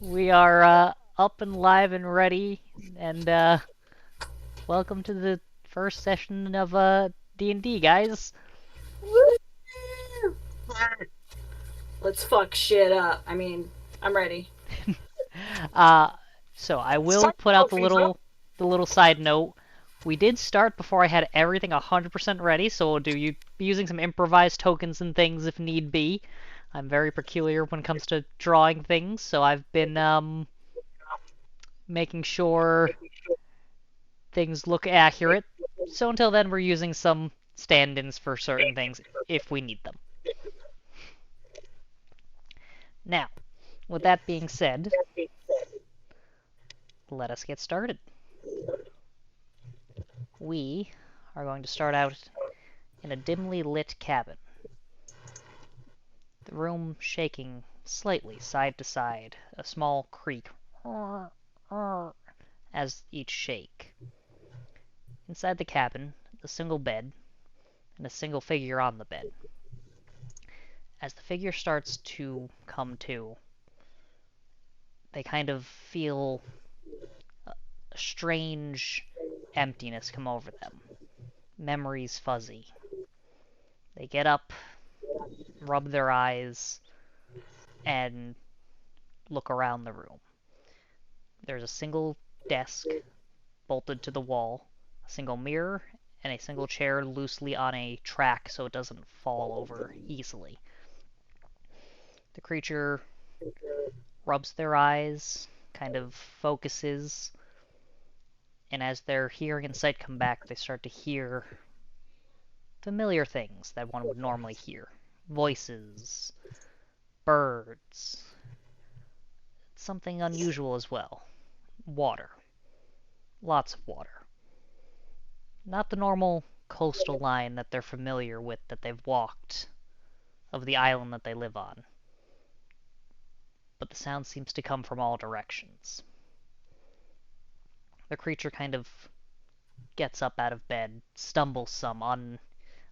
We are up and live and ready, and welcome to the first session of D&D, guys. Woo! Let's fuck shit up. I'm ready. uh, so I will put out the little side note. We did start before I had everything 100% ready, so we'll be using some improvised tokens and things if need be. I'm very peculiar when it comes to drawing things, so I've been making sure things look accurate. So until then, we're using some stand-ins for certain things if we need them. Now, with that being said, let us get started. We are going to start out in a dimly lit cabin, the room shaking slightly side to side, a small creak as each shake. Inside the cabin, a single bed and a single figure on the bed. As the figure starts to come to, they kind of feel a strange emptiness come over them. Memories fuzzy. They get up, rub their eyes, and look around the room. There's a single desk bolted to the wall, a single mirror, and a single chair loosely on a track so it doesn't fall over easily. The creature rubs their eyes, kind of focuses, and as their hearing and sight come back, they start to hear familiar things that one would normally hear. Voices, birds, something unusual as well. Water. Lots of water. Not the normal coastal line that they're familiar with, that they've walked, of the island that they live on. But the sound seems to come from all directions. The creature kind of gets up out of bed, stumbles some,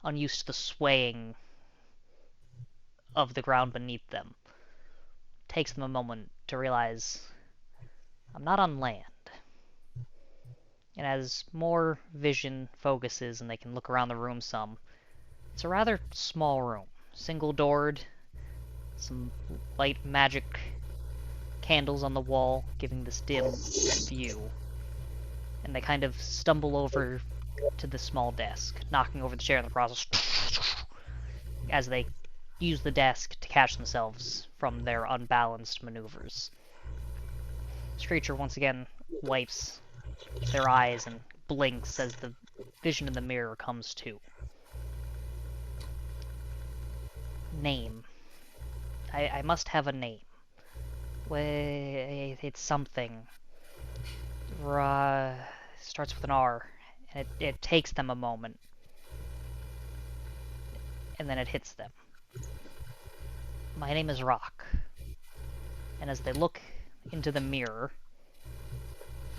unused to the swaying of the ground beneath them. Takes them a moment to realize, I'm not on land. And as more vision focuses and they can look around the room some, it's a rather small room. Single-doored, some light magic candles on the wall, giving this dim view. And they kind of stumble over to the small desk, knocking over the chair in the process, as they use the desk to catch themselves from their unbalanced maneuvers. This creature once again wipes their eyes and blinks as the vision in the mirror comes to. Name. I must have a name. Wait, it's something. Starts with an R, and it takes them a moment, and then it hits them. My name is Rock. And as they look into the mirror,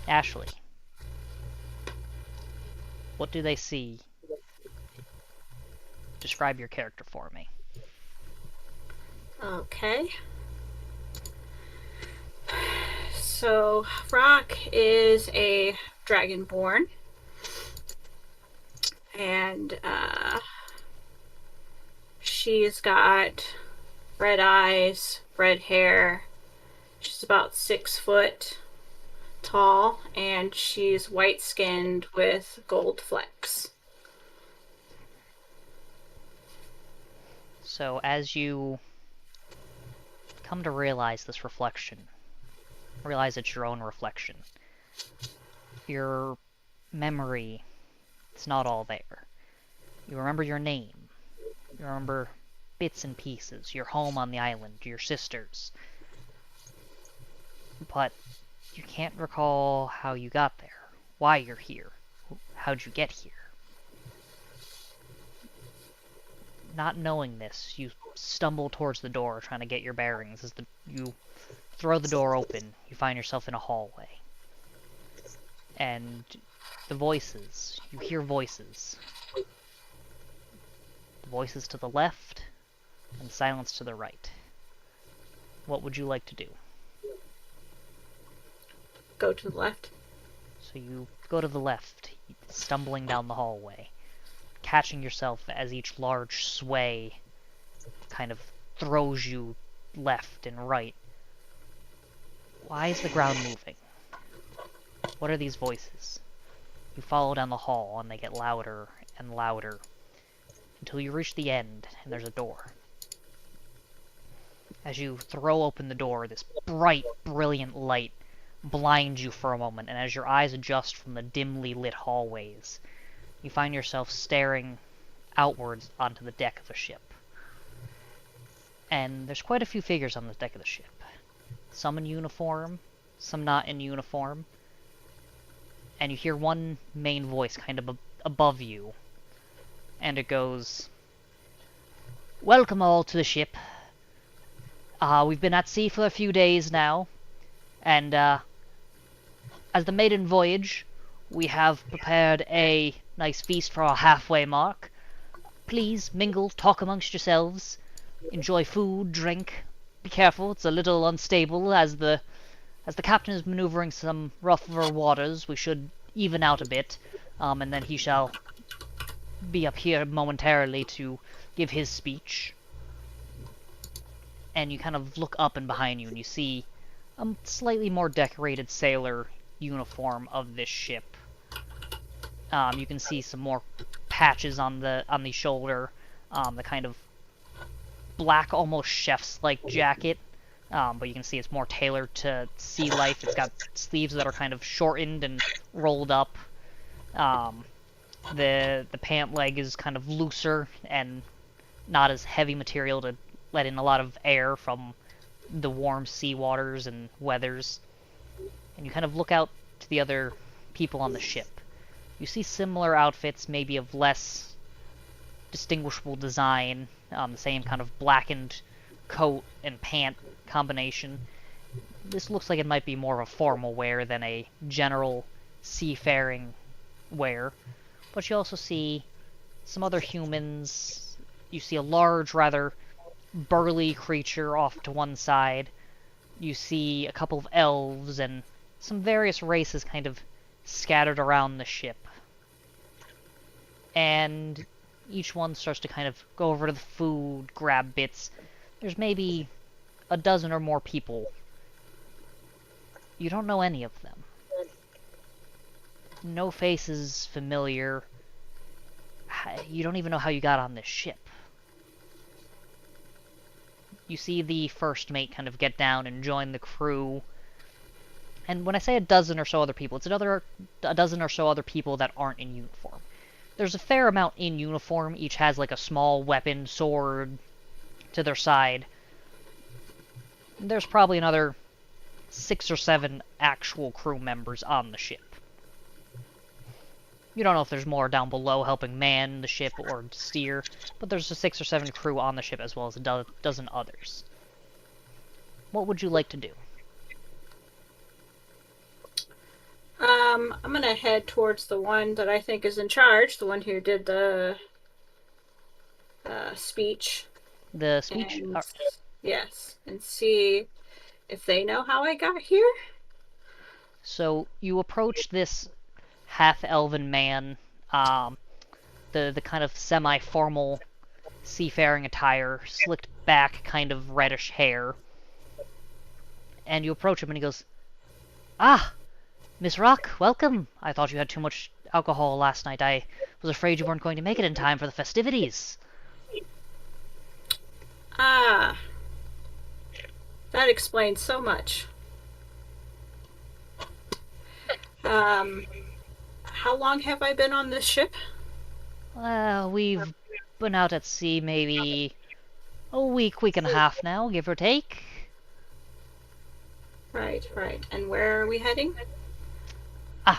Ashley, what do they see? Describe your character for me. Okay. So, Rock is a dragonborn. And, she's got red eyes, red hair. She's about 6 foot tall, and she's white skinned with gold flecks. So as you come to realize this reflection, realize it's your own reflection, your memory, it's not all there. You remember your name, you remember bits and pieces, your home on the island, your sisters, but you can't recall how you got there, why you're here, how'd you get here. Not knowing this, you stumble towards the door trying to get your bearings. As you throw the door open, you find yourself in a hallway. And the voices, you hear voices. The voices to the left, and silence to the right. What would you like to do? go to the left. So you go to the left, stumbling down the hallway, catching yourself as each large sway kind of throws you left and right. Why is the ground moving? What are these voices? You follow down the hall and they get louder and louder until you reach the end and there's a door. As you throw open the door, this bright, brilliant light blinds you for a moment, and as your eyes adjust from the dimly lit hallways, you find yourself staring outwards onto the deck of a ship. And there's quite a few figures on the deck of the ship. Some in uniform, some not in uniform. And you hear one main voice kind of above you, and it goes, "Welcome all to the ship. We've been at sea for a few days now, and as the maiden voyage, we have prepared a nice feast for our halfway mark. Please mingle, talk amongst yourselves, enjoy food, drink. Be careful, it's a little unstable as the captain is maneuvering some rougher waters. We should even out a bit, and then he shall be up here momentarily to give his speech." And you kind of look up and behind you, and you see a slightly more decorated sailor uniform of this ship. You can see some more patches on the shoulder, the kind of black, almost chef's-like jacket, but you can see it's more tailored to sea life. It's got sleeves that are kind of shortened and rolled up. The pant leg is kind of looser and not as heavy material to let in a lot of air from the warm sea waters and weathers. And you kind of look out to the other people on the ship. You see similar outfits, maybe of less distinguishable design, the same kind of blackened coat and pant combination. This looks like it might be more of a formal wear than a general seafaring wear. But you also see some other humans. You see a large, rather burly creature off to one side. You see a couple of elves and some various races kind of scattered around the ship. And each one starts to kind of go over to the food, grab bits. There's maybe a dozen or more people. You don't know any of them. No faces familiar. You don't even know how you got on this ship. You see the first mate kind of get down and join the crew. And when I say a dozen or so other people, it's a dozen or so other people that aren't in uniform. There's a fair amount in uniform. Each has like a small weapon, sword to their side. There's probably another 6 or 7 actual crew members on the ship. You don't know if there's more down below helping man the ship or steer, but there's a 6 or 7 crew on the ship as well as a dozen others. What would you like to do? I'm gonna head towards the one that I think is in charge, the one who did the speech. The speech? And, yes, and see if they know how I got here. So you approach this half-elven man, the kind of semi-formal seafaring attire, slicked back kind of reddish hair, and you approach him and he goes, "Ah, Miss Rock, welcome. I thought you had too much alcohol last night. I was afraid you weren't going to make it in time for the festivities." Ah, that explains so much. How long have I been on this ship? We've been out at sea maybe a week and a half now, give or take. Right. And where are we heading?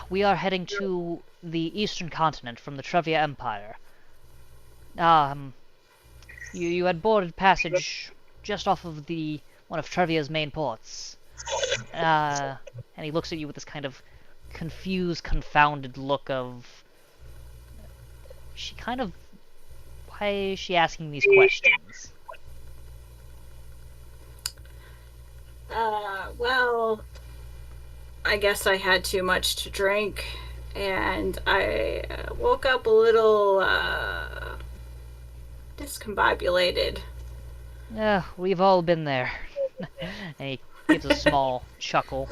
We are heading to the eastern continent from the Trevia Empire. You had boarded passage just off of one of Trevia's main ports. And he looks at you with this kind of confused, confounded look of... Why is she asking these questions? Well, I guess I had too much to drink, and I woke up a little discombobulated. We've all been there. And he gives a small chuckle.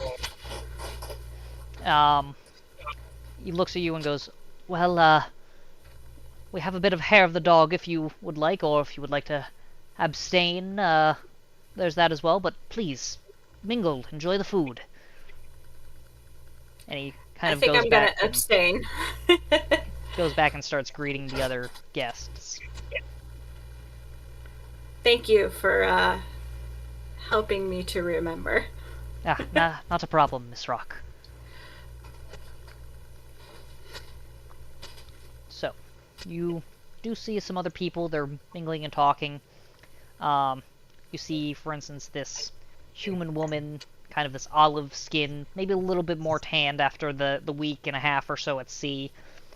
Um, he looks at you and goes, "Well, we have a bit of hair of the dog if you would like, or if you would like to abstain, there's that as well. But please, mingle, enjoy the food." And he kind I of think I'm gonna abstain. goes back and starts greeting the other guests. Thank you for helping me to remember. Not a problem, Miss Rock. So, you do see some other people. They're mingling and talking. Um, you see, for instance, this human woman, kind of this olive skin, maybe a little bit more tanned after the week and a half or so at sea.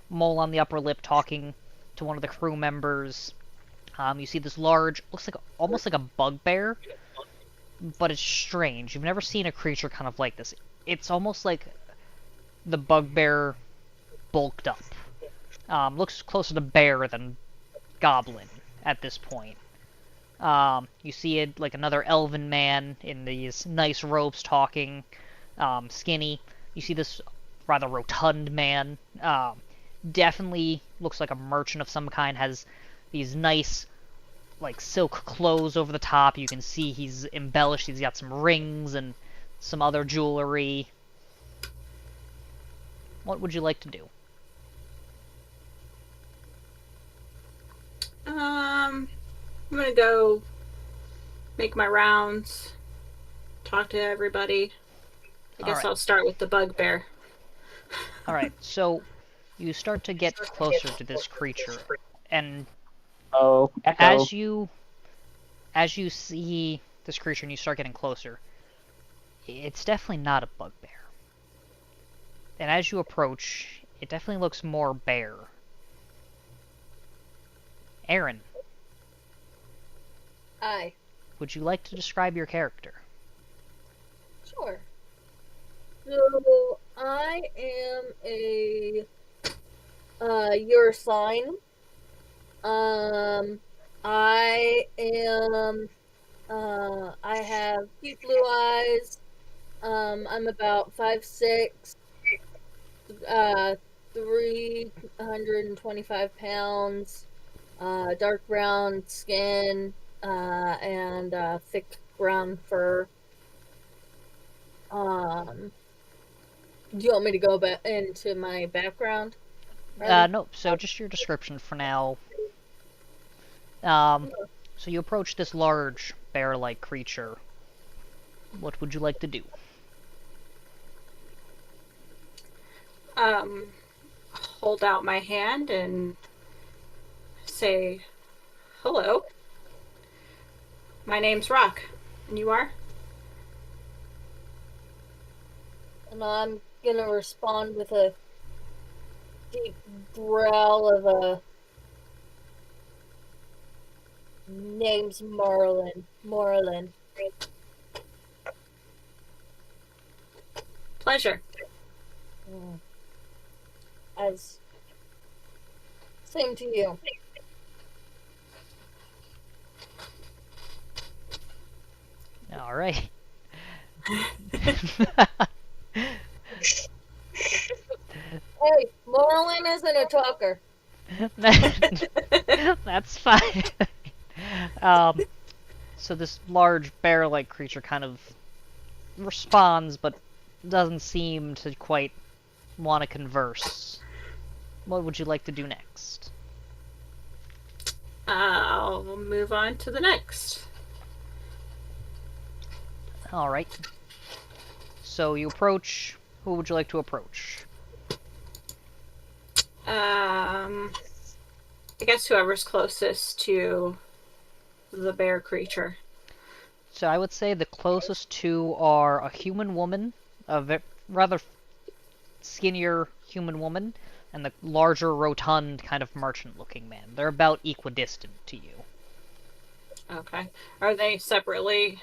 Mole on the upper lip talking to one of the crew members. You see this large, looks like almost like a bugbear, but it's strange. You've never seen a creature kind of like this. It's almost like the bugbear bulked up. Looks closer to bear than goblin at this point. You see it like another elven man in these nice robes talking, skinny. You see this rather rotund man. Definitely looks like a merchant of some kind, has these nice like silk clothes over the top. You can see he's embellished. He's got some rings and some other jewelry. What would you like to do? I'm gonna go make my rounds, talk to everybody. I guess I'll start with the bugbear. Alright, so you start to get closer to this creature, and Echo. as you see this creature and you start getting closer, it's definitely not a bugbear. And as you approach, it definitely looks more bear. Aaron, Hi. would you like to describe your character? Sure. So I am a your sign. I am I have cute blue eyes. I'm about 5'6", 325 pounds, dark brown skin, and thick brown fur. Do you want me to go back into my background? Nope, so just your description for now. So you approach this large bear-like creature. What would you like to do? Hold out my hand and say, hello. My name's Rock. And you are? And I'm gonna respond with a deep growl of a name's Marlin. Pleasure. As same to you. Alright. Hey, Marlin isn't a talker. That's fine. So this large bear-like creature kind of responds, but doesn't seem to quite want to converse. What would you like to do next? I'll move on to the next. Alright. So you approach. Who would you like to approach? I guess whoever's closest to the bear creature. So I would say the closest two are a human woman, a rather skinnier human woman, and the larger, rotund, kind of merchant-looking man. They're about equidistant to you. Okay. Are they separately?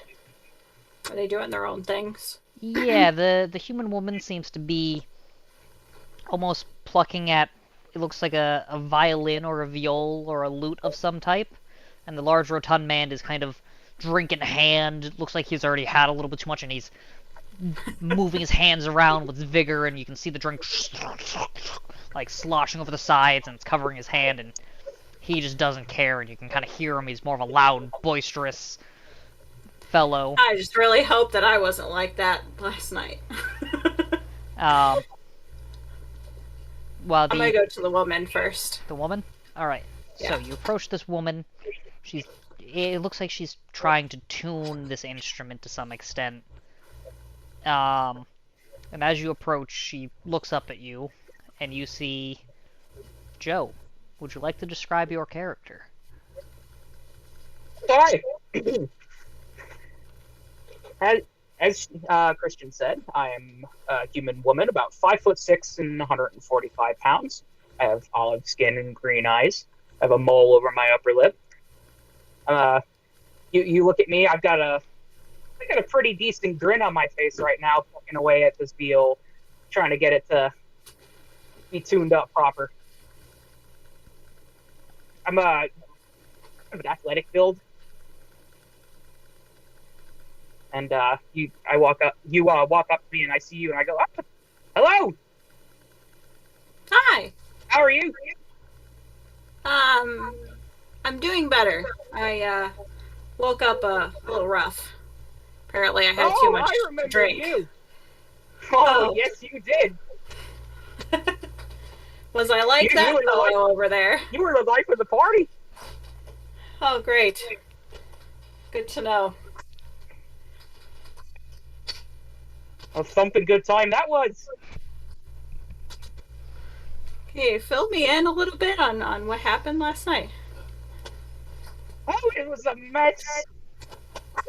Are they doing their own things? Yeah, the human woman seems to be almost plucking at, it looks like a violin or a viol or a lute of some type, and the large rotund man is kind of drink in hand. It looks like he's already had a little bit too much, and he's moving his hands around with vigor, and you can see the drink like sloshing over the sides, and it's covering his hand, and he just doesn't care, and you can kind of hear him. He's more of a loud, boisterous fellow. I just really hope that I wasn't like that last night. Well, I'm gonna go to the woman first. The woman? Alright. Yeah. So you approach this woman. It looks like she's trying to tune this instrument to some extent. And as you approach, she looks up at you, and you see Joe. Would you like to describe your character? Hi. As Christian said, I am a human woman, about 5'6" and 145 pounds. I have olive skin and green eyes. I have a mole over my upper lip. You look at me. I got a pretty decent grin on my face right now, poking away at this viol, trying to get it to be tuned up proper. I'm an athletic build. And you walk up to me, and I see you, and I go, oh, hello. Hi. How are you? I'm doing better. I woke up a little rough. Apparently, I had too much I remember drink. You. Oh, yes, you did. Was I like that fellow over there? You were the life of the party. Oh, great. Good to know. A thumping good time that was. Hey, fill me in a little bit on what happened last night. Oh, it was a mess.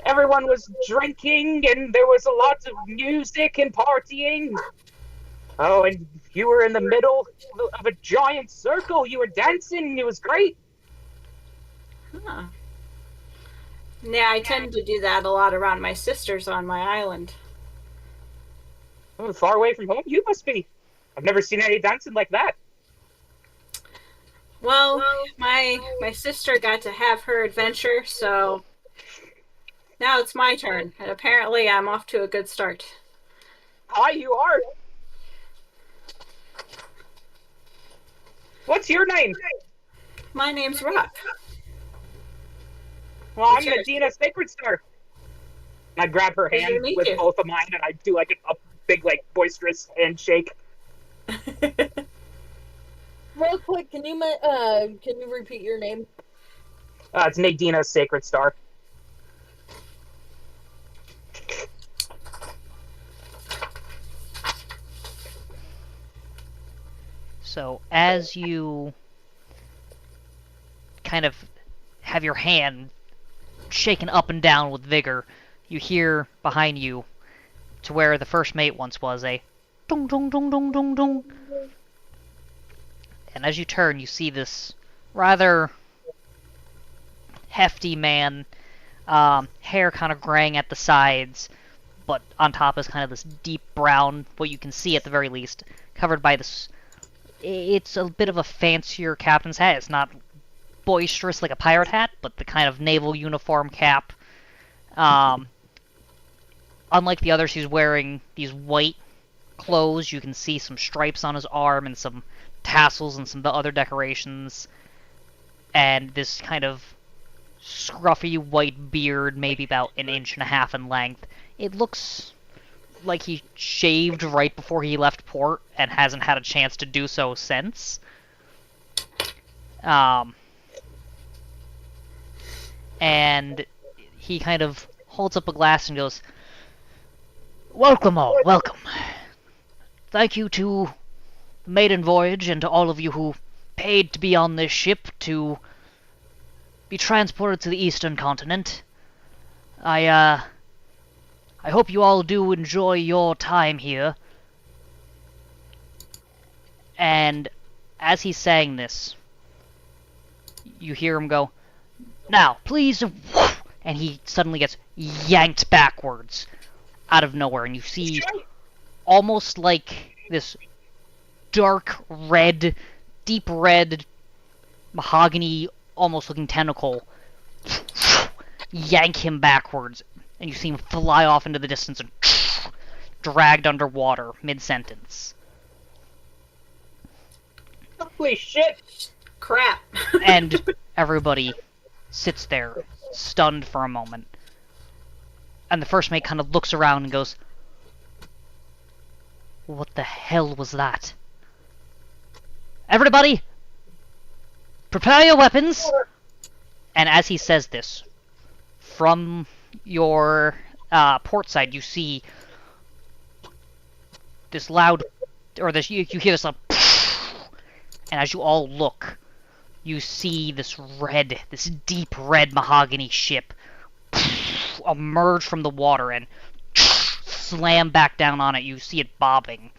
Everyone was drinking, and there was a lot of music and partying. Oh, and you were in the middle of a giant circle. You were dancing. It was great. Huh. Yeah, I tend to do that a lot around my sisters on my island. Oh, far away from home? You must be. I've never seen any dancing like that. Well, my sister got to have her adventure, so now it's my turn. And apparently I'm off to a good start. Hi, you are. What's your name? My name's Rock. Well, I'm Medina Sacred Star. I grab her hand with both of mine, and I do like a big, like, boisterous handshake. Real quick, can you repeat your name? It's Medina Sacred Star. So as you kind of have your hand shaken up and down with vigor, you hear behind you, to where the first mate once was, a dong dong dong dong dong dong. And as you turn, you see this rather hefty man, hair kind of graying at the sides, but on top is kind of this deep brown, what you can see at the very least, covered by this. It's a bit of a fancier captain's hat. It's not boisterous like a pirate hat, but the kind of naval uniform cap. Unlike the others, he's wearing these white clothes. You can see some stripes on his arm and some tassels and some other decorations. And this kind of scruffy white beard, maybe about 1.5 inches in length. It looks like he shaved right before he left port and hasn't had a chance to do so since. And he kind of holds up a glass and goes, "Welcome all, welcome. Thank you to the maiden voyage and to all of you who paid to be on this ship to be transported to the eastern continent. I hope you all do enjoy your time here." And as he's saying this, you hear him go, "Now, please," and he suddenly gets yanked backwards, out of nowhere, and you see almost like this dark red, deep red, mahogany, almost looking tentacle yank him backwards, and you see him fly off into the distance and dragged underwater mid-sentence. Holy shit! Crap. And everybody sits there, stunned for a moment. And the first mate kind of looks around and goes, "What the hell was that? Everybody, prepare your weapons!" And as he says this, from your port side, you see this loud, or this you hear this loud, and as you all look, you see this deep red mahogany ship emerge from the water and slam back down on it. You see it bobbing,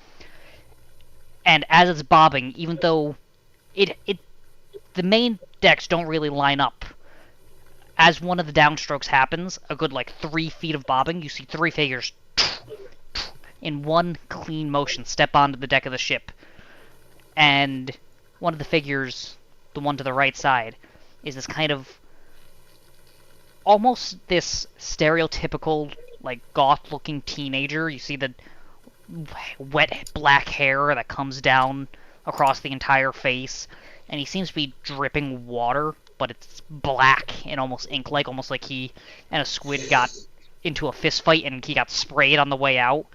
and as it's bobbing, even though the main decks don't really line up, as one of the downstrokes happens, a good like 3 feet of bobbing, you see 3 figures in one clean motion step onto the deck of the ship. And one of the figures, the one to the right side, is this kind of almost this stereotypical like goth-looking teenager. You see the wet black hair that comes down across the entire face, and he seems to be dripping water, but it's black and almost ink-like, almost like he and a squid got into a fist fight and he got sprayed on the way out.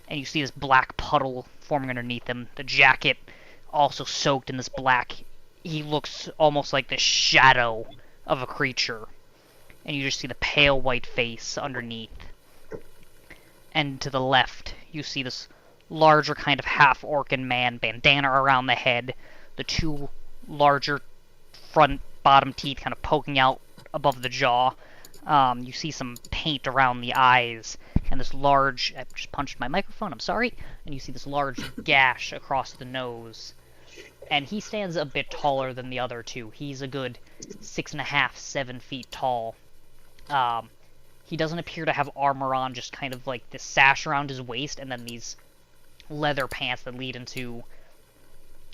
And you see this black puddle forming underneath him. The jacket also soaked in this black. He looks almost like the shadow of a creature. And you just see the pale white face underneath. And to the left, you see this larger kind of half-orcan man, bandana around the head, the 2 larger front bottom teeth kind of poking out above the jaw. You see some paint around the eyes, and this large, I just punched my microphone, I'm sorry, and you see this large gash across the nose. And he stands a bit taller than the other 2. He's a good 6.5, 7 feet tall. He doesn't appear to have armor on, just kind of like this sash around his waist, and then these leather pants that lead into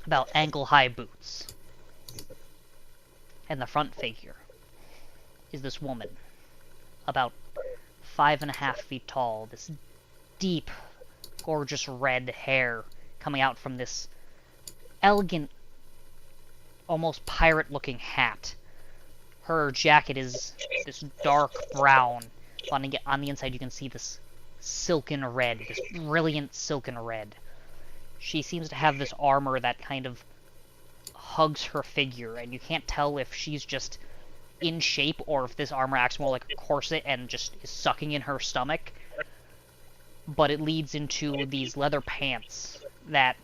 about ankle-high boots. And the front figure is this woman, about 5.5 feet tall, this deep, gorgeous red hair coming out from this elegant, almost pirate-looking hat. Her jacket is this dark brown. On the inside you can see this silken red, this brilliant silken red. She seems to have this armor that kind of hugs her figure, and you can't tell if she's just in shape or if this armor acts more like a corset and just is sucking in her stomach. But it leads into these leather pants that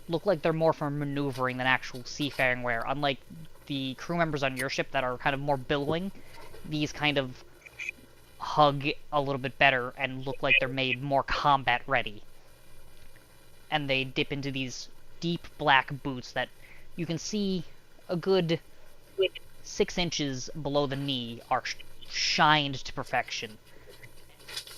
look like they're more for maneuvering than actual seafaring wear. Unlike the crew members on your ship that are kind of more billowing, these kind of hug a little bit better and look like they're made more combat ready. And they dip into these deep black boots that you can see a good 6 inches below the knee are shined to perfection.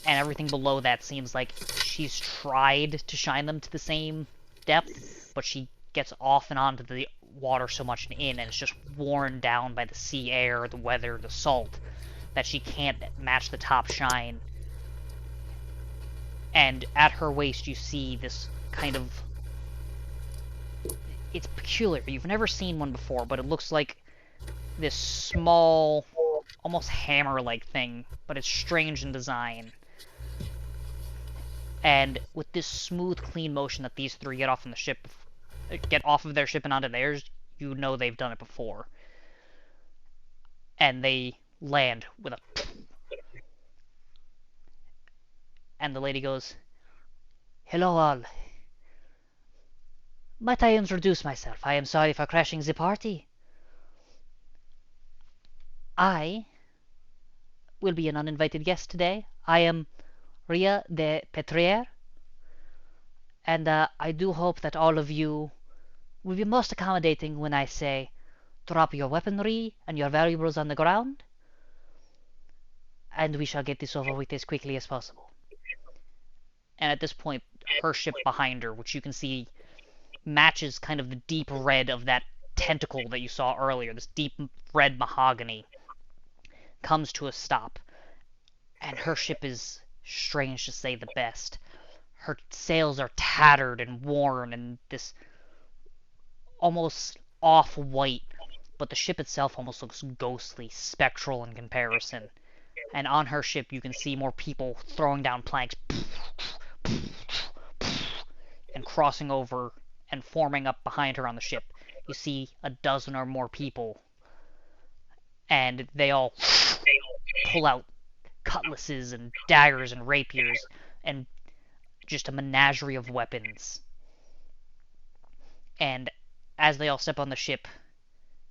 And everything below that seems like she's tried to shine them to the same depth, but she gets off and onto the water so much and in, and it's just worn down by the sea air, the weather, the salt, that she can't match the top shine. And at her waist you see this kind of... It's peculiar. You've never seen one before, but it looks like this small, almost hammer-like thing, but it's strange in design. And with this smooth, clean motion that these 3 get off of their ship and onto theirs, you know they've done it before. And they land with a... And the lady goes, "Hello all. Might I introduce myself? I am sorry for crashing the party. I will be an uninvited guest today. I am Ria de Petrier, and I do hope that all of you will be most accommodating when I say drop your weaponry and your valuables on the ground, and we shall get this over with as quickly as possible." And at this point, her ship behind her, which you can see matches kind of the deep red of that tentacle that you saw earlier, this deep red mahogany, comes to a stop. And her ship is, strange to say the best. Her sails are tattered and worn and this almost off-white, but the ship itself almost looks ghostly, spectral in comparison. And on her ship you can see more people throwing down planks and crossing over and forming up behind her on the ship. You see a dozen or more people, and they all pull out cutlasses and daggers and rapiers and just a menagerie of weapons. And as they all step on the ship,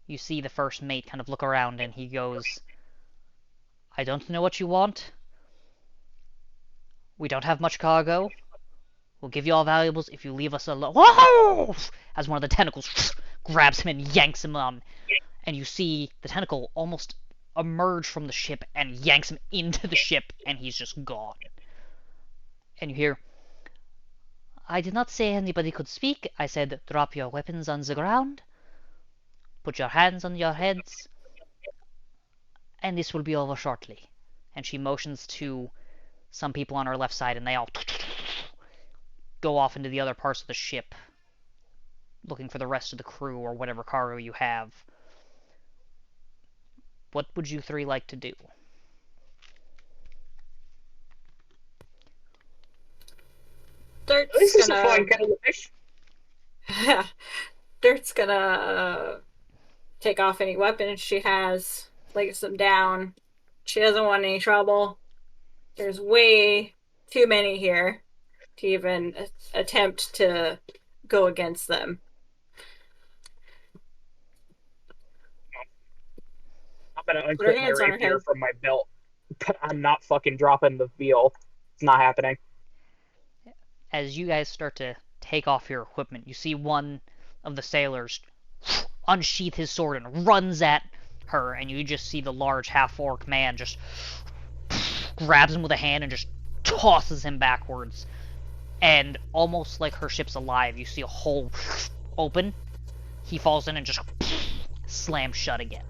you see the first mate kind of look around and he goes, I don't know what you want. We don't have much cargo. We'll give you all valuables if you leave us alone. Whoa! As one of the tentacles grabs him and yanks him on. And you see the tentacle almost emerge from the ship and yanks him into the ship, and he's just gone. And you hear, I did not say anybody could speak. I said, drop your weapons on the ground. Put your hands on your heads. And this will be over shortly. And she motions to some people on her left side, and they all go off into the other parts of the ship, looking for the rest of the crew or whatever cargo you have. What would you three like to do? Dirt's This is a gonna. fun kind of fish. Dirt's gonna take off any weapons she has, lays them down. She doesn't want any trouble. There's way too many here to even attempt to go against them. I'm gonna Put her unclip my hands on her rapier head. from my belt, but I'm not fucking dropping the veal. It's not happening. As you guys start to take off your equipment, you see one of the sailors unsheath his sword and runs at her, and you just see the large half-orc man just grabs him with a hand and just tosses him backwards. And almost like her ship's alive, you see a hole open. He falls in and just slams shut again.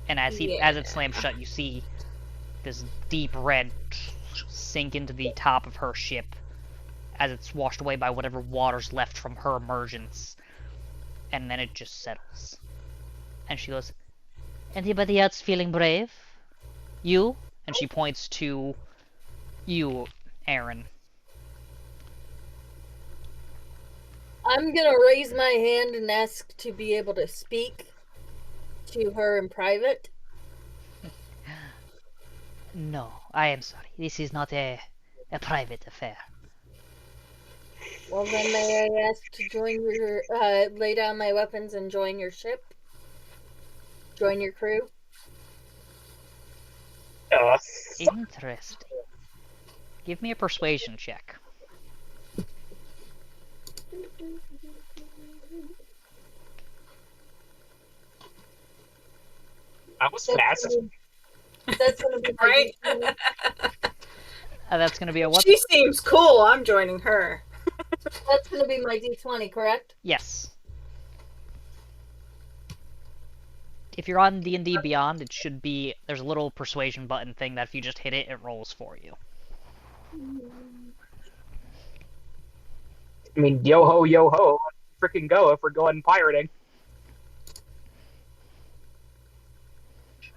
And as it slams shut, you see this deep red sink into the top of her ship as it's washed away by whatever water's left from her emergence. And then it just settles. And she goes, anybody else feeling brave? You? And she points to you, Aaron. I'm gonna raise my hand and ask to be able to speak to her in private. No, I am sorry. This is not a private affair. Well, then may I ask to join your, lay down my weapons and join your ship? Join your crew? Interesting. Give me a persuasion check. That was fast. That's gonna be Right? right. That's gonna be a what? She seems cool. I'm joining her. That's gonna be my D20, correct? Yes. If you're on D&D Beyond, it should be, there's a little persuasion button thing that if you just hit it, it rolls for you. I mean, yo ho, freaking go if we're going pirating.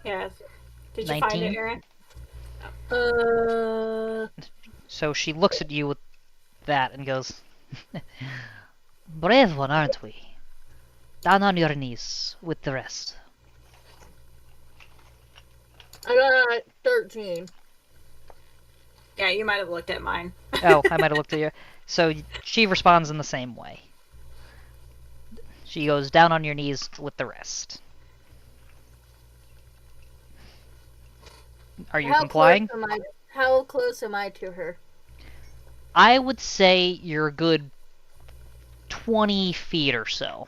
Yes. Did you 19? find it, Aaron? So she looks at you with that and goes, brave one, aren't we? Down on your knees with the rest. I got 13. Yeah, you might have looked at mine. Oh, I might have looked at you. So she responds in the same way. She goes down on your knees with the rest. Are you complying? How close am I to her? I would say you're a good 20 feet or so.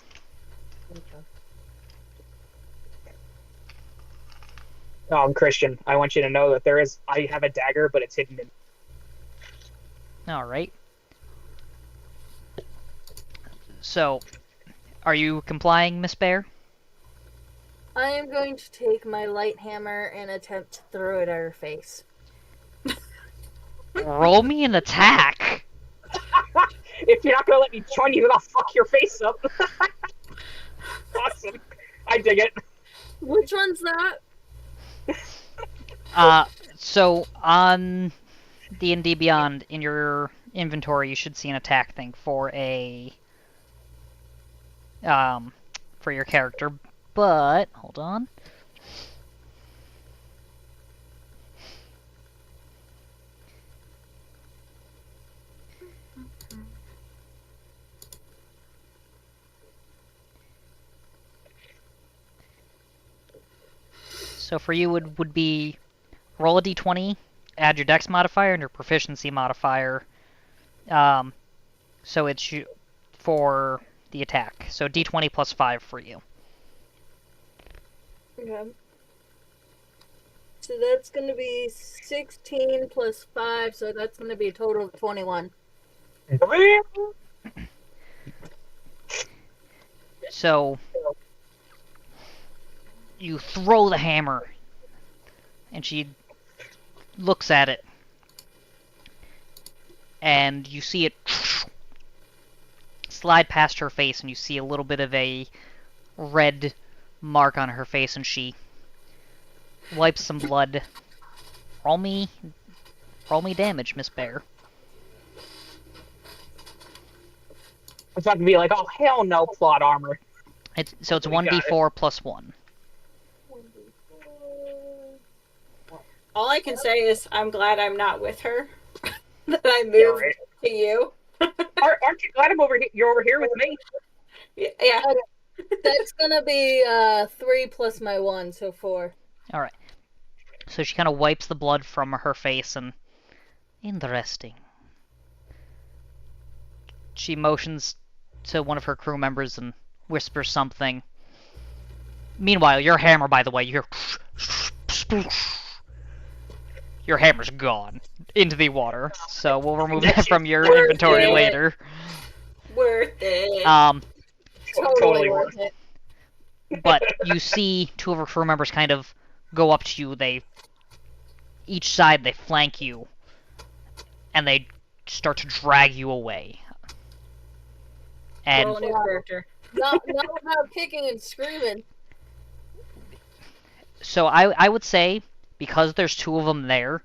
Christian, I want you to know that I have a dagger, but it's hidden in. Alright. So, are you complying, Miss Bear? I am going to take my light hammer and attempt to throw it at her face. Roll me an attack! If you're not gonna let me join you, then I'll fuck your face up. Awesome. I dig it. Which one's that? So on D&D Beyond, in your inventory, you should see an attack thing for for your character, but, hold on. So for you, it would be roll a d20, add your dex modifier and your proficiency modifier. So it's for the attack. So d20 plus 5 for you. Okay. So that's going to be 16 plus 5, so that's going to be a total of 21. So you throw the hammer, and she looks at it, and you see it slide past her face, and you see a little bit of a red mark on her face, and she wipes some blood. Roll me damage, Miss Bear. It's not gonna be like, oh hell no, plot armor. So it's 1d4 plus 1. All I can say is I'm glad I'm not with her. That I moved Yeah, right. to you. Aren't you glad you're over here with me? Yeah. That's going to be 3 plus my 1, so 4. Alright. So she kind of wipes the blood from her face and... Interesting. She motions to one of her crew members and whispers something. Meanwhile, your hammer, by the way, you hear... Your hammer's gone into the water, so we'll remove that from your inventory later. Worth it. Totally worth it. But you see two of her crew members kind of go up to you. Each side, they flank you, and they start to drag you away. And Roll a new character. Not without kicking and screaming. so I would say, because there's two of them there,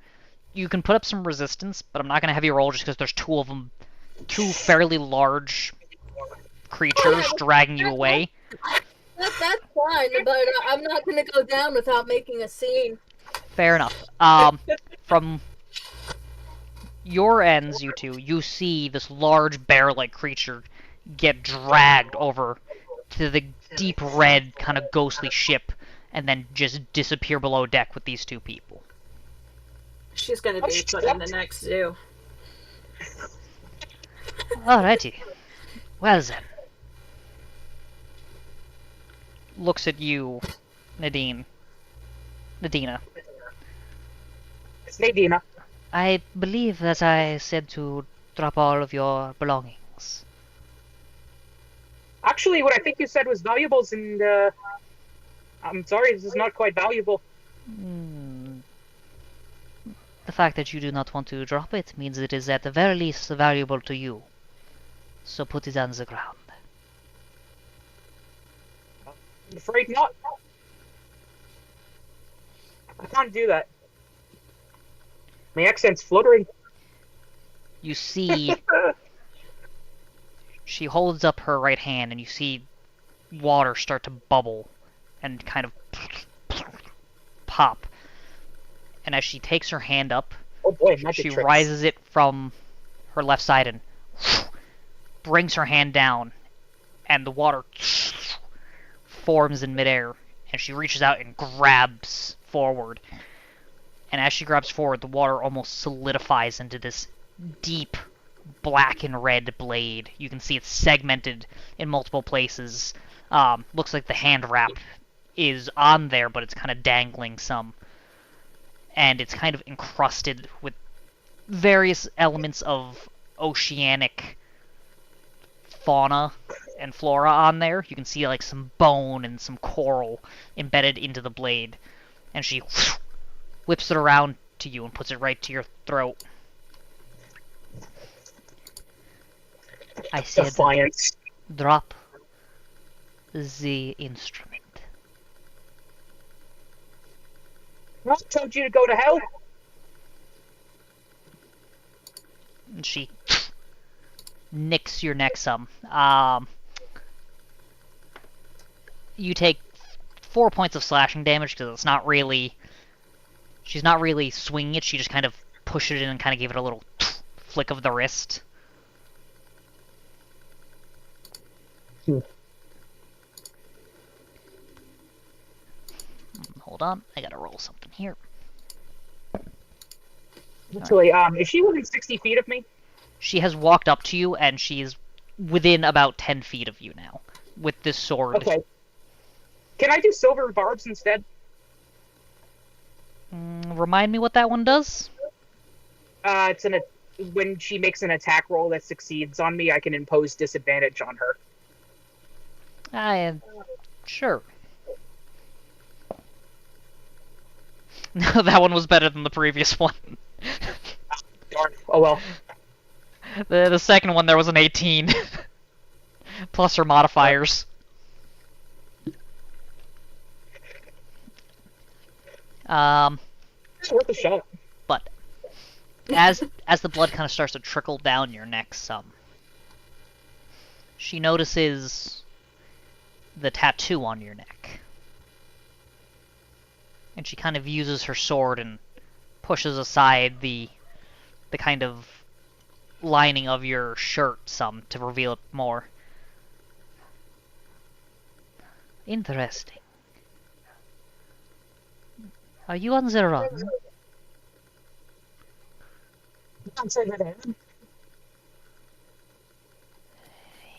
you can put up some resistance, but I'm not going to have you roll just because there's two of them, two fairly large creatures dragging you away. That's fine, but I'm not going to go down without making a scene. Fair enough. From your ends, you two, you see this large bear-like creature get dragged over to the deep red, kind of ghostly ship, and then just disappear below deck with these two people. She's gonna be put in the next zoo. Alrighty. Well then. Looks at you, Nadine. Nadina. It's Nadina. I believe that I said to drop all of your belongings. Actually, what I think you said was valuables, and I'm sorry, this is not quite valuable. The fact that you do not want to drop it means it is at the very least valuable to you. So put it on the ground. I'm afraid not. I can't do that. My accent's fluttering. You see... She holds up her right hand, and you see water start to bubble and kind of pop. And as she takes her hand up, Oh boy, magic she tricks. rises it from her left side and brings her hand down, and the water forms in midair, and she reaches out and grabs forward. And as she grabs forward, the water almost solidifies into this deep black and red blade. You can see it's segmented in multiple places. Looks like the hand wrap is on there, but it's kind of dangling some. And it's kind of encrusted with various elements of oceanic fauna and flora on there. You can see like some bone and some coral embedded into the blade, and she whips it around to you and puts it right to your throat. I said, Defiance. drop the instrument. I told you to go to hell. And she nicks your neck some. You take 4 points of slashing damage because it's not really... She's not really swinging it, she just kind of pushed it in and kind of gave it a little flick of the wrist. Hold on, I gotta roll something here. Actually, is she within 60 feet of me? She has walked up to you, and she's within about 10 feet of you now, with this sword. Okay. Can I do silver barbs instead? Remind me what that one does? It's when she makes an attack roll that succeeds on me, I can impose disadvantage on her. Sure. That one was better than the previous one. Darn. Oh well. The second one, there was an 18. Plus her modifiers. It's worth a shot. But as the blood kind of starts to trickle down your neck some, she notices the tattoo on your neck. And she kind of uses her sword and pushes aside the kind of lining of your shirt some to reveal it more. Interesting. Are you on the run? You can't say that I am.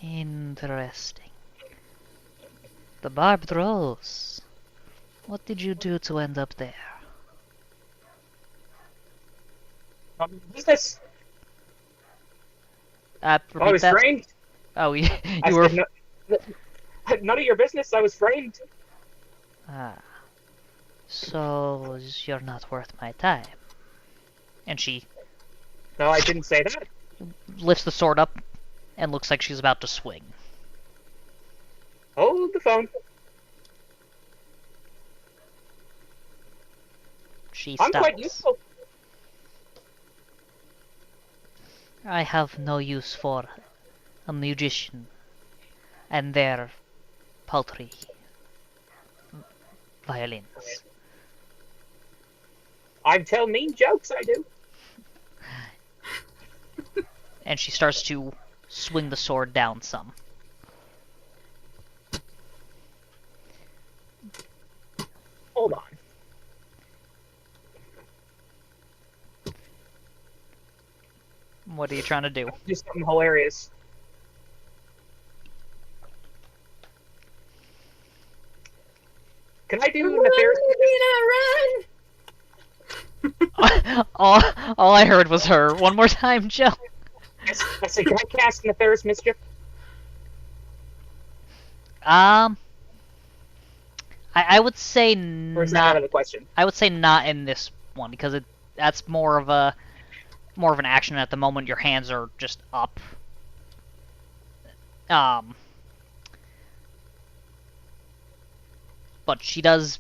Interesting. The barbed rose. What did you do to end up there? Business. I Repeat was that? framed. Oh, you I were... said none of your business. I was framed. Ah. So, you're not worth my time. And she No, I didn't say that. lifts the sword up and looks like she's about to swing. Hold the phone. She I'm stops. quite useful. I have no use for a magician and their paltry violins. I tell mean jokes, I do. And she starts to swing the sword down some. Hold on. What are you trying to do? Do something hilarious. Can I do nefarious? all I heard was her. One more time, Joe. I say, can I cast nefarious mischief? I would say Or is that out not. of the question? I would say not in this one because that's more of an action at the moment. Your hands are just up. But she does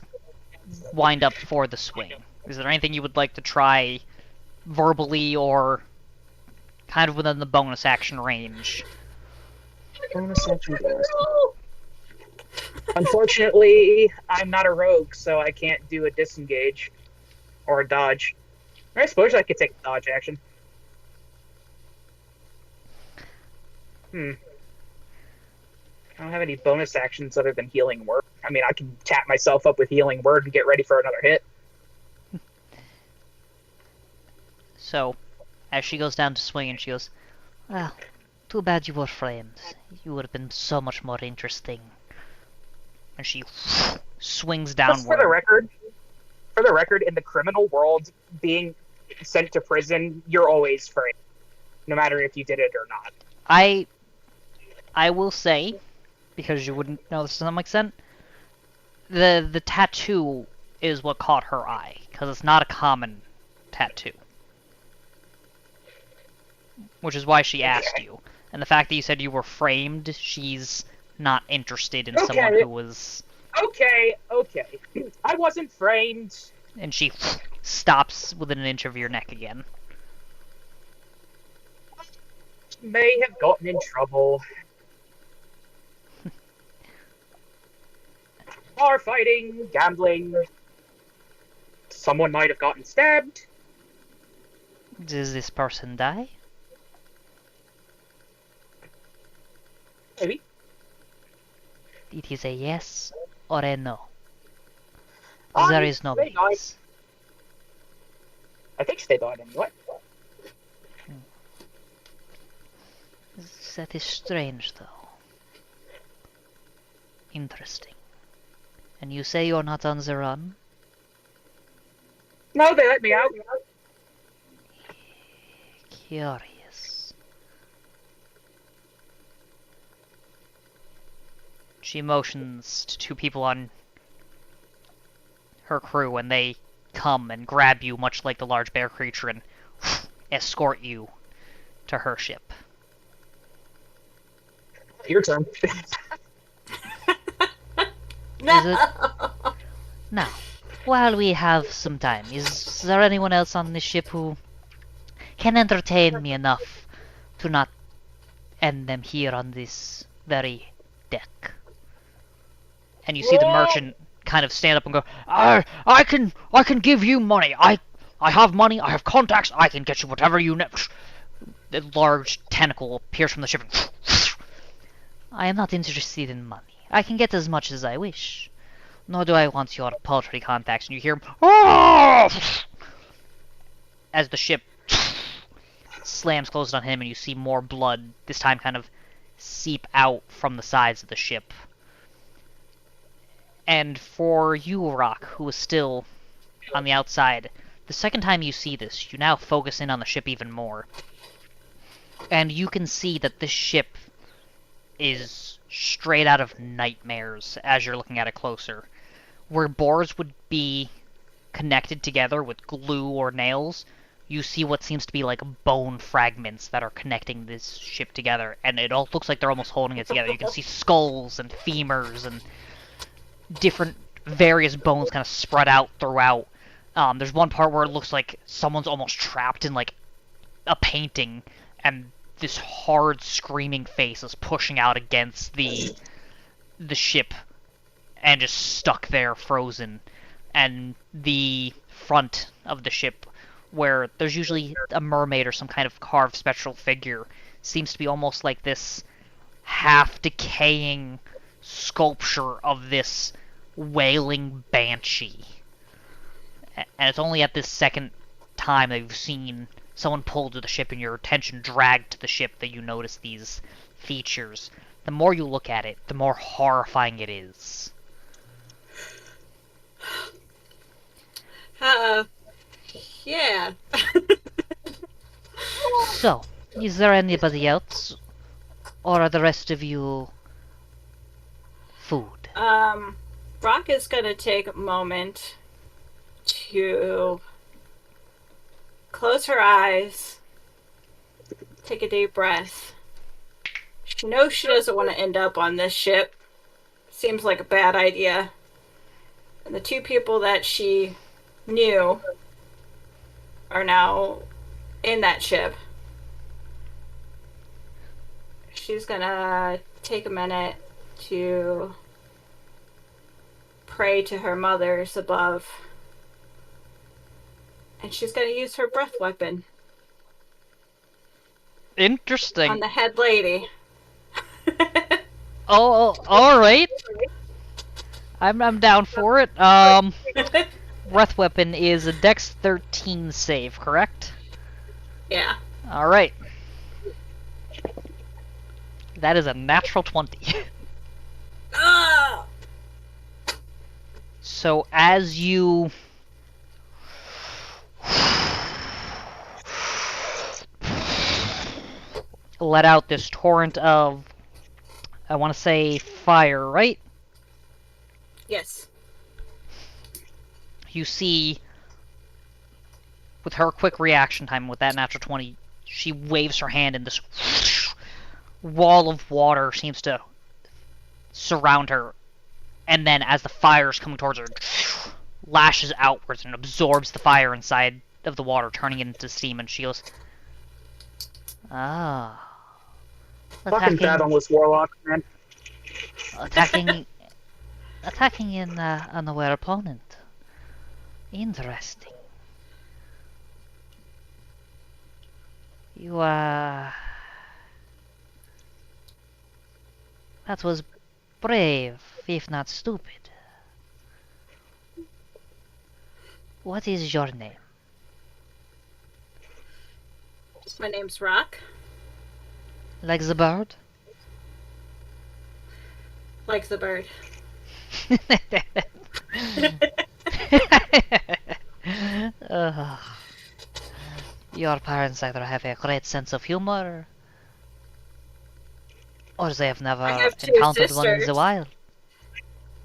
wind up for the swing. Is there anything you would like to try verbally or kind of within the bonus action range? Bonus action bonus. Unfortunately, I'm not a rogue, so I can't do a disengage or a dodge. Or I suppose I could take a dodge action. I don't have any bonus actions other than healing word. I mean, I can tap myself up with healing word and get ready for another hit. So, as she goes down to swing, and she goes, "Well, too bad you were framed. You would have been so much more interesting." And she swings Just downward. for the record, in the criminal world, being sent to prison, you're always free, no matter if you did it or not. I will say, because you wouldn't know this to some extent, the tattoo is what caught her eye, because it's not a common tattoo. Which is why she asked you. And the fact that you said you were framed, she's not interested in someone who was... Okay. I wasn't framed. And she stops within an inch of your neck again. May have gotten in trouble. Bar fighting, gambling. Someone might have gotten stabbed. Does this person die? Maybe. It is a yes or a no. Um, There is no they died. means. I think they died anyway. That is strange, though. Interesting. And you say you're not on the run? No, they let me out. Curious. She motions to two people on her crew, and they come and grab you, much like the large bear creature, and escort you to her ship. Your turn. Is it? Now, while we have some time, is there anyone else on this ship who can entertain me enough to not end them here on this very deck? And you see the merchant kind of stand up and go, I can give you money. I have money, I have contacts, I can get you whatever you need. The large tentacle appears from the ship and I am not interested in money. I can get as much as I wish. Nor do I want your paltry contacts. And you hear as the ship slams closed on him, and you see more blood, this time kind of seep out from the sides of the ship. And for you, Rock, who is still on the outside, the second time you see this, you now focus in on the ship even more. And you can see that this ship is straight out of nightmares as you're looking at it closer. Where boards would be connected together with glue or nails, you see what seems to be like bone fragments that are connecting this ship together, and it all looks like they're almost holding it together. You can see skulls and femurs and different various bones kind of spread out throughout. There's one part where it looks like someone's almost trapped in like a painting, and this hard screaming face is pushing out against the ship and just stuck there frozen. And the front of the ship, where there's usually a mermaid or some kind of carved spectral figure, seems to be almost like this half decaying sculpture of this wailing banshee. And it's only at this second time that you've seen someone pulled to the ship and your attention dragged to the ship that you notice these features. The more you look at it, the more horrifying it is. Yeah. So, is there anybody else? Or are the rest of you food? Rock is gonna take a moment to close her eyes, take a deep breath. She knows she doesn't want to end up on this ship. Seems like a bad idea. And the two people that she knew are now in that ship. She's gonna take a minute to pray to her mothers above. And she's gonna use her breath weapon Interesting. on the head lady. Oh, alright. I'm down for it. Breath weapon is a Dex 13 save, correct? Yeah. Alright. That is a natural 20. Ah! So as you let out this torrent of, I want to say, fire, right? Yes. You see, with her quick reaction time, with that natural 20, she waves her hand and this wall of water seems to surround her. And then as the fire is coming towards her, lashes outwards and absorbs the fire inside of the water, turning it into steam, and she goes, ah. Fucking fathomless warlock, man. Attacking an unaware opponent. Interesting. You, that was brave, if not stupid. What is your name? My name's Rock. Like the bird? Like the bird. Ugh. Your parents either have a great sense of humor, or they have never I have two encountered one in the sisters. wild.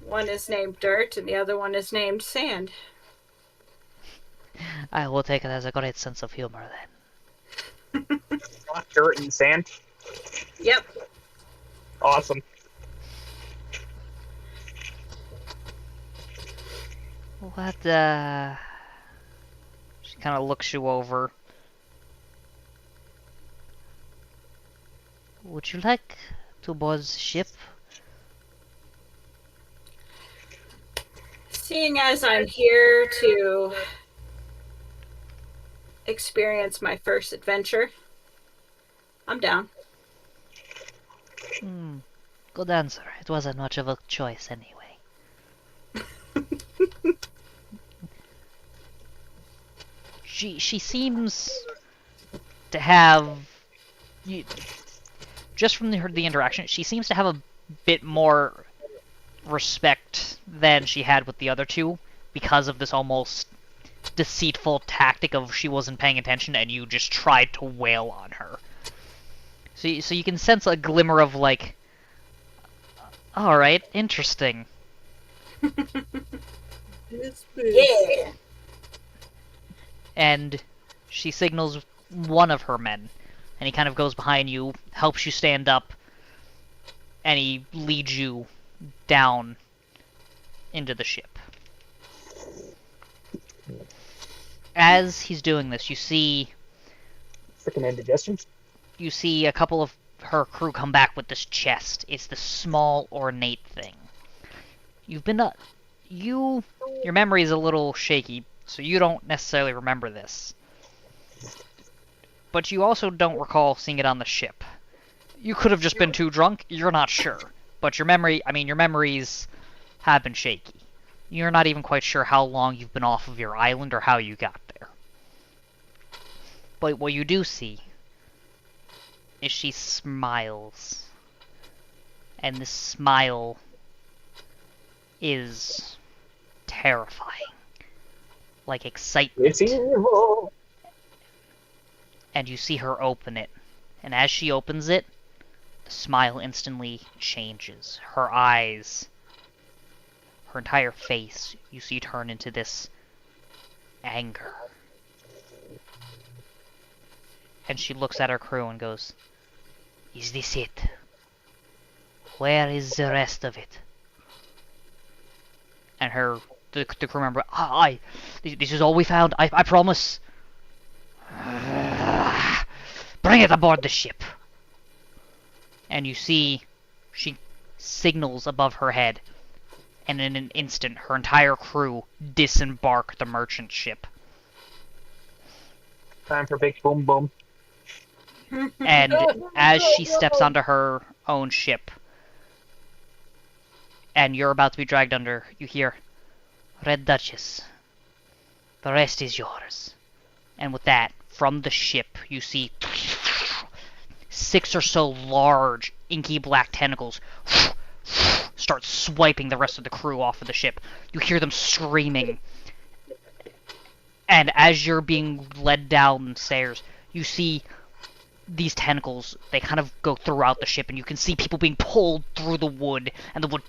One is named Dirt, and the other one is named Sand. I will take it as a great sense of humor then. Rock, dirt, and sand. Yep. Awesome. What, She kind of looks you over. Would you like to board the ship? Seeing as I'm here to experience my first adventure, I'm down. Good answer. It wasn't much of a choice anyway. She seems to have, just from the interaction, she seems to have a bit more respect than she had with the other two, because of this almost deceitful tactic of she wasn't paying attention and you just tried to wail on her. So you can sense a glimmer of like, alright, interesting. Yeah. And she signals one of her men, and he kind of goes behind you, helps you stand up, and he leads you down into the ship. As he's doing this, you see Freaking indigestion. you see a couple of her crew come back with this chest. It's this small, ornate thing. You've been your memory is a little shaky, so you don't necessarily remember this. But you also don't recall seeing it on the ship. You could have just been too drunk, you're not sure. But your memories have been shaky. You're not even quite sure how long you've been off of your island or how you got there. But what you do see is she smiles. And this smile is terrifying. Like excitement. It's evil. And you see her open it. And as she opens it, the smile instantly changes. Her eyes, her entire face, you see turn into this anger. And she looks at her crew and goes, "Is this it? Where is the rest of it?" And the crew member, this is all we found, I promise. Bring it aboard the ship. And you see she signals above her head, and in an instant her entire crew disembark the merchant ship. Time for big boom boom. And as she steps onto her own ship, and you're about to be dragged under, you hear, "Red Duchess, the rest is yours." And with that, from the ship, you see 6 or so large, inky black tentacles start swiping the rest of the crew off of the ship. You hear them screaming. And as you're being led down the stairs, you see these tentacles, they kind of go throughout the ship, and you can see people being pulled through the wood, and the wood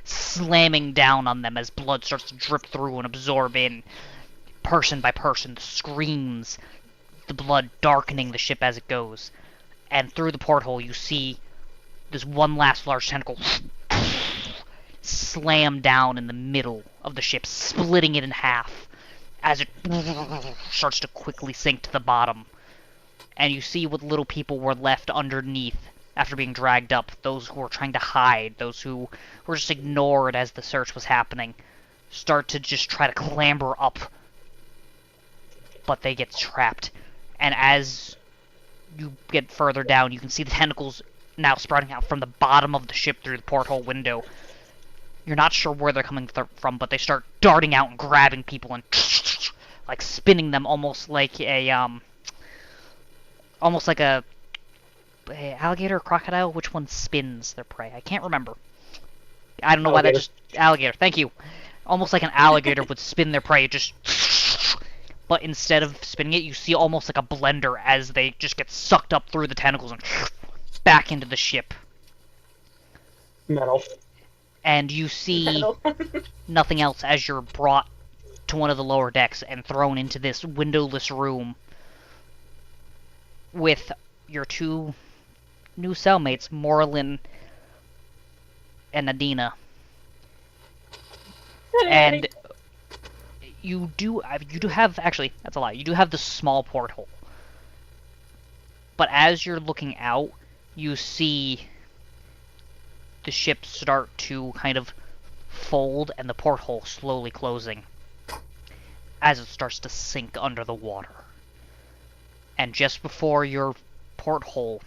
slamming down on them as blood starts to drip through and absorb in, person by person, the screams, the blood darkening the ship as it goes. And through the porthole, you see this one last large tentacle slam down in the middle of the ship, splitting it in half as it starts to quickly sink to the bottom. And you see what little people were left underneath after being dragged up, those who were trying to hide, those who were just ignored as the search was happening, start to just try to clamber up, but they get trapped. And as you get further down, you can see the tentacles now sprouting out from the bottom of the ship through the porthole window. You're not sure where they're coming from, but they start darting out and grabbing people and like spinning them almost like a alligator or crocodile. Which one spins their prey? I can't remember. I don't know why that just... Alligator, thank you. Almost like an alligator would spin their prey, it just... But instead of spinning it, you see almost like a blender as they just get sucked up through the tentacles and back into the ship. Metal. And you see nothing else as you're brought to one of the lower decks and thrown into this windowless room with your two new cellmates, Morlin and Nadina. And you do have, actually, that's a lie, you do have the small porthole. But as you're looking out, you see the ship start to kind of fold and the porthole slowly closing as it starts to sink under the water. And just before your porthole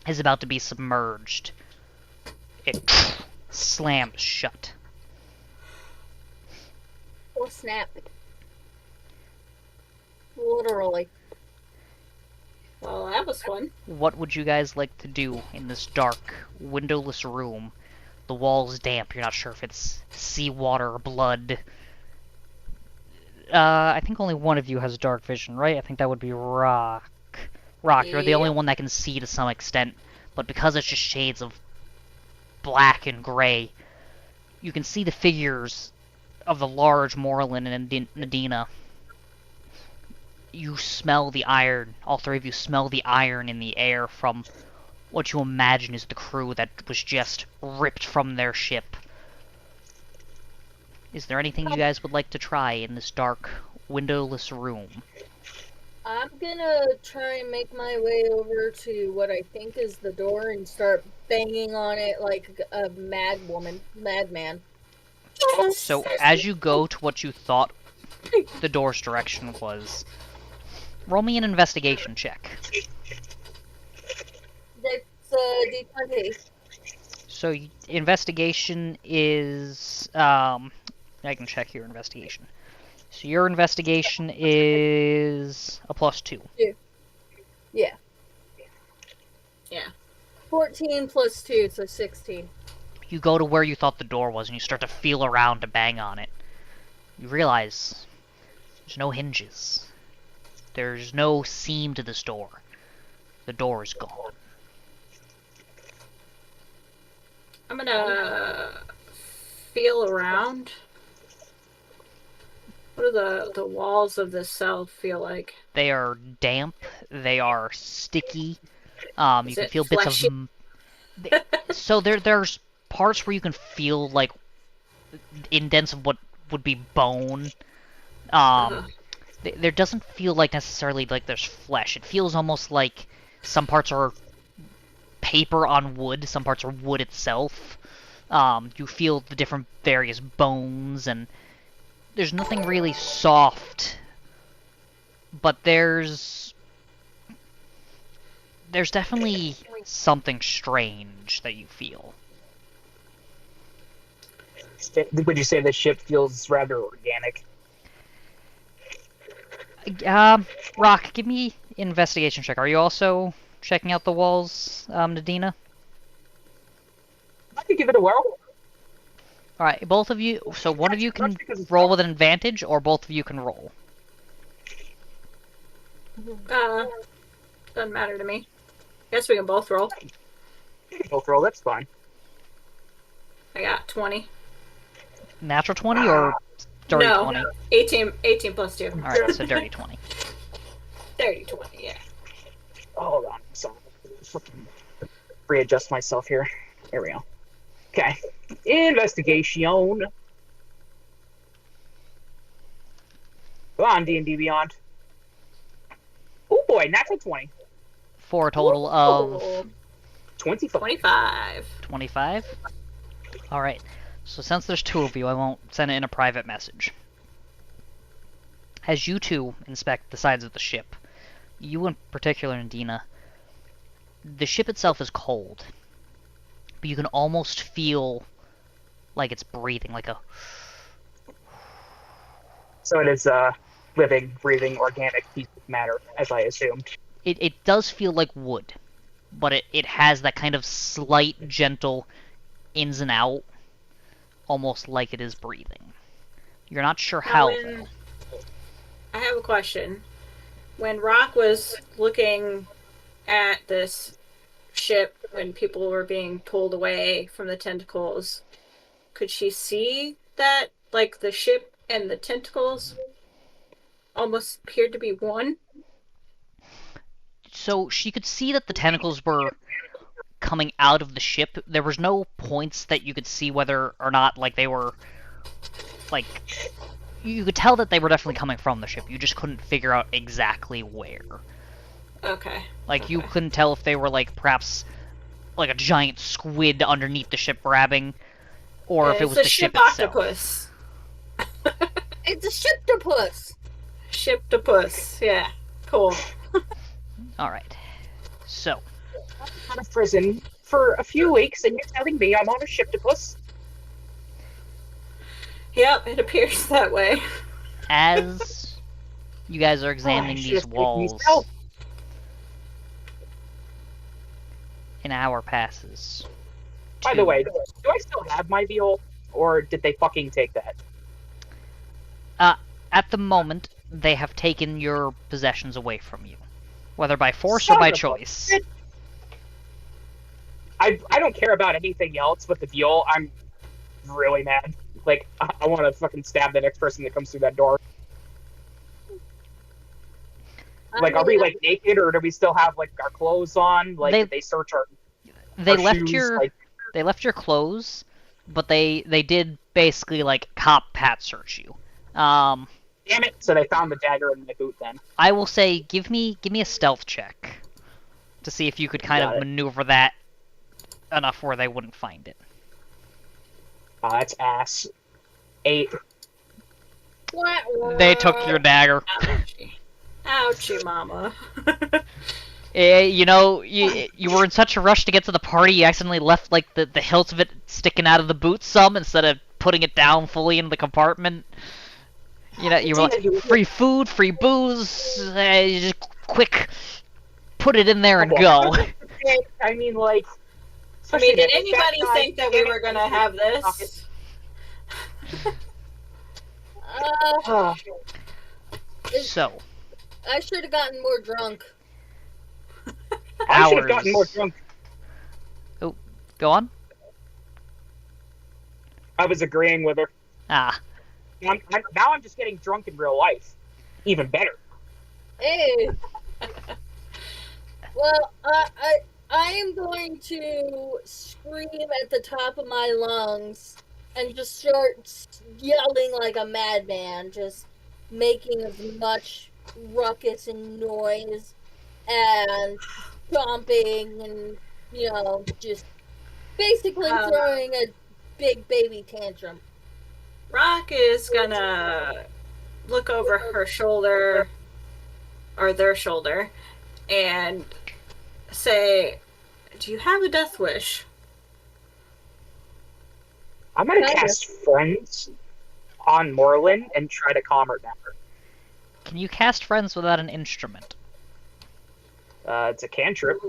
is about to be submerged, it slams shut. Oh, snap. Literally. Well, that was fun. What would you guys like to do in this dark, windowless room? The wall's damp, you're not sure if it's seawater or blood. I think only one of you has dark vision, right? I think that would be Rock. Rock, you're the only one that can see to some extent, but because it's just shades of black and gray, you can see the figures of the large Morlin and Nadina. You smell the iron, all three of you smell the iron in the air from what you imagine is the crew that was just ripped from their ship. Is there anything you guys would like to try in this dark, windowless room? I'm gonna try and make my way over to what I think is the door and start banging on it like a madman. So, as you go to what you thought the door's direction was, roll me an investigation check. That's D20. So, investigation is... I can check your investigation. So, your investigation is a +2. Yeah. Yeah. 14 plus 2, so 16. You go to where you thought the door was, and you start to feel around to bang on it. You realize there's no hinges. There's no seam to this door. The door is gone. I'm gonna feel around. What do the walls of this cell feel like? They are damp. They are sticky. You can feel bits of... So there's parts where you can feel, like, indents of what would be bone. There doesn't feel like necessarily like there's flesh. It feels almost like some parts are paper on wood, some parts are wood itself. You feel the different various bones, and there's nothing really soft, but there's definitely something strange that you feel. Would you say the ship feels rather organic? Rock, give me an investigation check. Are you also checking out the walls, Nadina? I could give it a whirl. Alright, both of you, so one of you can roll with an advantage, or both of you can roll. Doesn't matter to me. Guess we can both roll. Both roll, that's fine. I got 20. Natural 20 or dirty no, 20? 18 plus 2. Alright, so dirty 20. Dirty 20, yeah. Hold on. So, fucking readjust myself here. There we go. Okay. Investigation. Come on, D&D Beyond. Oh boy, natural 20. For a total of Ooh, 25. 25. 25? Alright, so since there's two of you, I won't send it in a private message. As you two inspect the sides of the ship, you in particular, Nadina, the ship itself is cold, but you can almost feel like it's breathing, like a... So it is a living, breathing, organic piece of matter, as I assumed. It does feel like wood, but it has that kind of slight, gentle ins and out, almost like it is breathing. You're not sure how, though. I have a question. When Rock was looking at this ship when people were being pulled away from the tentacles, could she see that, like, the ship and the tentacles almost appeared to be one? So she could see that the tentacles were coming out of the ship. There was no points that you could see whether or not, like, they were, like... You could tell that they were definitely coming from the ship. You just couldn't figure out exactly where. Okay. Like, you couldn't tell if they were, like, perhaps, like, a giant squid underneath the ship grabbing, or if it was the ship itself. Octopus. It's a shiptopus. Shiptopus, yeah. Cool. Alright. So. I'm out of prison for a few weeks, and you're telling me I'm on a shiptopus? Yep, it appears that way. As you guys are examining these walls, an hour passes. By the way, do I still have my viol, or did they fucking take that? At the moment, they have taken your possessions away from you. Whether by force or by choice. I don't care about anything else but the viol. I'm really mad. Like, I want to fucking stab the next person that comes through that door. Like, are we, like, naked, or do we still have, like, our clothes on? Like, did they search our shoes? They left your clothes, but they did basically, like, cop pat search you. Damn it! So they found the dagger in my boot, then. I will say, give me a stealth check to see if you could kind of maneuver that enough where they wouldn't find it. That's ass. 8. They took your dagger. Ouchie. Ouchie, mama. You know, you were in such a rush to get to the party, you accidentally left, like, the hilt of it sticking out of the boot some instead of putting it down fully in the compartment. You know, you were like, free food, free booze, you just quick put it in there and go. I mean, like... did anybody think that we were gonna have this? So. I should have gotten more drunk. I should have gotten more drunk. Oh, go on. I was agreeing with her. Ah. Now I'm just getting drunk in real life. Even better. Hey. Well, I am going to scream at the top of my lungs and just start yelling like a madman, just making as much ruckus and noise and stomping and, you know, just basically throwing a big baby tantrum. Rock is gonna look over her shoulder, or their shoulder, and say, do you have a death wish? I'm gonna cast Friends on Morlin and try to calm her down. Can you cast Friends without an instrument? It's a cantrip.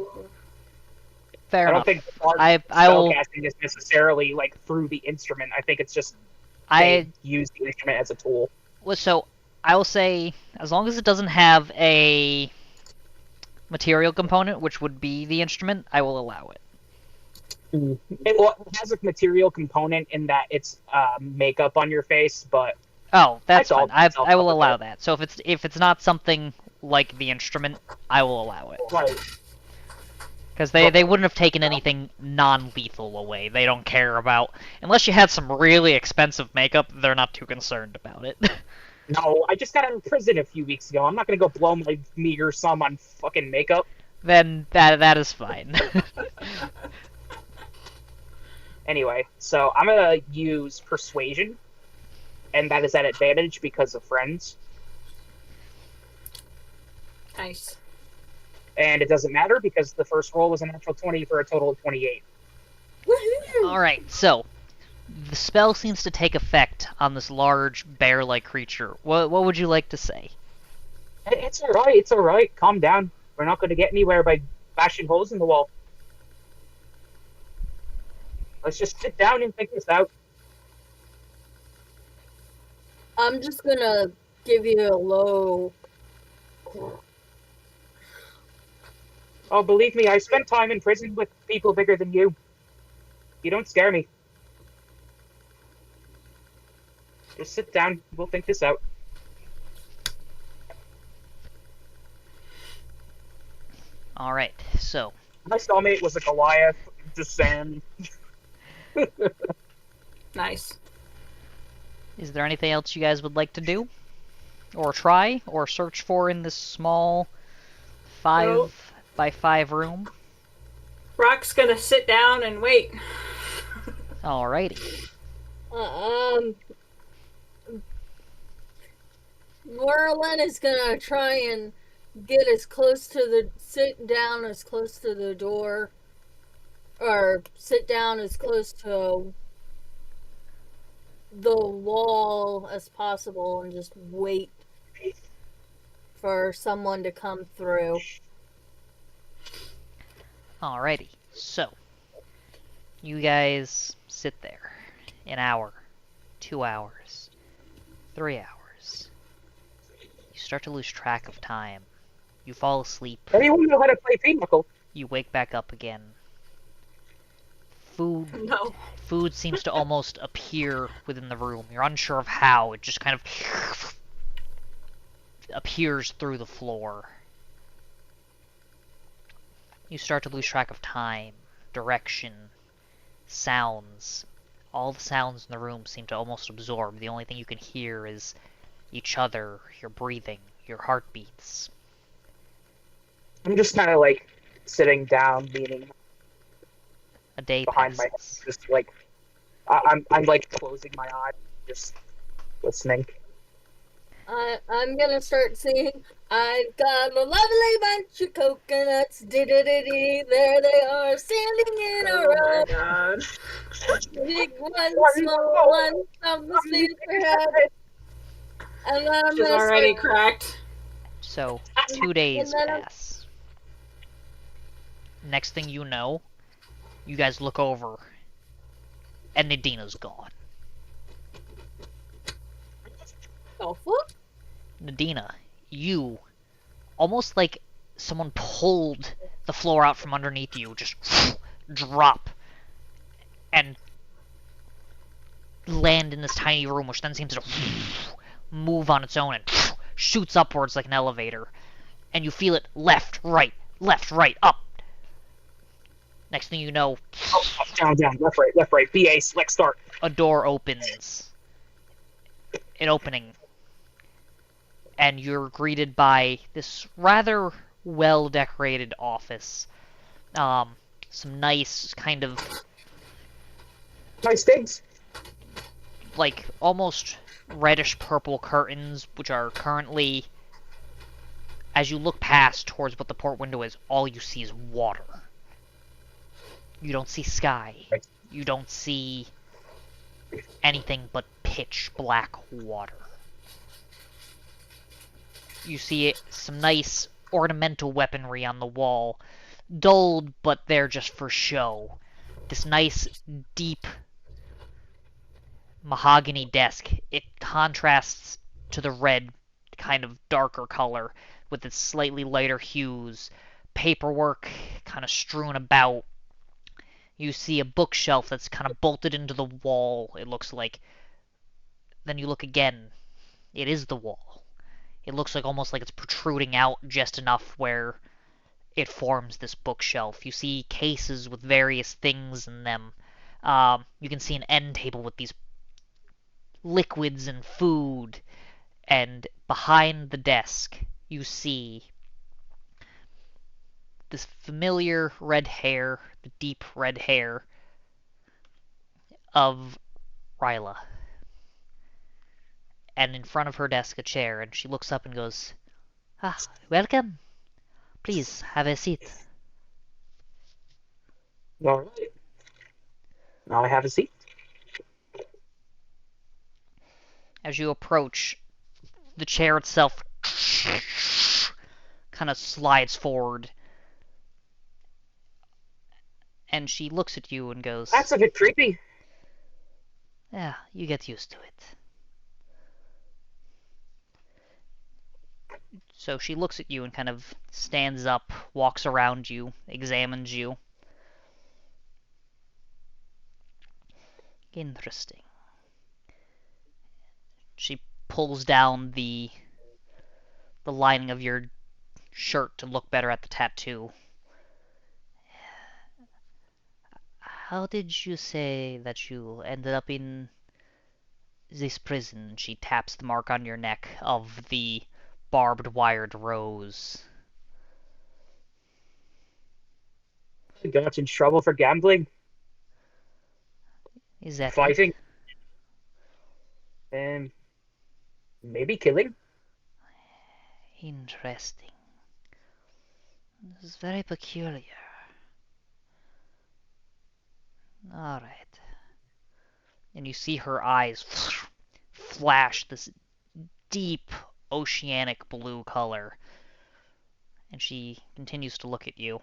Fair enough. I don't think spellcasting is necessarily, like, through the instrument. I think it's just they use the instrument as a tool. So, I will say, as long as it doesn't have a material component, which would be the instrument, I will allow it. It has a material component in that it's makeup on your face, but Oh, that's fine. I I'll will cover allow that. that. So if it's not something like the instrument, I will allow it. Right. Because they wouldn't have taken anything non-lethal away. They don't care about... Unless you had some really expensive makeup, they're not too concerned about it. No, I just got out of prison a few weeks ago. I'm not gonna go blow my meager sum on fucking makeup. Then that is fine. Anyway, so I'm gonna use persuasion, and that is at advantage because of friends. Nice. And it doesn't matter because the first roll was a natural 20 for a total of 28. Woohoo! Alright, so... The spell seems to take effect on this large, bear-like creature. What would you like to say? It's alright, it's alright. Calm down. We're not gonna get anywhere by bashing holes in the wall. Let's just sit down and think this out. I'm just gonna give you a low. Oh, believe me, I spent time in prison with people bigger than you. You don't scare me. Just sit down. We'll think this out. Alright, so... My cellmate was a Goliath. Just saying. Nice. Is there anything else you guys would like to do? Or try? Or search for in this small 5x5 room? Rock's gonna sit down and wait. Alrighty. Merlin is gonna try and get as close to the sit down as close to the door, or sit down as close to the wall as possible, and just wait for someone to come through. Alrighty, so... You guys sit there. An hour. 2 hours. 3 hours. You start to lose track of time. You fall asleep. Anyone know how to play Pinochle? You wake back up again. Food No. Food seems to almost appear within the room. You're unsure of how. It just kind of appears through the floor. You start to lose track of time, direction, sounds. All the sounds in the room seem to almost absorb. The only thing you can hear is each other, your breathing, your heartbeats. I'm just kind of like sitting down, leaning A day behind my head, passes. just like I'm like closing my eyes, just listening. I'm gonna start singing. I've got a lovely bunch of coconuts. Dee-dee-dee-dee. There they are, standing in a row. God. Big one, small one, some sleep ahead. And then I'm She's gonna already start. cracked. So, 2 days And then I'm- pass. Next thing you know, you guys look over, and Nadina's gone. Oh, fuck. Nadina, you, almost like someone pulled the floor out from underneath you, just drop, and land in this tiny room, which then seems to move on its own and shoots upwards like an elevator. And you feel it left, right, up. Next thing you know, Down, left, right. BA, select start. a door opens. An opening. And you're greeted by this rather well-decorated office. Some nice kind of, Nice things. like, almost reddish-purple curtains, which are currently, as you look past towards what the port window is, all you see is water. You don't see sky. You don't see anything but pitch black water. You see some nice ornamental weaponry on the wall. Dulled, but they're just for show. This nice, deep mahogany desk. It contrasts to the red, kind of darker color, with its slightly lighter hues, paperwork kind of strewn about. You see a bookshelf that's kind of bolted into the wall, it looks like. Then you look again. It is the wall. It looks like almost like it's protruding out just enough where it forms this bookshelf. You see cases with various things in them. You can see an end table with these liquids and food. And behind the desk, you see this familiar red hair, the deep red hair of Ryla. And in front of her desk, a chair, and she looks up and goes, "Ah, welcome. Please, have a seat." All right. Now I have a seat. As you approach, the chair itself kind of slides forward. And she looks at you and goes, That's a bit creepy. "Yeah, you get used to it." So she looks at you and kind of stands up, walks around you, examines you. Interesting. She pulls down the lining of your shirt to look better at the tattoo. "How did you say that you ended up in this prison?" She taps the mark on your neck of the barbed wired rose. I got in trouble for gambling, Is that fighting, it? and maybe killing. Interesting. This is very peculiar. Alright. And you see her eyes flash this deep oceanic blue color. And she continues to look at you.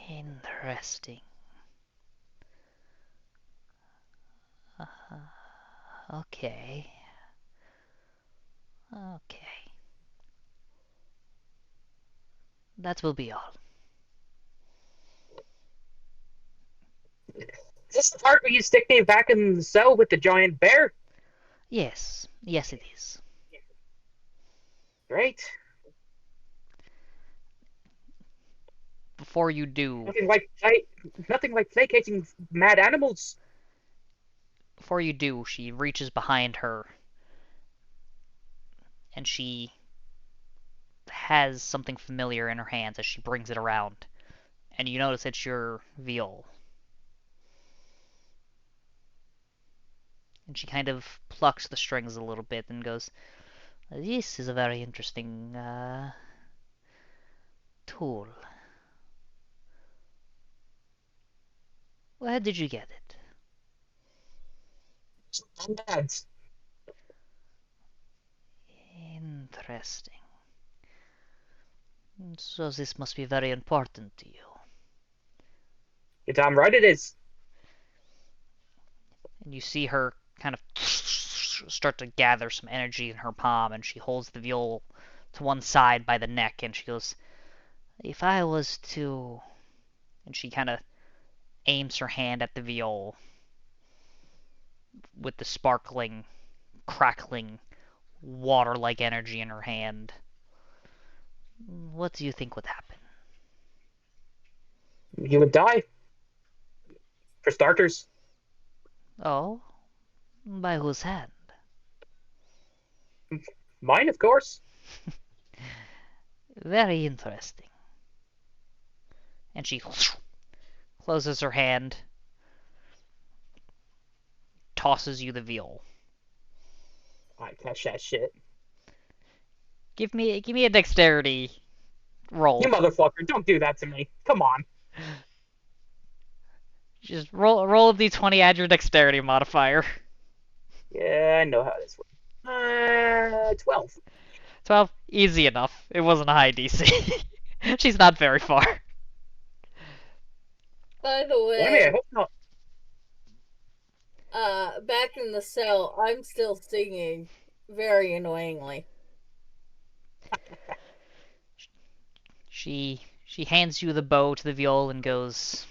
Interesting. Okay. Okay. That will be all. Is this the part where you stick me back in the cell with the giant bear? Yes. Yes, it is. Great. Before you do, Nothing like placating mad animals. she reaches behind her and she has something familiar in her hands as she brings it around. And you notice it's your viol. And she kind of plucks the strings a little bit and goes, "This is a very interesting tool. Where did you get it?" Dads. Interesting. So this must be very important to you. You're damn right it is. And you see her kind of start to gather some energy in her palm, and she holds the viol to one side by the neck, and she goes, "If I was to..." And she kind of aims her hand at the viol with the sparkling, crackling, water-like energy in her hand. "What do you think would happen?" You would die. For starters. "Oh? By whose hand?" Mine, of course. "Very interesting." And she closes her hand, tosses you the viol. I catch that shit. Give me a dexterity roll. You motherfucker, don't do that to me. Come on. Just roll a d20, add your dexterity modifier. Yeah, I know how this works. 12. 12, easy enough. It wasn't a high DC. She's not very far. By the Well, I mean, I way, hope not. back in the cell, I'm still singing very annoyingly. She hands you the bow to the viol and goes,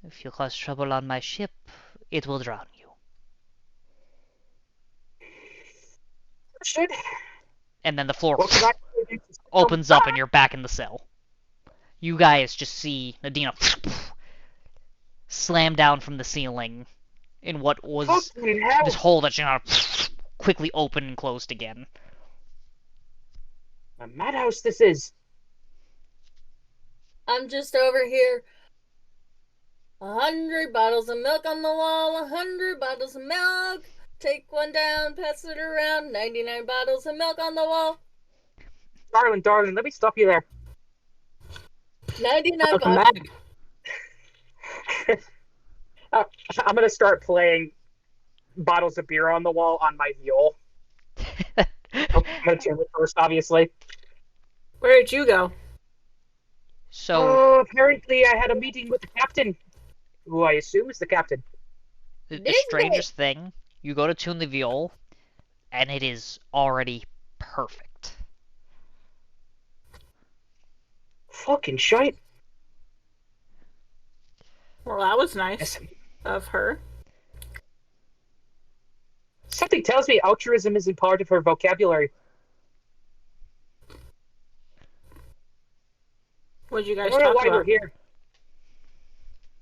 "If you cause trouble on my ship, it will drown you." Should. And then the floor What can I do to opens up and you're back in the cell. You guys just see Nadina slam down from the ceiling in what was Fucking hell. this hole that she quickly opened and closed again. A madhouse this is. I'm just over here. 100 bottles of milk on the wall, 100 bottles of milk. Take one down, pass it around. 99 bottles of milk on the wall. Darling, let me stop you there. 99 Welcome bottles. back. I'm gonna start playing Bottles of Beer on the Wall on my viol. I'm gonna tune it first, obviously. Where did you go? So Apparently I had a meeting with the captain, who I assume is the captain. the strangest thing, you go to tune the viol, and it is already perfect. Fucking shite. Well, that was nice of her. Something tells me altruism isn't part of her vocabulary. What did you I guys don't know talk why about? we're here.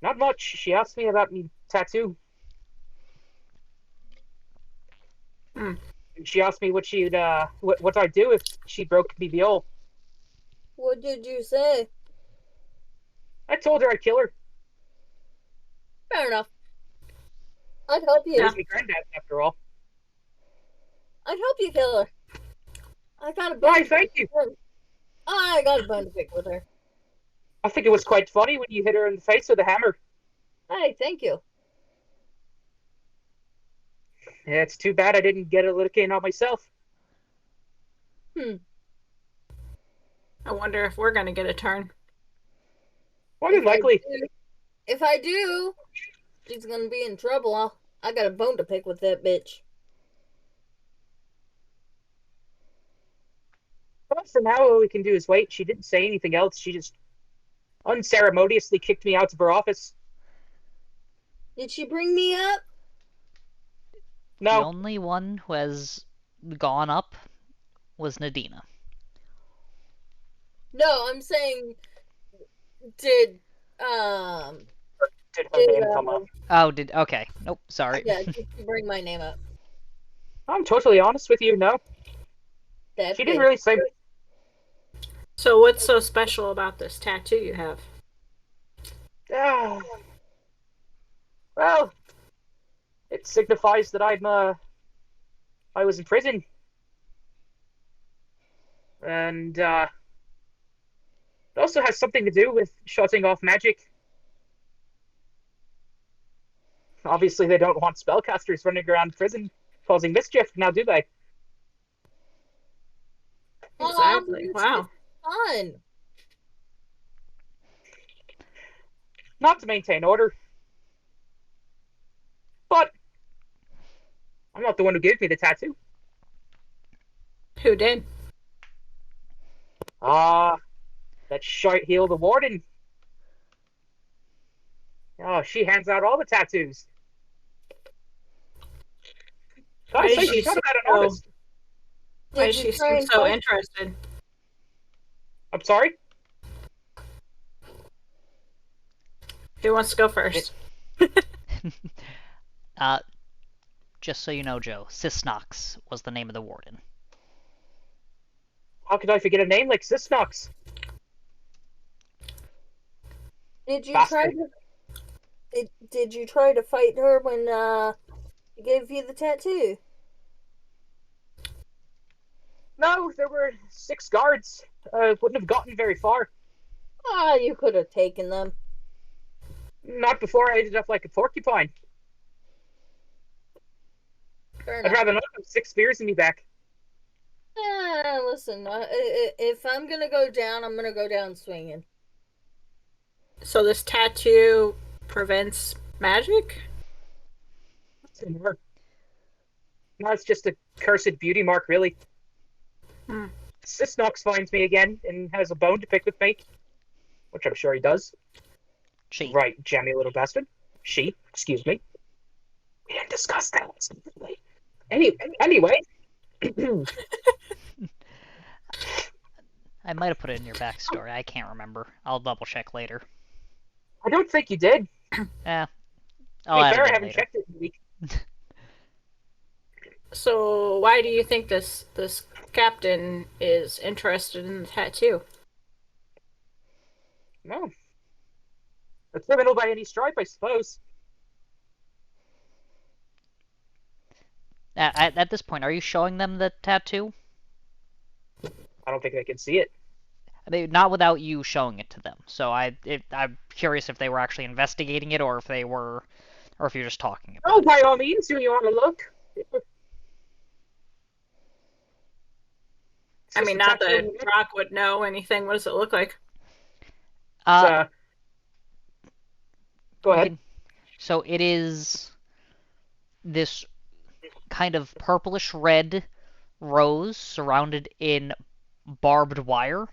Not much. She asked me about me tattoo. And she asked me what she'd what I'd do if she broke me viol. What did you say? I told her I'd kill her. Fair enough. I'd help you. There's my granddad, after all. I'd help you kill her. I got a Why, bone. thank you. I got a bone to pick with her. I think it was quite funny when you hit her in the face with a hammer. Hey, thank you. Yeah, it's too bad I didn't get a lick in on myself. I wonder if we're gonna get a turn. More than likely. If I do, she's gonna be in trouble. I got a bone to pick with that bitch. Well, for now, all we can do is wait. She didn't say anything else. She just unceremoniously kicked me out of her office. Did she bring me up? The No, only one who has gone up was Nadina. No, I'm saying, did did her Did, name come up? Oh, okay. Nope, sorry. yeah, did she bring my name up? I'm totally honest with you, no. That's She didn't good. really say. So what's so special about this tattoo you have? Ah. Well, it signifies that I was in prison. And, it also has something to do with shutting off magic. Obviously, they don't want spellcasters running around prison causing mischief, now do they? Exactly. It's Wow. fun. Not to maintain order. But I'm not the one who gave me the tattoo. Who did? That shite heel, the warden. Oh, she hands out all the tattoos. Why Gotta did say, she she's not a bad so- artist. Why Did does you she try seem and so fight- interested? I'm sorry? Who wants to go first? Just so you know, Joe, Sisnox was the name of the warden. How could I forget a name like Sisnox? Did you Bastard. did you try to fight her when she gave you the tattoo? No, there were 6 guards. Wouldn't have gotten very far. Ah, you could have taken them. Not before I ended up like a porcupine. Fair I'd enough. rather not have 6 spears in me back. Listen, if I'm gonna go down, I'm gonna go down swinging. So this tattoo prevents magic? No, it's just a cursed beauty mark, really. Sisnox finds me again and has a bone to pick with me, which I'm sure he does. She. Right, jammy little bastard. She, excuse me. We didn't discuss that. Anyway. I might have put it in your backstory. I can't remember. I'll double check later. I don't think you did. I'll add fair, it I in haven't later. checked it in a week. So why do you think this captain is interested in the tattoo? No. A criminal by any stripe, I suppose. At this point, are you showing them the tattoo? I don't think they can see it. I mean, not without you showing it to them. So I'm curious if they were actually investigating it, or if you're just talking about Oh, it. by all means, do you want to look? I mean, not that Brock would know anything. What does it look like? Go ahead. So it is this kind of purplish red rose surrounded in barbed wire.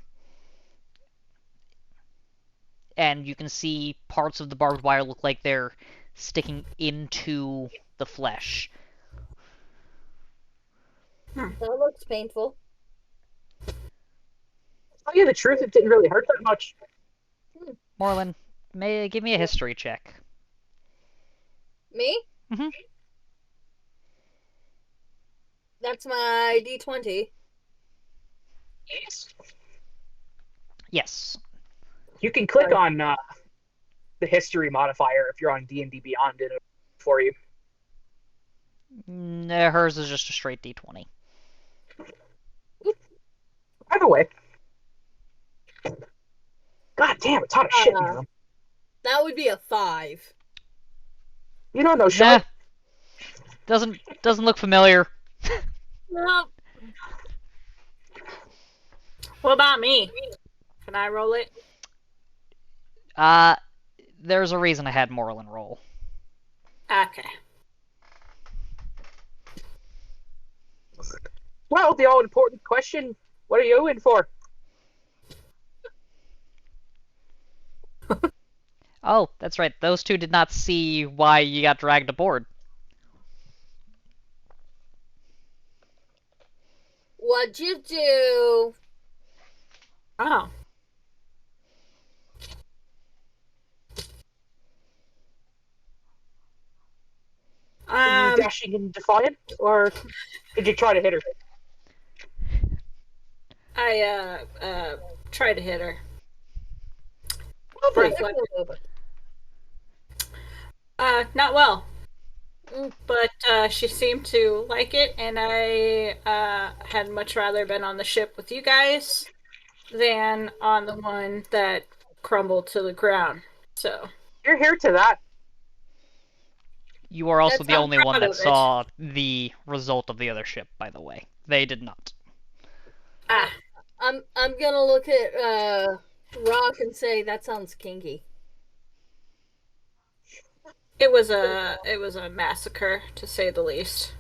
And you can see parts of the barbed wire look like they're sticking into the flesh. That looks painful. Oh yeah, the truth, it didn't really hurt that much. Morlin, give me a history check. Me? Mm-hmm. That's my D20. Yes. Yes. You can click on the history modifier if you're on D&D Beyond it for you. Hers is just a straight D20. Either way. God damn, it's hot as shit in here. That would be a 5. You don't know, Sean. Doesn't look familiar. Nope. What about me? Can I roll it? There's a reason I had Morlin roll. Okay. Well, the all-important question, what are you in for? Oh, that's right. Those two did not see why you got dragged aboard. What'd you do? Oh. Were you dashing and defiant, or did you try to hit her? I tried to hit her. Lovely. Not well. But she seemed to like it, and I had much rather been on the ship with you guys than on the one that crumbled to the ground. So you're here to that. You are also the only one that saw the result of the other ship, by the way. They did not. I'm gonna look at Rock and say that sounds kinky. It was a massacre, to say the least.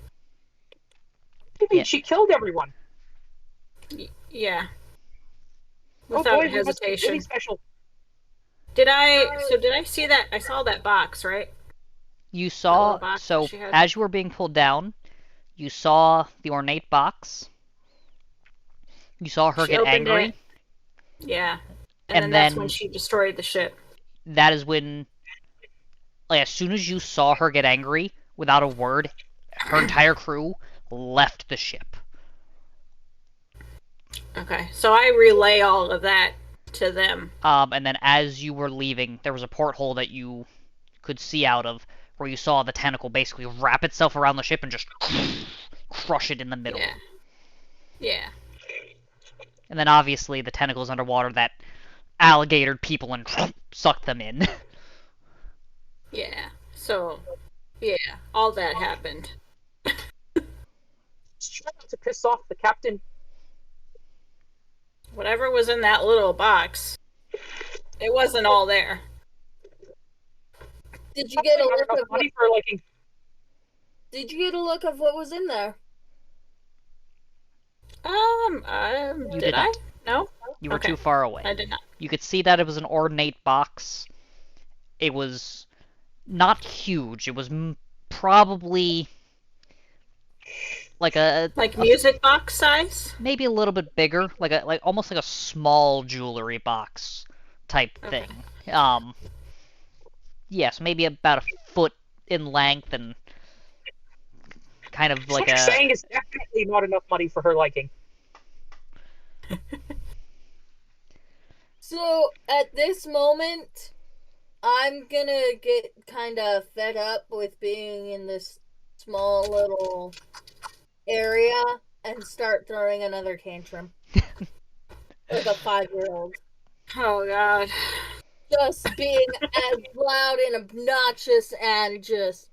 I mean, she killed everyone. Yeah. Without hesitation. Really special. Did I see that? I saw that box, right? You saw, so as you were being pulled down, you saw the ornate box. You saw her get angry. It. Yeah. And then that's when she destroyed the ship. That is when, like, as soon as you saw her get angry, without a word, her entire crew left the ship. Okay, so I relay all of that to them. And then as you were leaving, there was a porthole that you could see out of, where you saw the tentacle basically wrap itself around the ship and just crush it in the middle. Yeah. Yeah. And then obviously the tentacles underwater that alligatored people and sucked them in. Yeah. So, yeah, all that happened. Just trying not to piss off the captain. Whatever was in that little box, it wasn't all there. Did you get a look of money for like? Did you get a look of what was in there? You Did did I? not. No? You were Okay. too far away. I did not. You could see that it was an ornate box. It was not huge. It was probably like Like music box size? maybe a little bit bigger, like almost like a small jewelry box type Okay. thing. Yes, maybe about a foot in length and kind of So like what you're saying is definitely not enough money for her liking. So at this moment, I'm gonna get kind of fed up with being in this small little area and start throwing another tantrum. Like a 5-year-old. Oh god. Just being as loud and obnoxious and just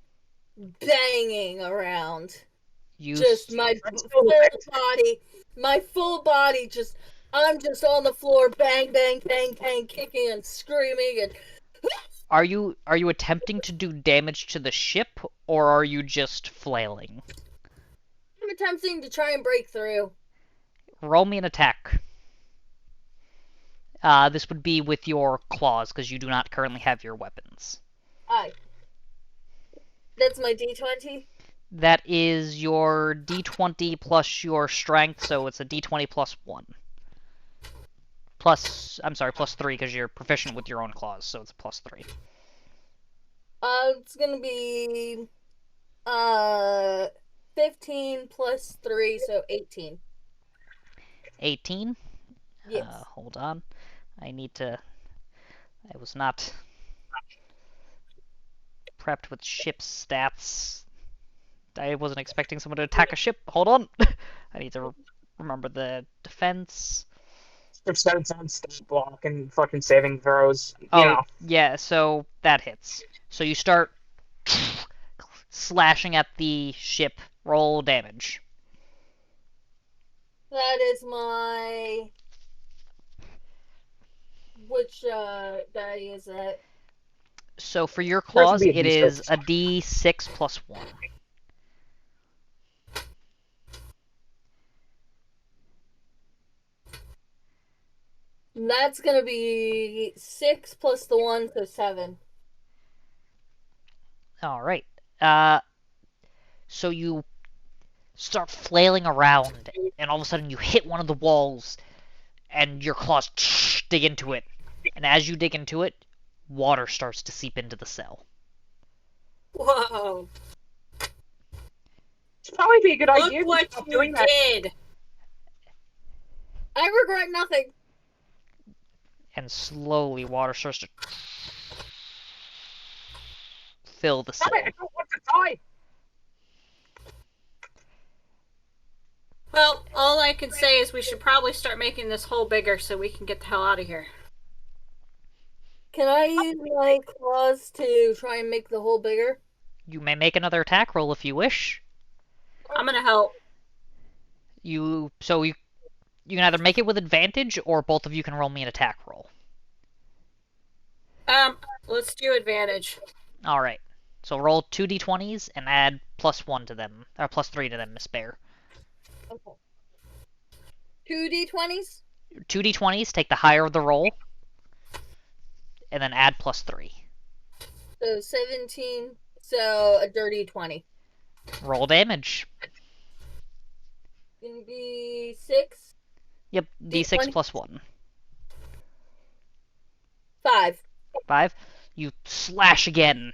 banging around. you. Just my full body just, I'm just on the floor, bang, bang, bang, bang, kicking and screaming and Are you attempting to do damage to the ship, or are you just flailing? I'm attempting to try and break through. Roll me an attack. This would be with your claws, because you do not currently have your weapons. Aye. That's my D20? That is your d20 plus your strength, so it's a d20 plus 1. I'm sorry, plus 3, because you're proficient with your own claws, so it's a plus 3. It's gonna be 15 plus 3, so 18. 18? Yes. Hold on. I was not prepped with ship stats. I wasn't expecting someone to attack a ship. Hold on. I need to remember the defense. Instead on stat block and fucking saving throws. You Oh, know. yeah, so that hits. So you start slashing at the ship. Roll damage. That is my... Which die is that? So for your Yours would claws, be a it D6. is a d6 plus 1. That's gonna be 6 plus the 1, so 7. Alright. So you start flailing around, and all of a sudden you hit one of the walls, and your claws dig into it. And as you dig into it, water starts to seep into the cell. Whoa. It'd probably be a good idea Look to what stop you doing that. did. I regret nothing. And slowly water starts to fill the cell. Damn it, I don't want to die. Well, all I can say is we should probably start making this hole bigger so we can get the hell out of here. Can I use my claws to try and make the hole bigger? You may make another attack roll if you wish. I'm gonna help. You can either make it with advantage, or both of you can roll me an attack roll. Let's do advantage. Alright. So roll 2 d20s and add plus 1 to them, or plus 3 to them, Miss Bear. Okay. 2 D20s? 2 d20s, take the higher of the roll, and then add plus 3. So 17, so a dirty 20. Roll damage. Gonna be 6? Yep, d6 D20? plus 1. 5. 5. You slash again,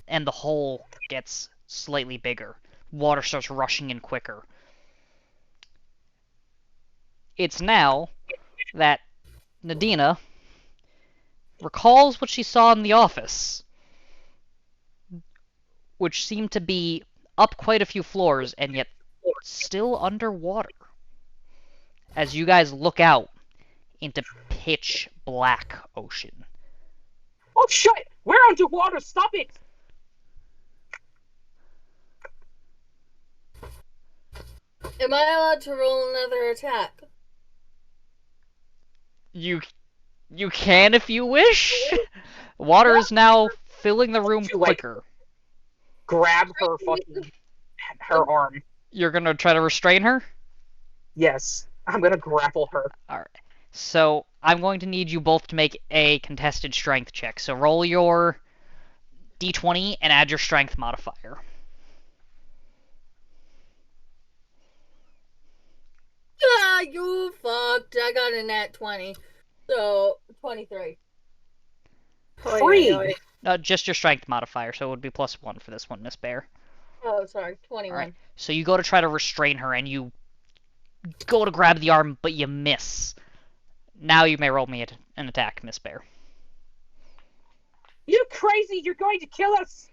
and the hole gets slightly bigger. Water starts rushing in quicker. It's now that Nadina recalls what she saw in the office, which seemed to be up quite a few floors and yet still underwater. As you guys look out into pitch black ocean. Oh shit! We're underwater! Stop it! Am I allowed to roll another attack? You can if you wish. Water is now filling the room You, like, quicker. Grab her fucking her arm. You're gonna try to restrain her? Yes, I'm gonna grapple her. Alright. So, I'm going to need you both to make a contested strength check. So roll your d20 and add your strength modifier. Ah, you fucked. I got a nat 20. So, 23. Free. Just your strength modifier, so it would be +1 for this one, Miss Bear. Oh, sorry. 21. Alright. So you go to try to restrain her, and you go to grab the arm, but you miss. Now you may roll me an attack, Miss Bear. You crazy! You're going to kill us!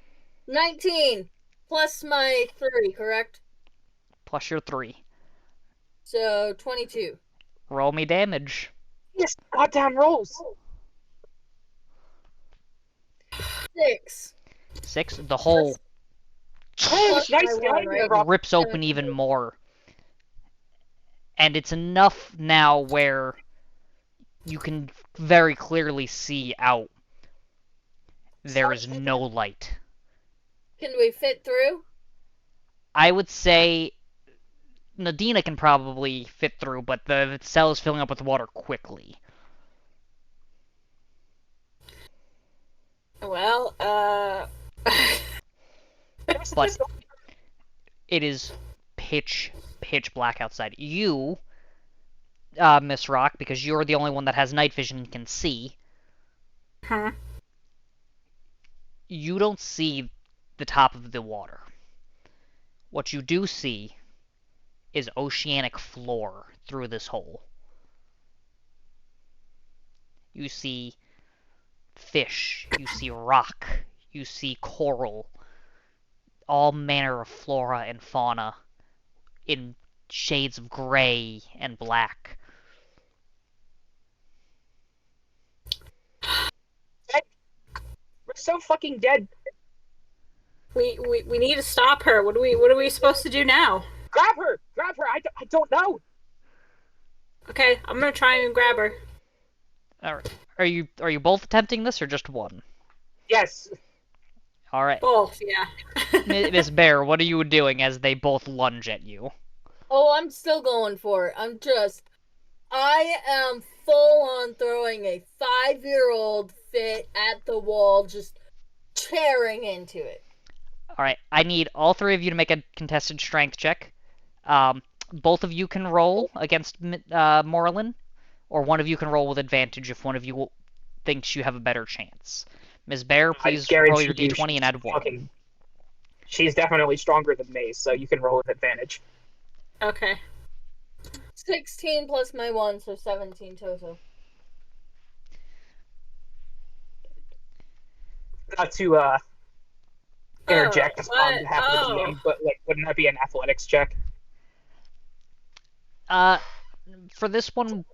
19 plus my 3, correct? Plus your 3. So, 22. Roll me damage. Yes, goddamn rolls! 6. 6. The hole Oh, Plus nice my one, guy, right? Rob. rips open even more. And it's enough now where you can very clearly see out. There is no light. Can we fit through? I would say Nadina can probably fit through, but the cell is filling up with water quickly. Well, But it is pitch black outside. You, Miss Rock, because you're the only one that has night vision and can see, huh? you don't see the top of the water. What you do see is oceanic floor through this hole. You see fish, you see rock, you see coral, all manner of flora and fauna in shades of gray and black. We're so fucking dead. We need to stop her. What are we supposed to do now? Grab her! Grab her! I don't know! Okay, I'm gonna try and grab her. Alright. Are you both attempting this or just one? Yes. Alright. Both, yeah. Miss Bear, what are you doing as they both lunge at you? Oh, I'm still going for it. I am full on throwing a 5-year-old fit at the wall, just tearing into it. Alright, I need all three of you to make a contested strength check. Both of you can roll against Morlin, or one of you can roll with advantage if one of you thinks you have a better chance. Ms. Bear, please roll your d20 and add 1. She's definitely stronger than me, so you can roll with advantage. Okay. 16 plus my 1, so 17 total. Not to interject on what? behalf of the DM, but wouldn't that be an athletics check? For this one,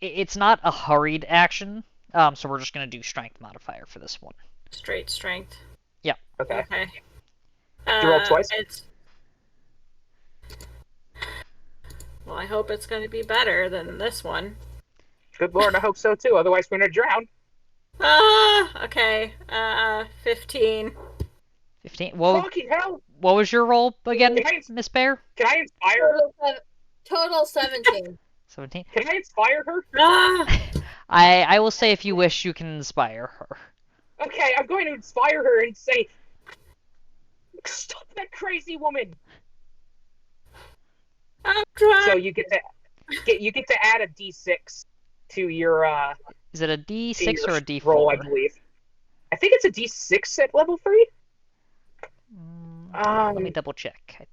it's not a hurried action, so we're just gonna do strength modifier for this one. Straight strength. Yeah. Okay. Okay. Did you roll twice? Well, I hope it's going to be better than this one. Good lord, I hope so too. Otherwise, we're gonna drown. Okay. 15. 15. Fucking hell! What was your roll again, Can I- Miss Bear? Can I inspire her? Total 17. 17. Can I inspire her? I will say if you wish, you can inspire her. Okay, I'm going to inspire her and say, "Stop that crazy woman!" I'm trying. So you get to add a d6 to your Is it a D6 or a D4? roll, I believe. I think it's a d6 at level 3. Let me double check.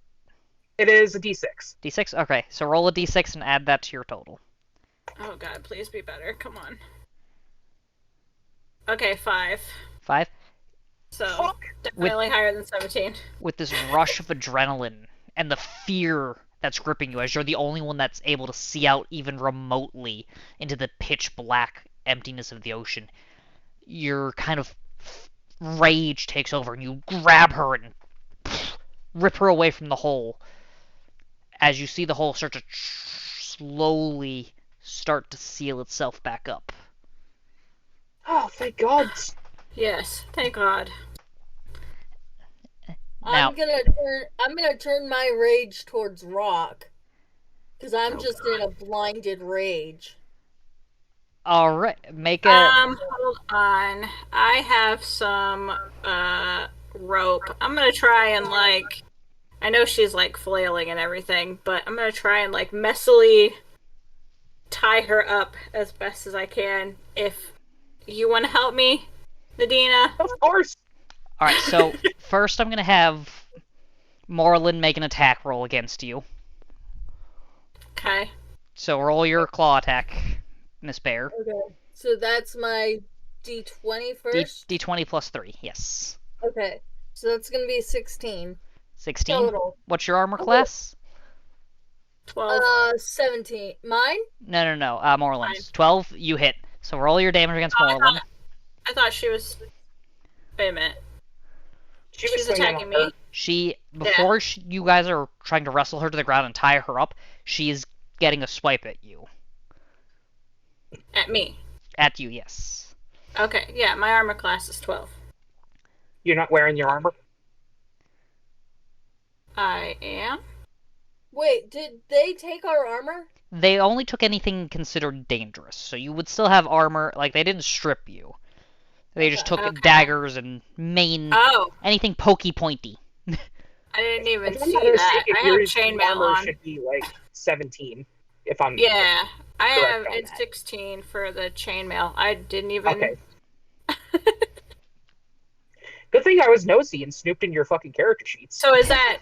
It is a d6. D6? Okay, so roll a D6 and add that to your total. Oh god, please be better. Come on. Okay, 5. 5? So, Fuck. definitely higher than 17. With this rush of adrenaline and the fear that's gripping you as you're the only one that's able to see out even remotely into the pitch black emptiness of the ocean, your kind of rage takes over and you grab her and rip her away from the hole as you see the hole start to slowly start to seal itself back up. Oh, thank God. Yes, thank god. Now, I'm gonna turn my rage towards Rock. Because I'm Oh, just God. in a blinded rage. Alright, make a... Hold on. I have some rope. I'm gonna try and like I know she's like flailing and everything, but I'm gonna try and like messily tie her up as best as I can. If you want to help me, Nadina. Of course. Alright, so first I'm gonna have Moreland make an attack roll against you. Okay. So roll your claw attack, Miss Bear. Okay. So that's my D20 first? D20 plus 3, yes. Okay. So that's going to be 16. 16? Total. What's your armor class? 12. 17. Mine? No, Moreland's. 12, you hit. So roll your damage against Moreland. I thought she was. Wait a minute. She's attacking me. Before you guys are trying to wrestle her to the ground and tie her up, she is getting a swipe at you. At me. At you, yes. Okay, yeah, my armor class is 12. You're not wearing your armor? I am. Wait, did they take our armor? They only took anything considered dangerous, so you would still have armor. Like, they didn't strip you. They just took daggers and anything pokey-pointy. I didn't even If I'm see not that. mistaken, I have your chainmail armor on. should be like 17. If I'm Yeah, I have. correct on It's that. 16 for the chainmail. I didn't even. Okay. Good thing I was nosy and snooped in your fucking character sheets. So is that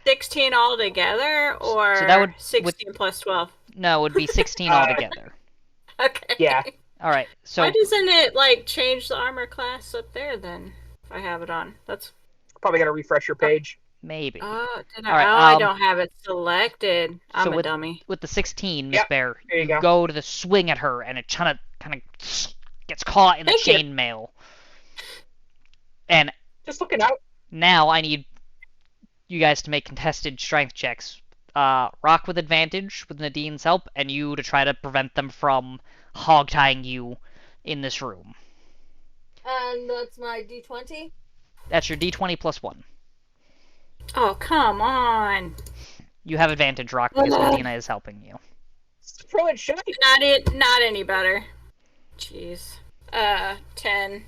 16 altogether, or So that would 16 plus 12? No, it would be 16 altogether. Okay. Yeah. Alright, so... Why doesn't it, like, change the armor class up there, then, if I have it on? That's... Probably gotta refresh your page. Maybe. Oh, did I? All right, I don't have it selected. I'm a with, dummy. With the 16, Miss Yep, Bear, there you go to the swing at her, and it kind of gets caught in the Thank you. chainmail. And Just looking out. now I need you guys to make contested strength checks. Rock with advantage with Nadine's help, and you to try to prevent them from hog-tying you in this room. And that's my D20? That's your D20 plus 1. Oh, come on. You have advantage, Rock, because Nadina is helping you. Throw it shiny. Not any better. Jeez. 10.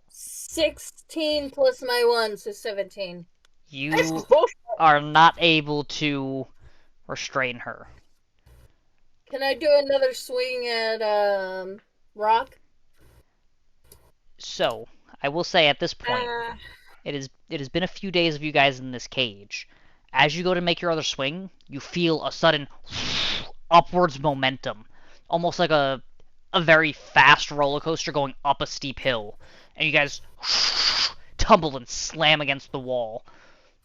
16 plus my 1, so 17. You This is bullshit. are not able to restrain her. Can I do another swing at, Rock? So, I will say at this point, it has been a few days of you guys in this cage. As you go to make your other swing, you feel a sudden upwards momentum, almost like a very fast roller coaster going up a steep hill, and you guys tumble and slam against the wall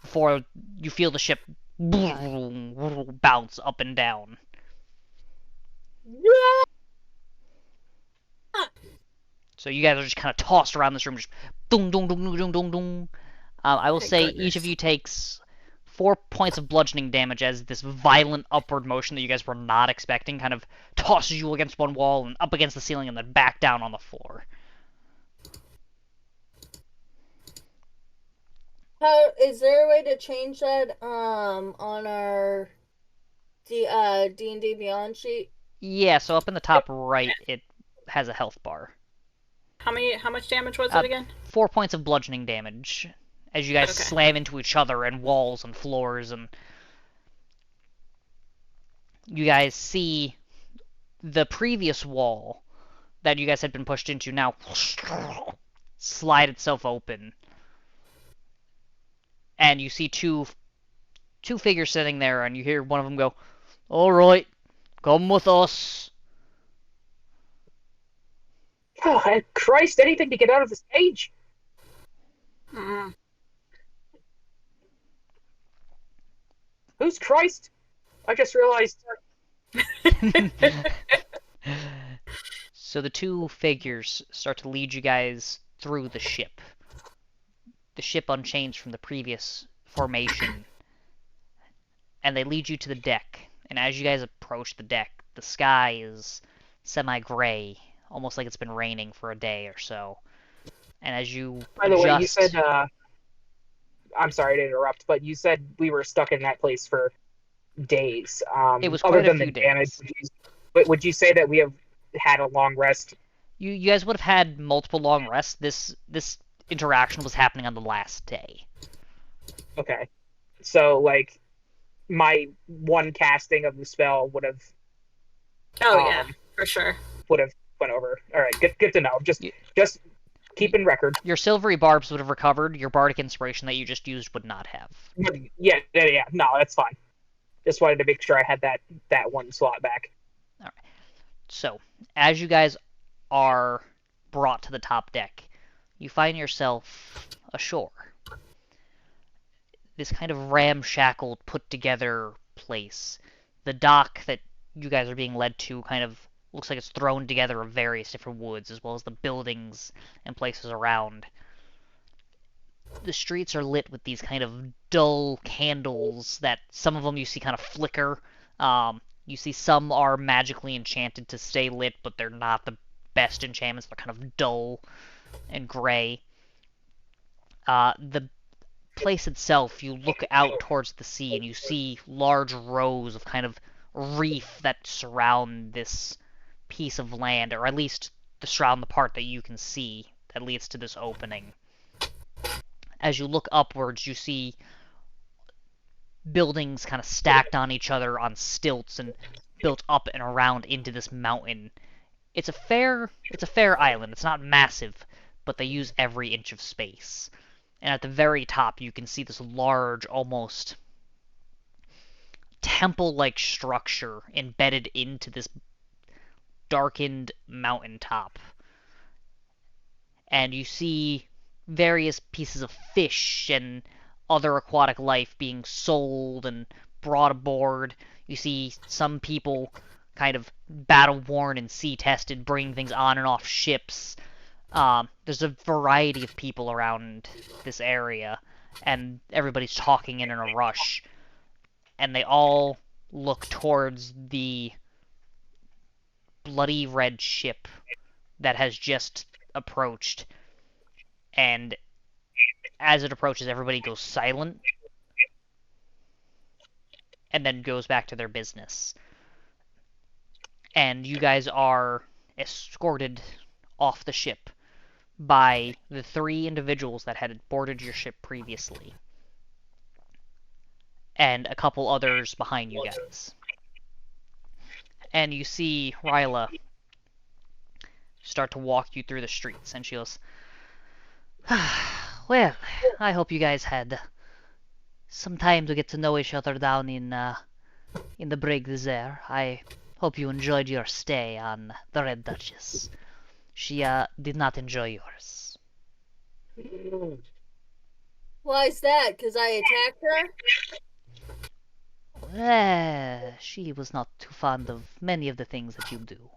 before you feel the ship bounce up and down. So you guys are just kind of tossed around this room, just dong dong dong dong dong dong. I will say each of you takes 4 points of bludgeoning damage as this violent upward motion that you guys were not expecting kind of tosses you against one wall and up against the ceiling and then back down on the floor. Is there a way to change that on our D&D Beyond sheet? Yeah, so up in the top right, it has a health bar. How much damage was it again? 4 points of bludgeoning damage as you guys slam into each other and walls and floors, and you guys see the previous wall that you guys had been pushed into now slide itself open. And you see two figures sitting there, and you hear one of them go, "All right, come with us." Oh, Christ, anything to get out of this cage. Mm. Who's Christ? I just realized. So the two figures start to lead you guys through the ship. The ship unchanged from the previous formation. And they lead you to the deck. And as you guys approach the deck, the sky is semi-gray, almost like it's been raining for a day or so. And as you By the way, you said, I'm sorry to interrupt, but you said we were stuck in that place for days. It was Other quite a than the few damage. days. But would you say that we have had a long rest? You guys would have had multiple long rests. This interaction was happening on the last day. Okay. So, like, my one casting of the spell would have yeah, for sure. went over. All right, good to know. Just keeping record. Your silvery barbs would have recovered. Your bardic inspiration that you just used would not have. Yeah. No, that's fine. Just wanted to make sure I had that one slot back. All right. So, as you guys are brought to the top deck, you find yourself ashore. This kind of ramshackled, put-together place. The dock that you guys are being led to kind of looks like it's thrown together of various different woods, as well as the buildings and places around. The streets are lit with these kind of dull candles that some of them you see kind of flicker. You see some are magically enchanted to stay lit, but they're not the best enchantments. They're kind of dull and gray. The place itself, you look out towards the sea and you see large rows of kind of reef that surround this piece of land, or at least surround the part that you can see that leads to this opening. As you look upwards, you see buildings kind of stacked on each other on stilts and built up and around into this mountain. It's a fair island. It's not massive, but they use every inch of space. And at the very top, you can see this large, almost temple-like structure embedded into this darkened mountaintop. And you see various pieces of fish and other aquatic life being sold and brought aboard. You see some people kind of battle-worn and sea-tested, bringing things on and off ships. There's a variety of people around this area, and everybody's talking in a rush. And they all look towards the bloody red ship that has just approached. And as it approaches, everybody goes silent and then goes back to their business. And you guys are escorted off the ship by the 3 individuals that had boarded your ship previously, and a couple others behind you guys. And you see Ryla start to walk you through the streets, and she goes, well, I hope you guys had some time to get to know each other down in the brig there. I hope you enjoyed your stay on the Red Duchess. She did not enjoy yours. Why is that? Because I attacked her? She was not too fond of many of the things that you do.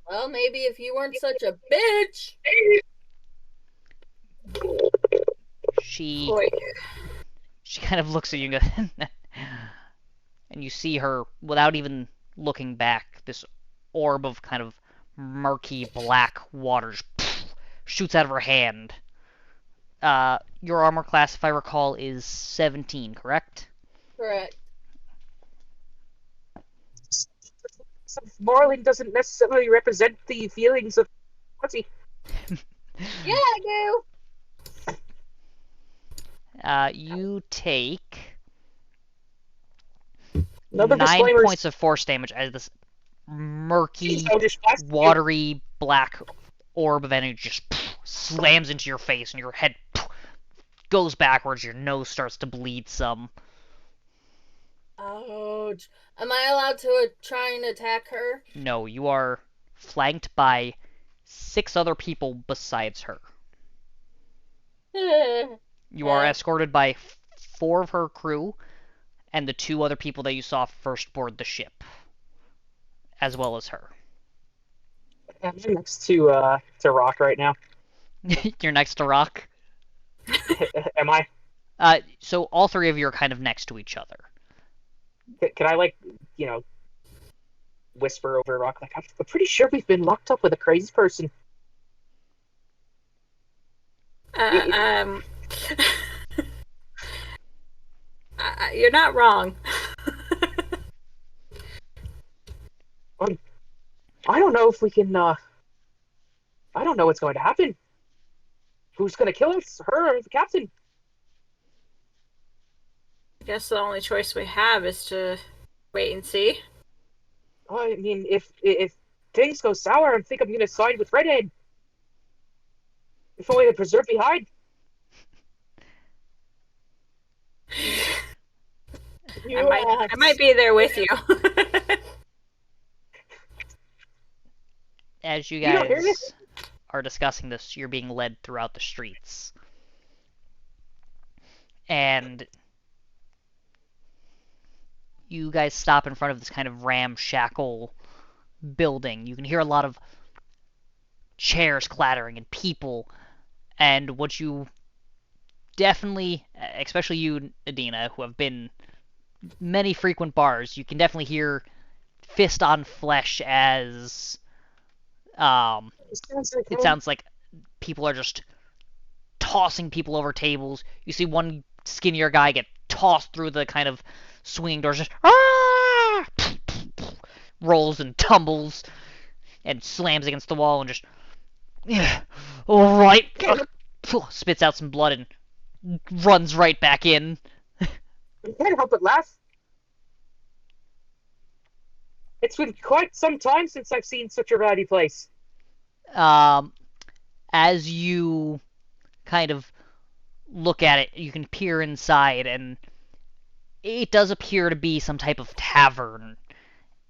Well, maybe if you weren't such a bitch. She Boy. She kind of looks at you and goes, and you see her, without even looking back, this orb of kind of murky black waters shoots out of her hand. Your armor class, if I recall, is 17, correct? Correct. Marlin doesn't necessarily represent the feelings of Quincy. Yeah, I do. You take Another 9 disclaimer. points of force damage as this murky, Just watery, black orb of energy just slams into your face, and your head goes backwards, your nose starts to bleed some. Ouch. Am I allowed to try and attack her? No, you are flanked by 6 other people besides her. You are escorted by 4 of her crew, and the 2 other people that you saw first board the ship, as well as her. I'm next to Rock right now. You're next to Rock? Am I? So all 3 of you are kind of next to each other. Can I, whisper over Rock, I'm pretty sure we've been locked up with a crazy person. You're not wrong. I don't know if we can. I don't know what's going to happen. Who's going to kill us? Her or the captain? I guess the only choice we have is to wait and see. I mean, if things go sour, I think I'm going to side with Redhead. If only to preserve the hide. I might be there with you. As you You don't hear me? guys are discussing this, you're being led throughout the streets. And you guys stop in front of this kind of ramshackle building. You can hear a lot of chairs clattering and people. And what you definitely, especially you, Adina, who have been many frequent bars, you can definitely hear fist on flesh as it sounds like people are just tossing people over tables. You see one skinnier guy get tossed through the kind of swinging doors, just rolls and tumbles and slams against the wall and just, yeah, all right, spits out some blood and runs right back in. I can't help but laugh. It's been quite some time since I've seen such a rowdy place. As you kind of look at it, you can peer inside, and it does appear to be some type of tavern,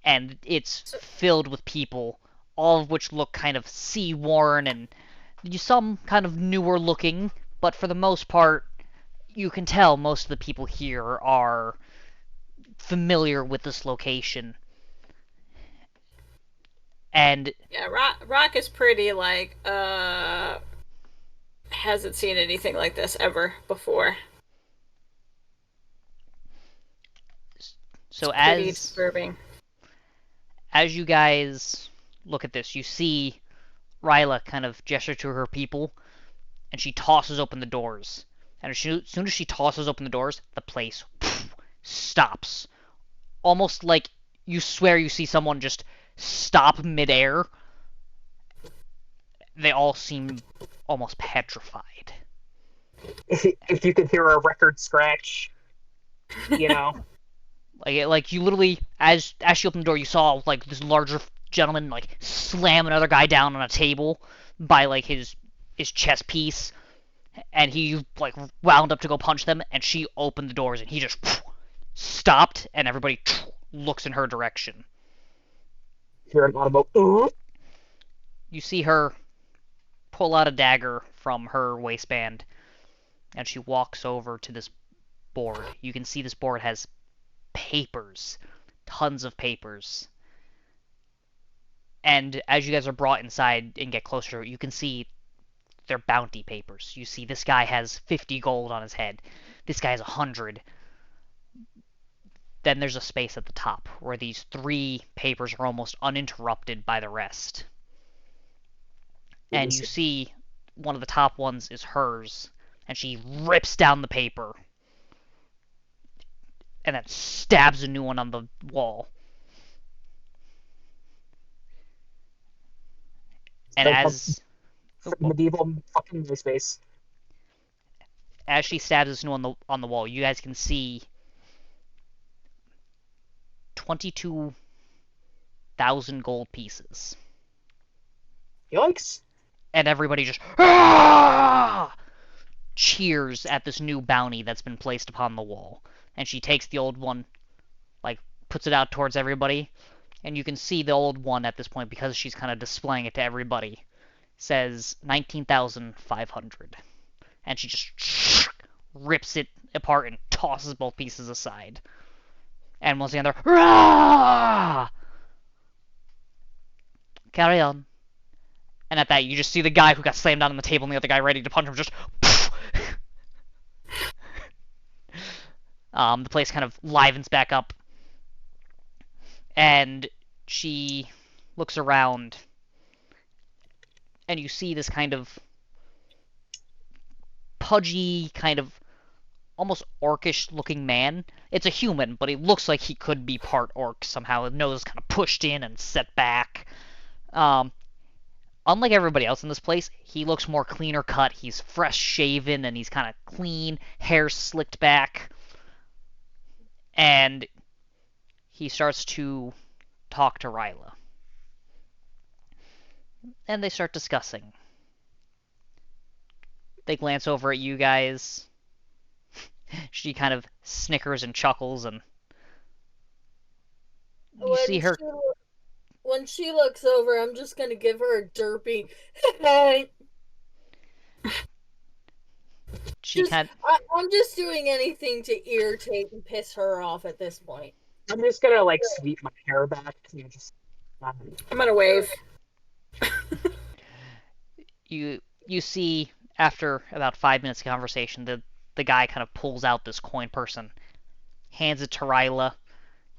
and it's filled with people, all of which look kind of sea-worn, and some kind of newer looking, but for the most part, you can tell most of the people here are familiar with this location. And yeah, Rock is pretty like hasn't seen anything like this ever before. So it's pretty disturbing. As you guys look at this, you see Ryla kind of gesture to her people, and she tosses open the doors. And as soon as she tosses open the doors, the place stops. Almost like you swear you see someone just stop midair. They all seem almost petrified. If you could hear a record scratch, you know. like you literally, as she opened the door, you saw like this larger gentleman like slam another guy down on a table by like his chest piece, and he like wound up to go punch them, and she opened the doors and he just stopped, and everybody looks in her direction. Hear an audible. You see her pull out a dagger from her waistband, and she walks over to this board. You can see this board has papers, tons of papers. And as you guys are brought inside and get closer, you can see they're bounty papers. You see this guy has 50 gold on his head. This guy has 100. Then there's a space at the top where these 3 papers are almost uninterrupted by the rest. And you see one of the top ones is hers, and she rips down the paper and then stabs a new one on the wall. And as medieval fucking MySpace. As she stabs this new one on the wall, you guys can see 22,000 gold pieces. Yikes! And everybody just cheers at this new bounty that's been placed upon the wall. And she takes the old one, like, puts it out towards everybody. And you can see the old one at this point, because she's kind of displaying it to everybody, says 19,500. And she just rips it apart and tosses both pieces aside. And once again, they're Rah! Carry on. And at that, you just see the guy who got slammed down on the table and the other guy ready to punch him just the place kind of livens back up. And she looks around, and you see this kind of pudgy, kind of almost orcish-looking man. It's a human, but he looks like he could be part orc somehow. His nose kind of pushed in and set back. Um, Unlike everybody else in this place, he looks more cleaner cut. He's fresh shaven and he's kind of clean, hair slicked back, and he starts to talk to Ryla. And they start discussing. They glance over at you guys. She kind of snickers and chuckles, and you see her. When she looks over, I'm just gonna give her a derpy. I'm just doing anything to irritate and piss her off at this point. I'm just gonna like sweep my hair back. I'm gonna wave. You see, after about 5 minutes of conversation, the guy kind of pulls out this coin person, hands it to Ryla,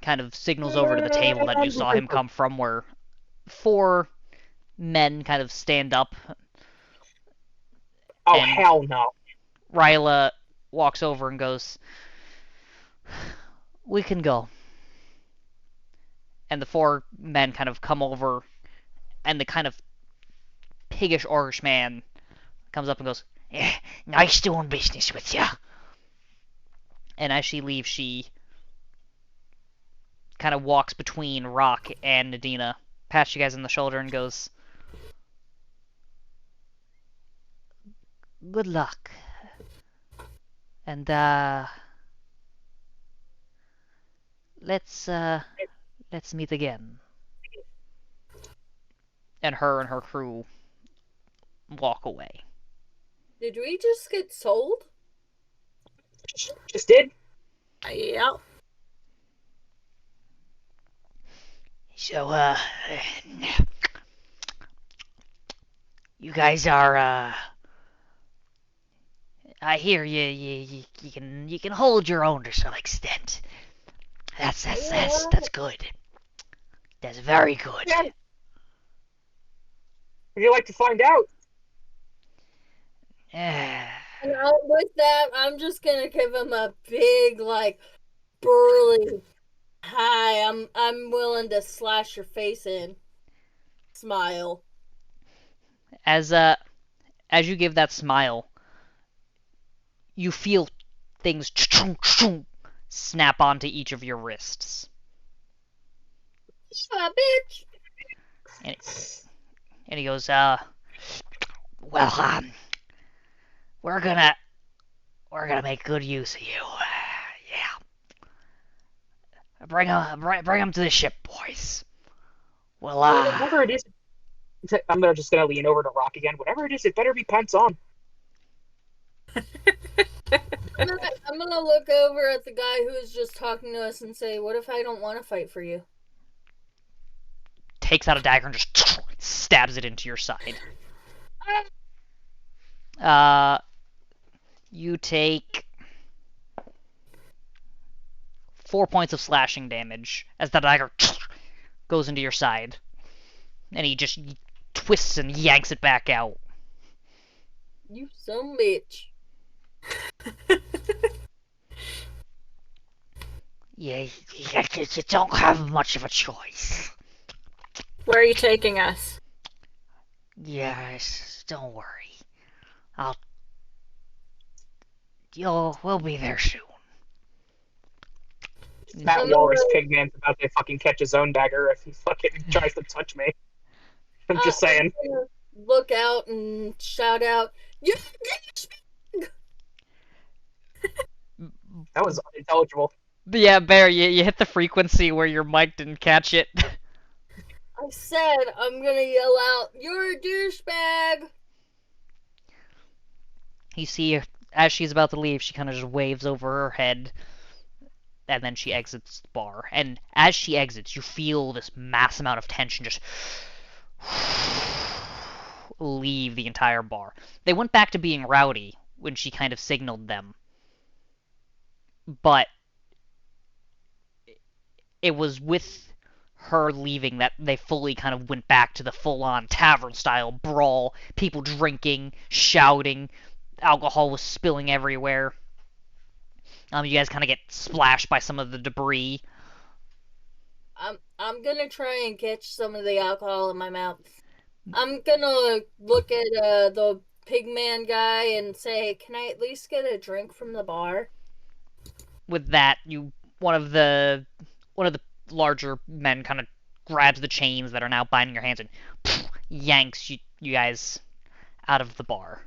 kind of signals over to the table that you saw him come from, where 4 men kind of stand up. Oh, hell no. Ryla walks over and goes, "We can go." And the 4 men kind of come over, and the kind of piggish Irish man comes up and goes, "Nice doing business with you." And as she leaves, she kind of walks between Rock and Nadina, pats you guys on the shoulder, and goes, "Good luck. And, let's meet again." And her crew walk away. Did we just get sold? Just did? Yep. So, you guys are, I hear you can hold your own to some extent. That's good. That's very good. Yeah. Would you like to find out? Yeah. And with that, I'm just gonna give him a big, like, burly, "Hi, I'm willing to slash your face in" smile. As you give that smile, you feel things snap onto each of your wrists. Bitch. And he goes, well, we're gonna make good use of you. Yeah. Bring him to the ship, boys. Well, whatever it is, I'm just gonna lean over to Rock again. Whatever it is, it better be pants on. I'm gonna look over at the guy who was just talking to us and say, "What if I don't want to fight for you?" Takes out a dagger and just stabs it into your side. You take 4 points of slashing damage as the dagger goes into your side. And he just twists and yanks it back out. You some bitch. Yeah, you don't have much of a choice. Where are you taking us? Yes, don't worry. We'll be there soon. That walrus pigman's about to fucking catch his own dagger if he fucking tries to touch me. I'm just saying. I'm gonna look out and shout out, "You!" That was unintelligible. Yeah, Bear, you hit the frequency where your mic didn't catch it. I said I'm gonna yell out, "You're a douchebag!" You see, as she's about to leave, she kind of just waves over her head, and then she exits the bar. And as she exits, you feel this mass amount of tension just leave the entire bar. They went back to being rowdy when she kind of signaled them, but it was with her leaving that they fully kind of went back to the full-on tavern-style brawl, people drinking, shouting, alcohol was spilling everywhere. You guys kind of get splashed by some of the debris. I'm I'm gonna try and catch some of the alcohol in my mouth. I'm gonna look at the pigman guy and say, "Can I at least get a drink from the bar?" With that, one of the larger men kind of grabs the chains that are now binding your hands and yanks you guys out of the bar.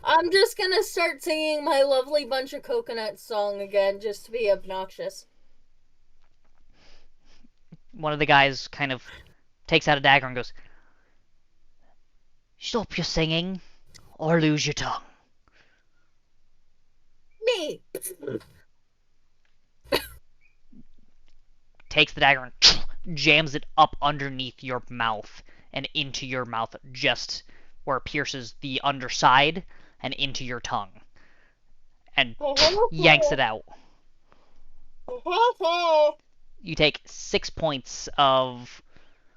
I'm just gonna start singing my lovely bunch of coconuts song again just to be obnoxious. One of the guys kind of takes out a dagger and goes, "Stop your singing, or lose your tongue." Me! Takes the dagger and jams it up underneath your mouth and into your mouth, just where it pierces the underside and into your tongue, and yanks it out. You take 6 points of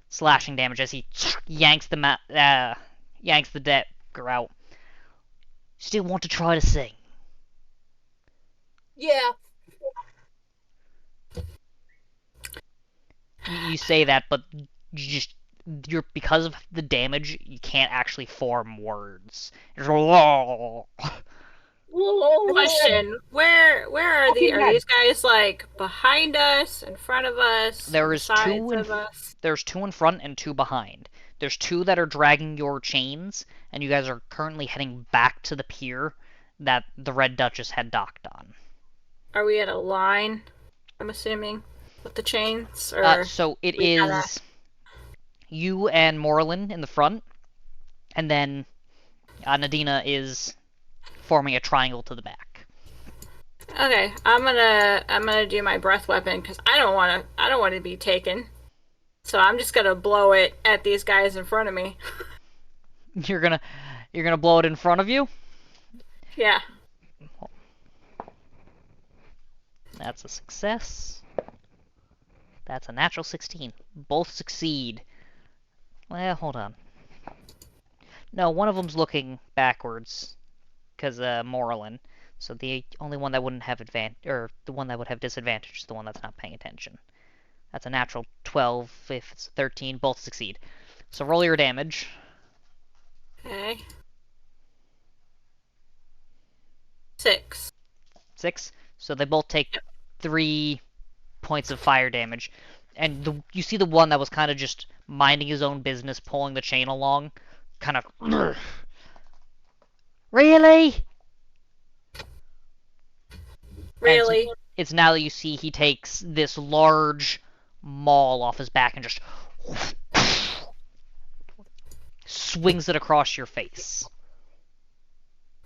slashing damage as he yanks the dagger out. Still want to try to sing? Yeah. You say that, but you're because of the damage, you can't actually form words. Question: Where are these guys like behind us, in front of us, There's sides of us? There's 2 in front and 2 behind. There's 2 that are dragging your chains, and you guys are currently heading back to the pier that the Red Duchess had docked on. Are we at a line? I'm assuming with the chains, or so it is you and Morlin in the front, and then Nadina is forming a triangle to the back. Okay, I'm gonna do my breath weapon because I don't want to be taken. So I'm just gonna blow it at these guys in front of me. You're gonna blow it in front of you? Yeah. That's a success. That's a natural 16. Both succeed. Well, hold on. No, one of them's looking backwards, because Morlin. So the only one that wouldn't have the one that would have disadvantage is the one that's not paying attention. That's a natural 12. If it's 13, both succeed. So roll your damage. Okay. 6. 6. So they both take 3 points of fire damage. And you see the one that was kind of just minding his own business, pulling the chain along, kind of... Really? Really? It's now that you see he takes this large maul off his back and just swings it across your face.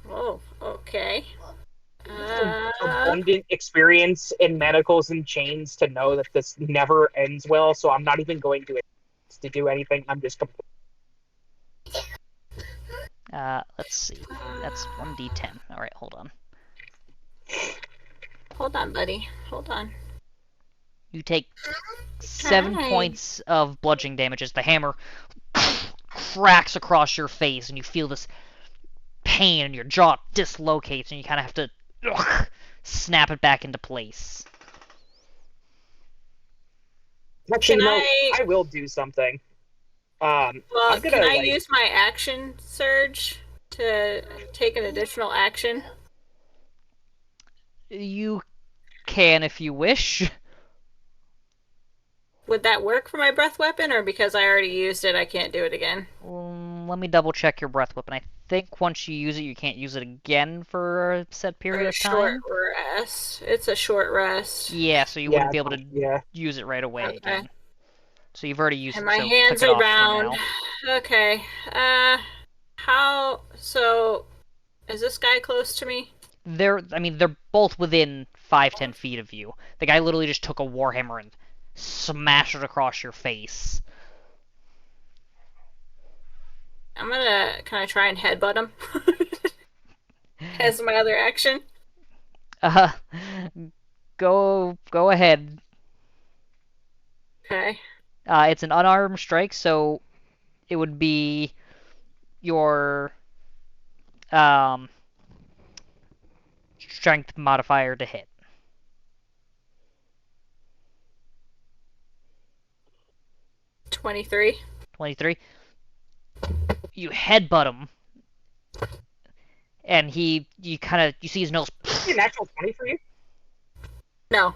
Oh, okay. Abundant experience in manacles and chains to know that this never ends well, so I'm not even going to do anything. I'm just Let's see. That's 1d10. Alright, hold on. Hold on, buddy. Hold on. You take 7 points of bludgeoning damage as the hammer cracks across your face, and you feel this pain, and your jaw dislocates, and you kind of have to snap it back into place. Actually, I will do something. Well, can I use my action surge to take an additional action? You can if you wish. Would that work for my breath weapon, or because I already used it, I can't do it again? Let me double check your breath weapon. I think once you use it, you can't use it again for a set period of time. Short rest. It's a short rest. Yeah, so you wouldn't be able to use it right away again. So you've already used it. My hands are bound. Okay. So, is this guy close to me? They're both within 5-10 feet of you. The guy literally just took a warhammer and smashed it across your face. I'm gonna kind of try and headbutt him as my other action. Go ahead. Okay. It's an unarmed strike, so it would be your strength modifier to hit. 23. 23. You headbutt him, and you see his nose. A natural 20 for you? No.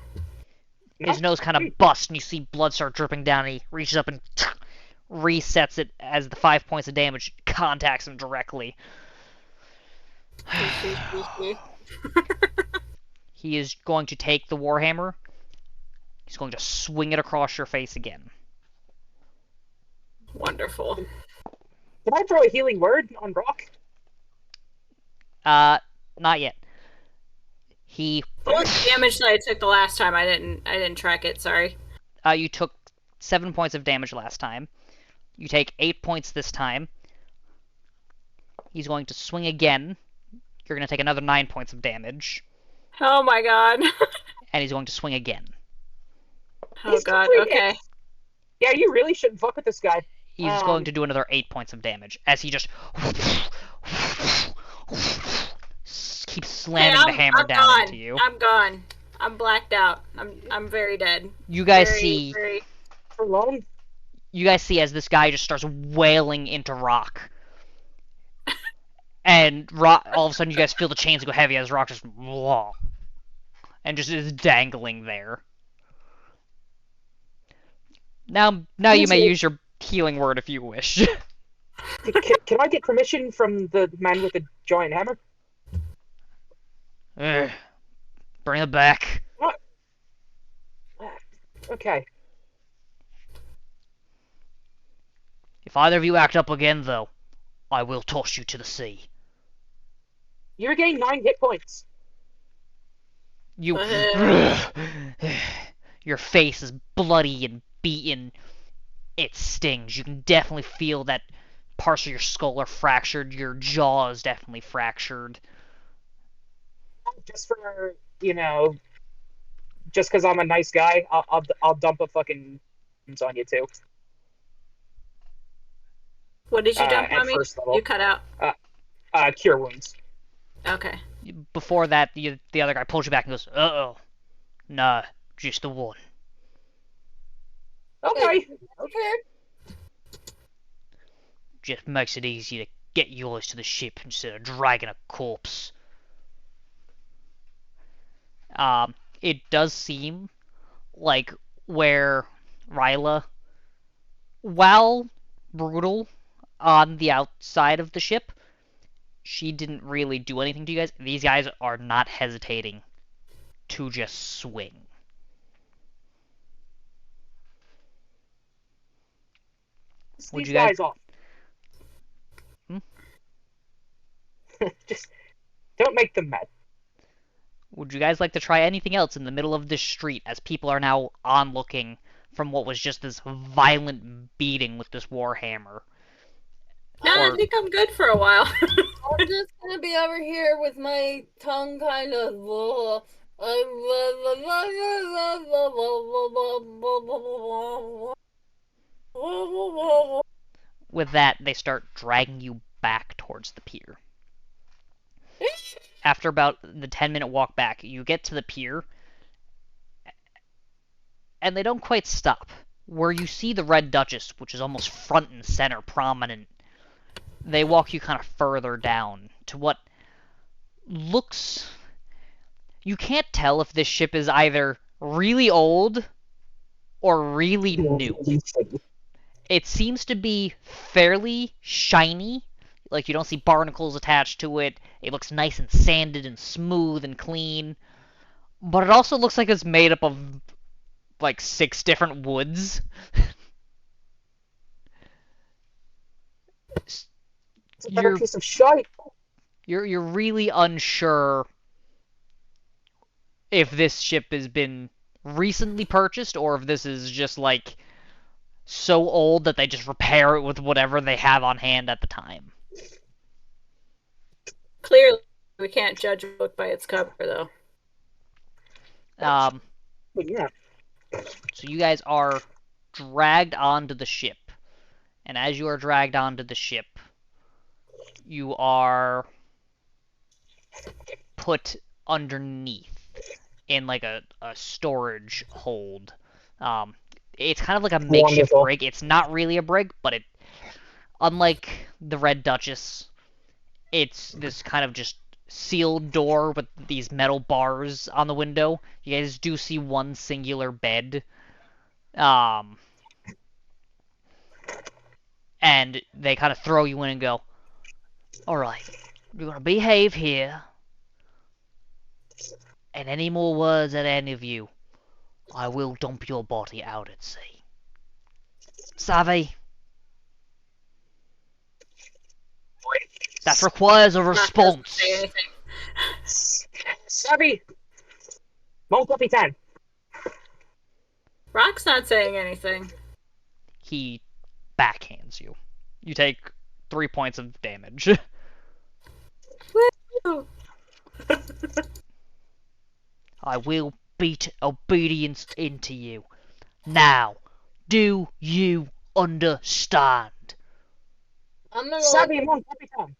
His nose kind of busts, and you see blood start dripping down, and he reaches up and resets it as the 5 points of damage contacts him directly. He is going to take the Warhammer. He's going to swing it across your face again. Wonderful. Can I throw a healing word on Brock? Not yet. What was the damage that I took the last time? I didn't track it, sorry. You took 7 points of damage last time. You take 8 points this time. He's going to swing again. You're going to take another 9 points of damage. Oh my god. And he's going to swing again. Oh god, okay. Yeah, you really shouldn't fuck with this guy. He's going to do another 8 points of damage as he just keeps slamming the hammer down into you. I'm gone. I'm blacked out. I'm very dead. You guys see for long. You guys see as this guy just starts wailing into Rock. And Rock, all of a sudden you guys feel the chains go heavy as Rock just and just is dangling there. Now you may use your healing word if you wish. Can I get permission from the man with the giant hammer? Bring it back. What? Okay. If either of you act up again, though, I will toss you to the sea. You regain 9 hit points. Your face is bloody and beaten. It stings. You can definitely feel that parts of your skull are fractured. Your jaw is definitely fractured. Just for, just because I'm a nice guy, I'll dump a fucking on you too. What did you dump on me? You cut out. Cure wounds. Okay. Before that, the other guy pulls you back and goes, "Uh-oh. Nah, just the one." Okay. Just makes it easy to get yours to the ship instead of dragging a corpse. It does seem like where Ryla, while brutal on the outside of the ship, she didn't really do anything to you guys. These guys are not hesitating to just swing. These guys off. Just don't make them mad. Would you guys like to try anything else in the middle of this street as people are now onlooking from what was just this violent beating with this warhammer? No, I think I'm good for a while. I'm just gonna be over here with my tongue kind of. With that, they start dragging you back towards the pier. After about the 10-minute walk back, you get to the pier, and they don't quite stop. Where you see the Red Duchess, which is almost front and center prominent, they walk you kind of further down to what looks... You can't tell if this ship is either really old or really new. It seems to be fairly shiny. Like, you don't see barnacles attached to it. It looks nice and sanded and smooth and clean. But it also looks like it's made up of, like, 6 different woods. It's a better piece of shite. You're really unsure if this ship has been recently purchased or if this is just, like, so old that they just repair it with whatever they have on hand at the time. Clearly, we can't judge a book by its cover, though. Yeah. So you guys are dragged onto the ship. And as you are dragged onto the ship, you are put underneath in like a storage hold. it's kind of like a makeshift Wonderful. brig. It's not really a brig, but it, unlike the Red Duchess, it's this kind of just sealed door with these metal bars on the window. You guys do see one singular bed. And they kind of throw you in and go, alright, you're gonna behave here, and any more words at any of you, I will dump your body out at sea. Savvy? That requires a Rock doesn't response. say anything. Savvy! Mon Capitan! Rock's not saying anything. He backhands you. You take 3 points of damage. Woo! I will beat obedience into you. Now, do you understand? I'm gonna Savvy, Mon Capitan!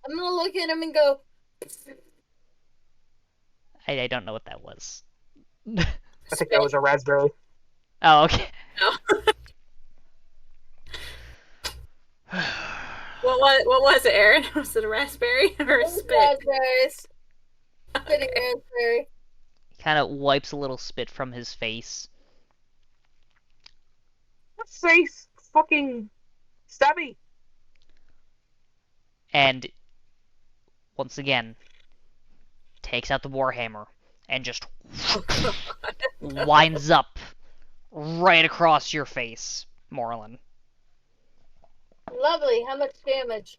look at him and go, I don't know what that was. I think that was a raspberry. Oh, okay. No. What was it, Aaron? Was it a raspberry or a spit? raspberries. Spitting raspberry. He kind of wipes a little spit from his face. Let's say fucking Savvy. And once again, takes out the warhammer and just Oh, God. winds up right across your face, Morlin. Lovely. How much damage?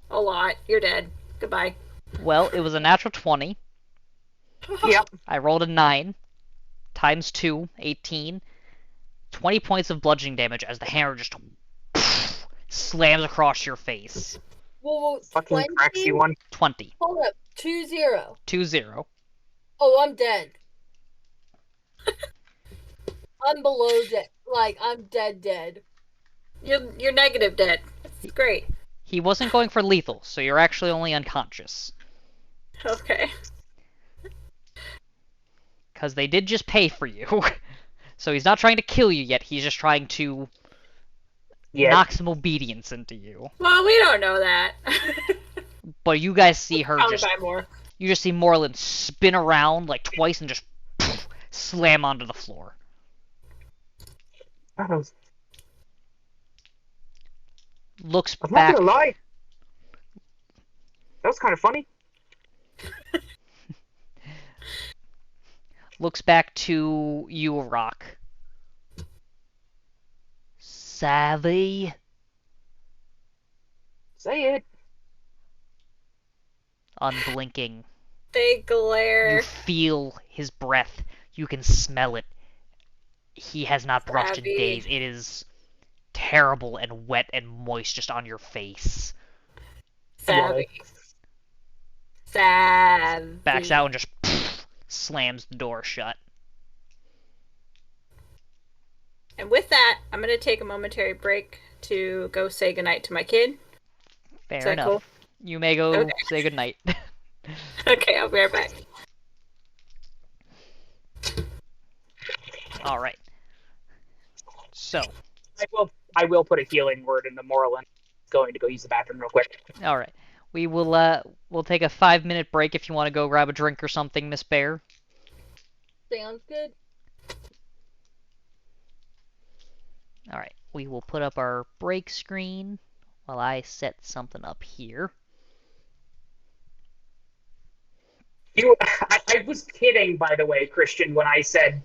A lot. You're dead. Goodbye. Well, it was a natural 20. Yep. I rolled a 9. Times 2, 18. 20 points of bludgeoning damage as the hammer just slams across your face. Whoa, Fucking 20? cracks you one. 20. Hold up. 2-0. 2-0. Oh, I'm dead. I'm below dead. Like, I'm dead. You're negative dead. It's great. He wasn't going for lethal, so you're actually only unconscious. Okay. Because they did just pay for you. So he's not trying to kill you yet, he's just trying to knock some obedience into you. Well, we don't know that. But you guys see her Probably just... buy more. You just see Morlin spin around like twice and just slam onto the floor. I'm Looks not back... gonna lie. That was kind of funny. Looks back to you, Rock. Savvy? Say it. Unblinking. They glare. You feel his breath. You can smell it. He has not brushed in Savvy. days. It is terrible and wet and moist just on your face. Savvy. Savvy. Backs out and just slams the door shut. And with that, I'm going to take a momentary break to go say goodnight to my kid. Fair Is that enough. cool? You may go Okay. say goodnight. Okay, I'll be right back. Alright. So, I will put a healing word in the Morlin. Going to go use the bathroom real quick. alright. We will, we'll take a 5-minute break if you want to go grab a drink or something, Miss Bear. Sounds good. Alright, we will put up our break screen while I set something up here. I was kidding, by the way, Christian, when I said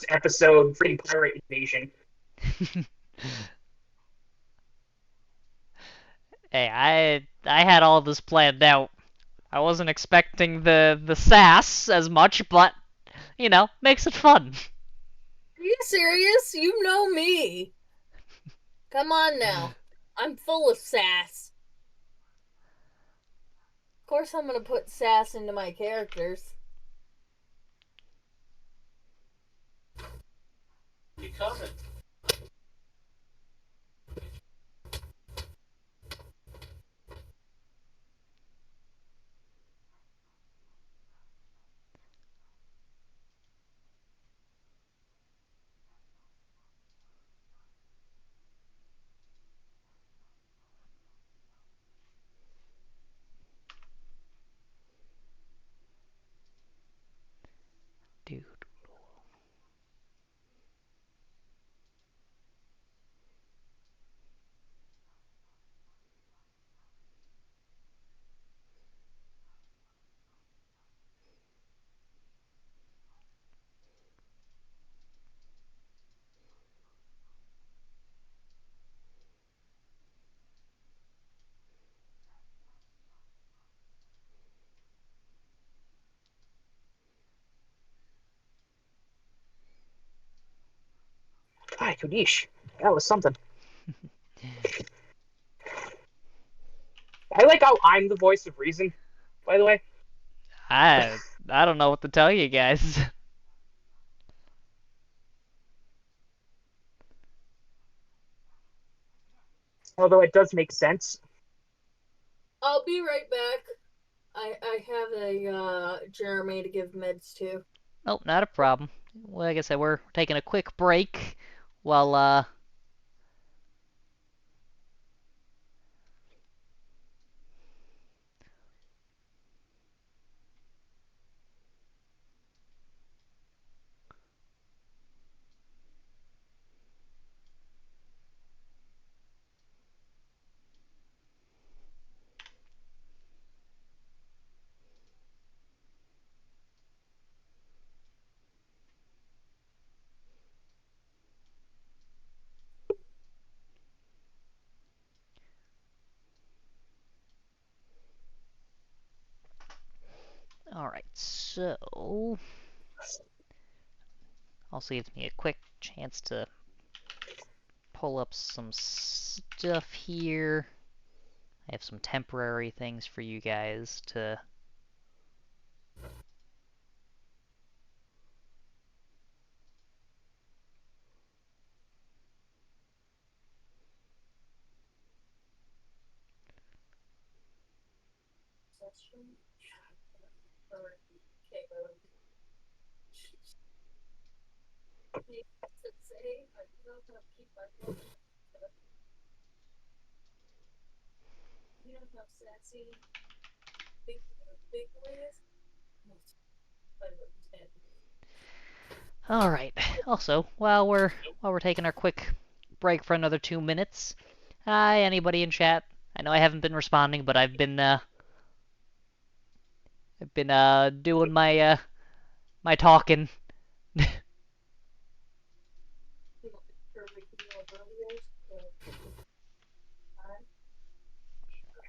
episode freaking pirate invasion. Hey, I had all this planned out. I wasn't expecting the sass as much, but, you know, makes it fun. Are you serious? You know me. Come on now. I'm full of sass. Of course I'm gonna put sass into my characters. You coming? Yeesh, that was something. I like how I'm the voice of reason, by the way. I don't know what to tell you guys. Although it does make sense. I'll be right back. I have a Jeremy to give meds to. Nope, not a problem. Well, like I said, we're taking a quick break while Alright, so also gives me a quick chance to pull up some stuff here. I have some temporary things for you guys to... Alright, also, while we're taking our quick break for another 2 minutes, hi, anybody in chat? I know I haven't been responding, but I've been doing my talking. I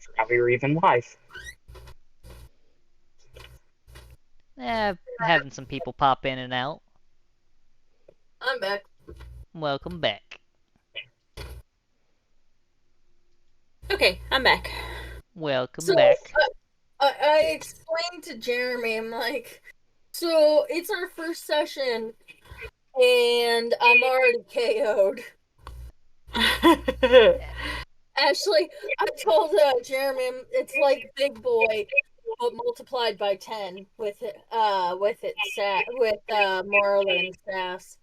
forgot we were even live. Having some people pop in and out. I'm back. Welcome back. Okay, I'm back. Welcome So back. I explained to Jeremy, I'm like, so it's our first session, and I'm already KO'd. Actually, I told Jeremy it's like Big Boy, but multiplied by 10 with Moreland sass.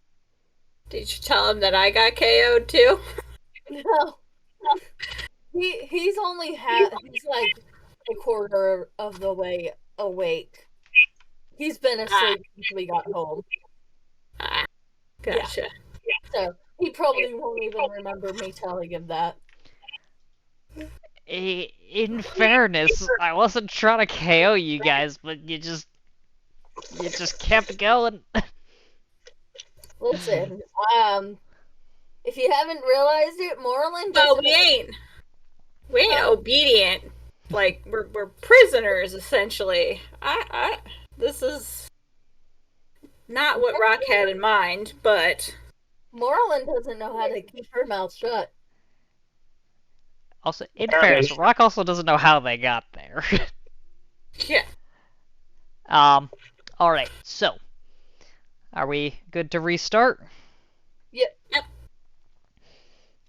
Did you tell him that I got KO'd too? No, he's like a quarter of the way awake. He's been asleep since we got home. Gotcha. So he probably won't even remember me telling him that. In fairness, I wasn't trying to KO you guys, but you just kept going. Listen, if you haven't realized it, Moreland Well, doesn't. we ain't obedient. Like we're prisoners essentially. This is not what Rock had in mind, but Moreland doesn't know how to keep her mouth shut. Also, in fairness, Rock also doesn't know how they got there. yeah. Alright, so, are we good to restart? Yep.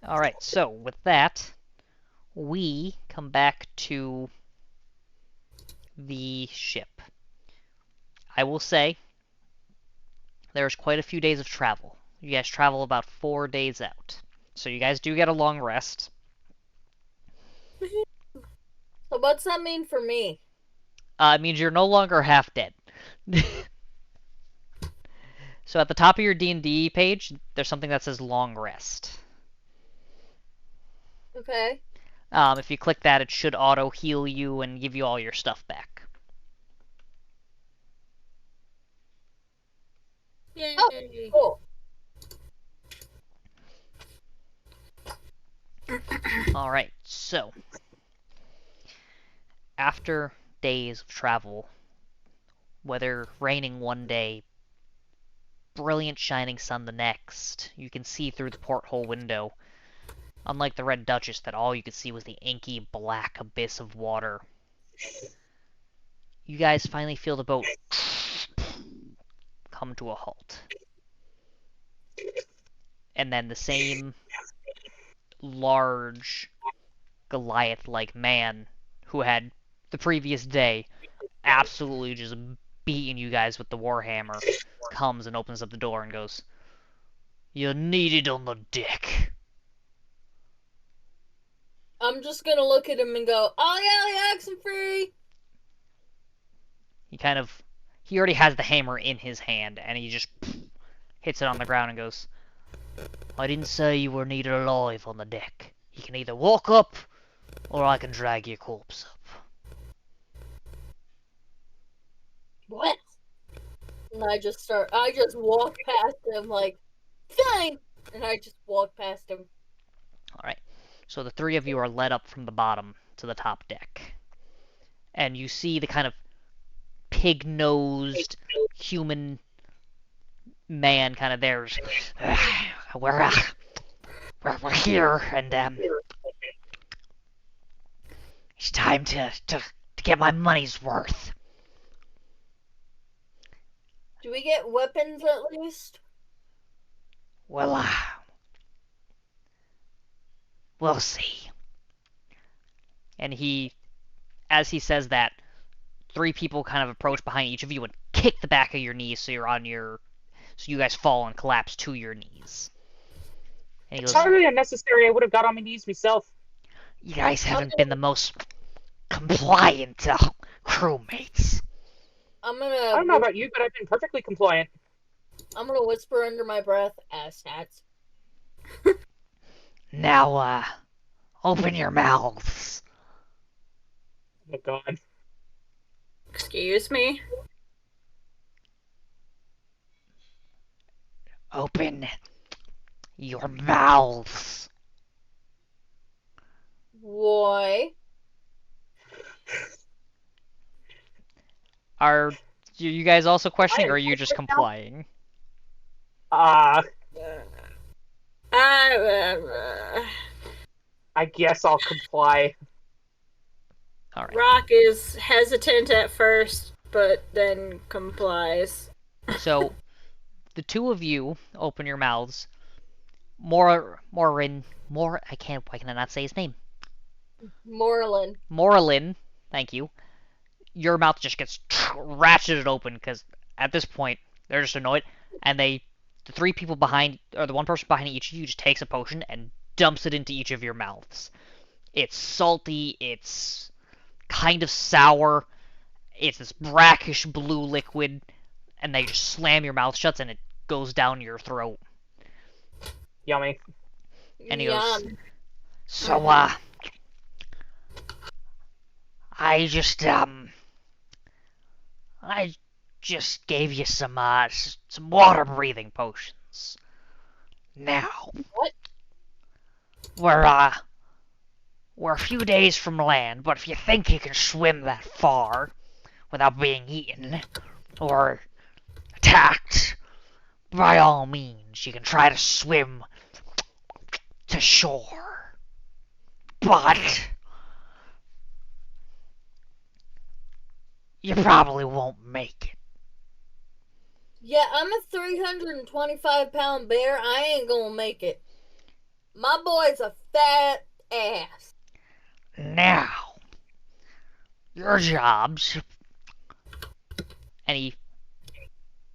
Alright, so, with that, we come back to the ship. I will say, there's quite a few days of travel. You guys travel about 4 days out. So you guys do get a long rest. So what's that mean for me? It means you're no longer half dead. So at the top of your D&D page, there's something that says long rest. Okay. If you click that, it should auto heal you and give you all your stuff back. Yay. Oh, cool. Alright, so after days of travel, whether raining one day, brilliant shining sun the next. You can see through the porthole window. Unlike the Red Duchess, that all you could see was the inky black abyss of water. You guys finally feel the boat come to a halt. And then the same large Goliath-like man who had, the previous day, absolutely just beaten you guys with the warhammer, comes and opens up the door and goes, "You're needed on the deck." I'm just gonna look at him and go, "Oh yeah, Oxenfree!" He already has the hammer in his hand, and he just hits it on the ground and goes, "I didn't say you were needed alive on the deck. You can either walk up, or I can drag your corpse up." What? And I just walk past him like, fine! And I just walk past him. Alright, so the three of you are led up from the bottom to the top deck. And you see the kind of pig-nosed human man kind of there. We're here, and it's time to get my money's worth. Do we get weapons at least? Well, we'll see. And as he says that, three people kind of approach behind each of you and kick the back of your knees so you guys fall and collapse to your knees. And he It's goes, totally unnecessary. I would have got on my knees myself. "You guys haven't been the most compliant crewmates." I don't know about you, but I've been perfectly compliant. I'm gonna whisper under my breath, "Asshats." Now, open your mouths. Oh my god. Excuse me? Open your mouths. Why? Are you guys also questioning, or are you just complying? I Uh, guess I'll comply. Alright. Rock is hesitant at first, but then complies. So, the two of you open your mouths. Why can I not say his name? Morlin, thank you. Your mouth just gets ratcheted open, because at this point, they're just annoyed, and the three people behind, or the one person behind each of you just takes a potion and dumps it into each of your mouths. It's salty, it's kind of sour, it's this brackish blue liquid, and they just slam your mouth shut and it goes down your throat. Yummy. And he goes, Yum. "So, I just gave you some water breathing potions. Now, What? we're a few days from land, but if you think you can swim that far without being eaten or attacked, by all means, you can try to swim to shore. But you probably won't make it." Yeah, I'm a 325-pound bear. I ain't gonna make it. My boy's a fat ass. Now, your jobs. And he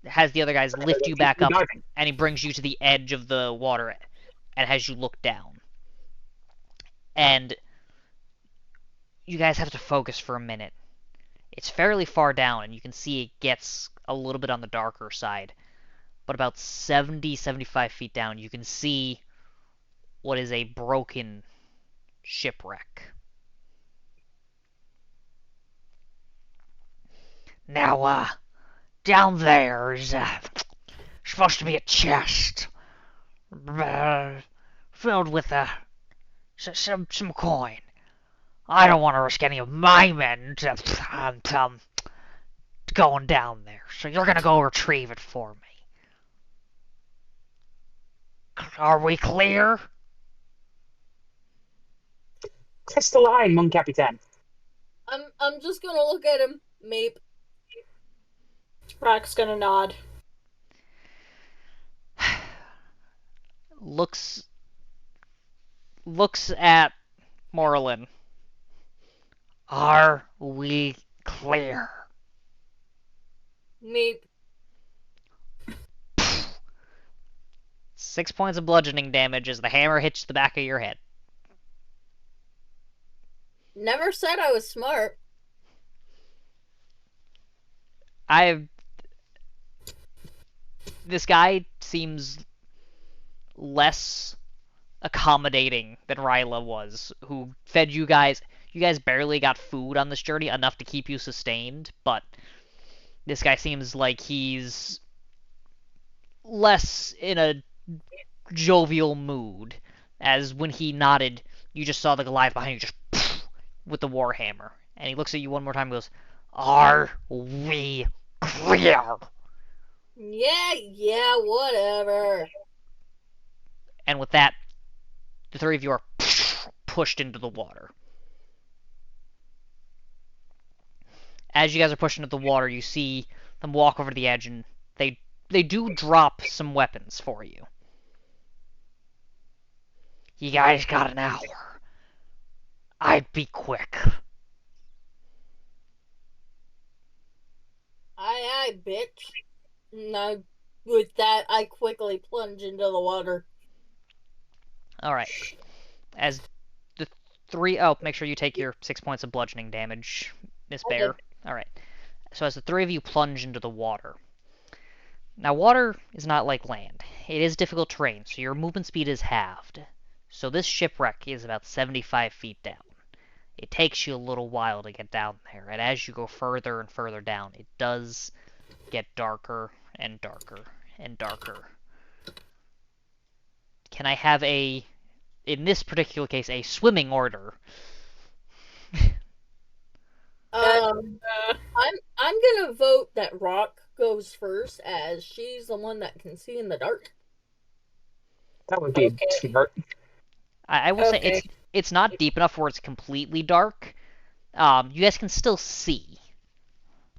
has the other guys lift you back up, and he brings you to the edge of the water and has you look down. And you guys have to focus for a minute. It's fairly far down, and you can see it gets a little bit on the darker side. But about 75 feet down, you can see what is a broken shipwreck. Now, down there's supposed to be a chest filled with some coin. I don't want to risk any of my men going down there, so you're gonna go retrieve it for me. Are we clear? Crystalline, mon capitaine. I'm just gonna look at him. Mape. Rock's gonna nod. Looks at Morlin. Are we clear? Mape. 6 points of bludgeoning damage as the hammer hits the back of your head. Never said I was smart. This guy seems less accommodating than Ryla was, who fed you guys. You guys barely got food on this journey, enough to keep you sustained, but this guy seems like he's less in a jovial mood, as when he nodded, you just saw the Goliath behind you just with the Warhammer. And he looks at you one more time and goes, Are we clear? Yeah, whatever. And with that, the three of you are pushed into the water. As you guys are pushed into the water, you see them walk over to the edge, and they do drop some weapons for you. You guys got an hour. I'd be quick. Aye, bitch. No, with that, I quickly plunge into the water. Alright. As the three... Oh, make sure you take your 6 points of bludgeoning damage, Miss Bear. Alright. So as the three of you plunge into the water... Now, water is not like land. It is difficult terrain, so your movement speed is halved. So this shipwreck is about 75 feet down. It takes you a little while to get down there, and as you go further and further down, it does get darker and darker and darker. Can I have a, in this particular case, a swimming order? I'm gonna vote that Rock goes first, as she's the one that can see in the dark. That would be smart. I will say it's not deep enough where it's completely dark. You guys can still see.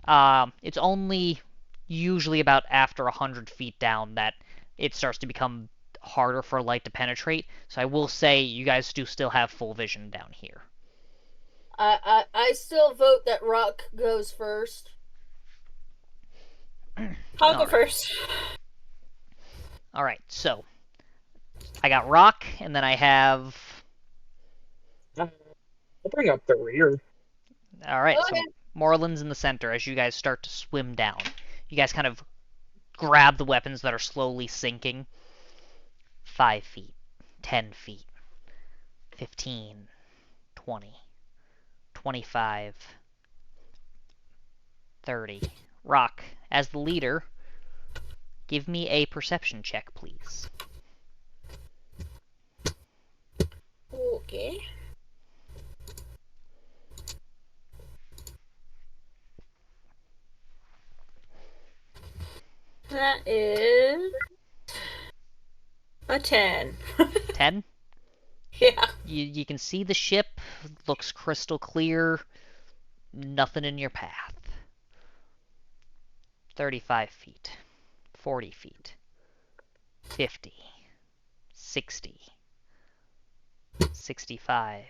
It's only usually about after 100 feet down that it starts to become harder for light to penetrate. So I will say you guys do still have full vision down here. I still vote that Rock goes first. I'll go first. Alright, so I got Rock, and then I have... I'll bring up the rear. Alright, Okay. so Morland's in the center as you guys start to swim down. You guys kind of grab the weapons that are slowly sinking. 5 feet, 10 feet, 15, 20, 25, 30. Rock, as the leader, give me a perception check, please. Okay. That is a 10. 10? Yeah. You can see the ship, looks crystal clear, nothing in your path. 35 feet, 40 feet, 50, 60, 65.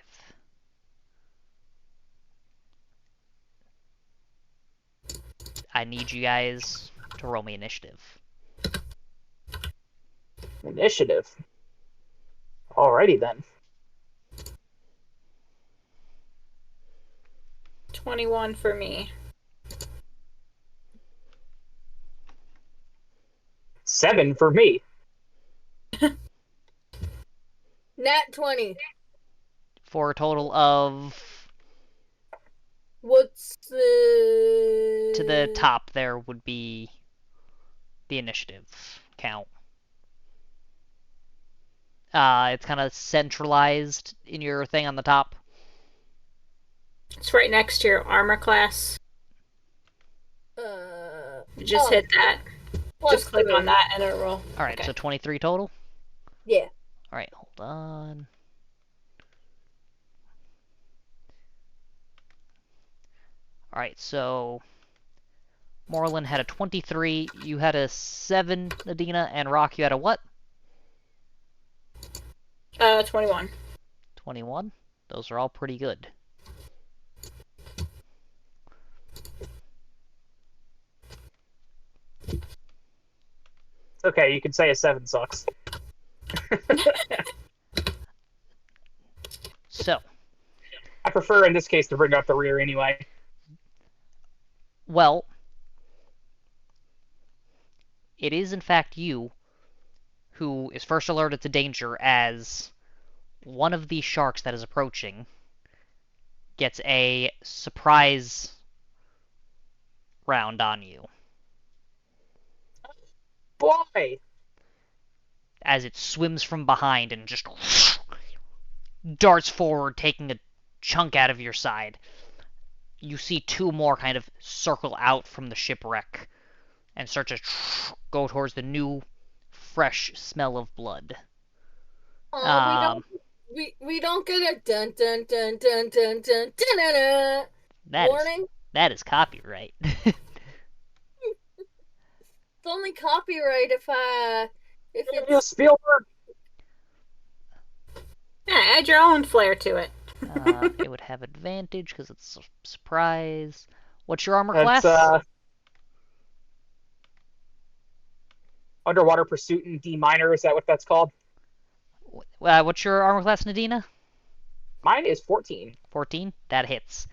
I need you guys to roll me initiative. Initiative. Alrighty then. 21 for me. 7 for me. Nat 20. For a total of... What's the... To the top there would be the initiative count. It's kind of centralized in your thing on the top. It's right next to your armor class. Just hit that. Just click on that and it'll roll. Alright, Okay. so 23 total? Yeah. Alright, hold on. Alright, so Morlin had a 23, you had a 7, Nadina, and Rock, you had a what? 21. 21? Those are all pretty good. Okay, you can say a 7 sucks. So, I prefer in this case to bring up the rear anyway. well, it is in fact you who is first alerted to danger as one of these sharks that is approaching gets a surprise round on you Boy! as it swims from behind and just darts forward, taking a chunk out of your side. You see two more kind of circle out from the shipwreck and start to go towards the new, fresh smell of blood. We don't we don't get a dun dun dun dun dun dun dun dun, dun warning. That is copyright. It's only copyright if it's Spielberg. Yeah, add your own flair to it. It would have advantage because it's a surprise. What's your armor That's class? Underwater Pursuit in D minor. Is that what that's called? What's your armor class, Nadina? Mine is 14. 14? That hits.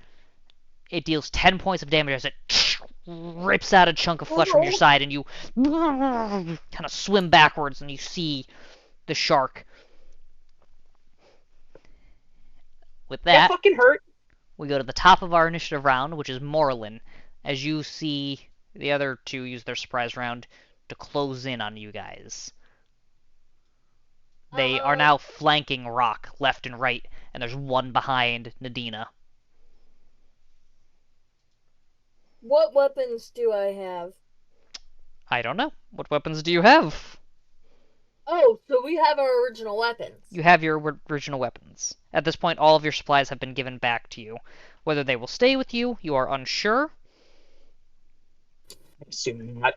It deals 10 points of damage as it rips out a chunk of flesh from your side, and you kind of swim backwards, and you see the shark. With that, fucking hurt. We go to the top of our initiative round, which is Morlin, as you see the other two use their surprise round to close in on you guys. They are now flanking Rock left and right, and there's one behind Nadina. What weapons do I have? I don't know. What weapons do you have? Oh, so we have our original weapons. You have your original weapons. At this point, all of your supplies have been given back to you. Whether they will stay with you, you are unsure. I'm assuming not.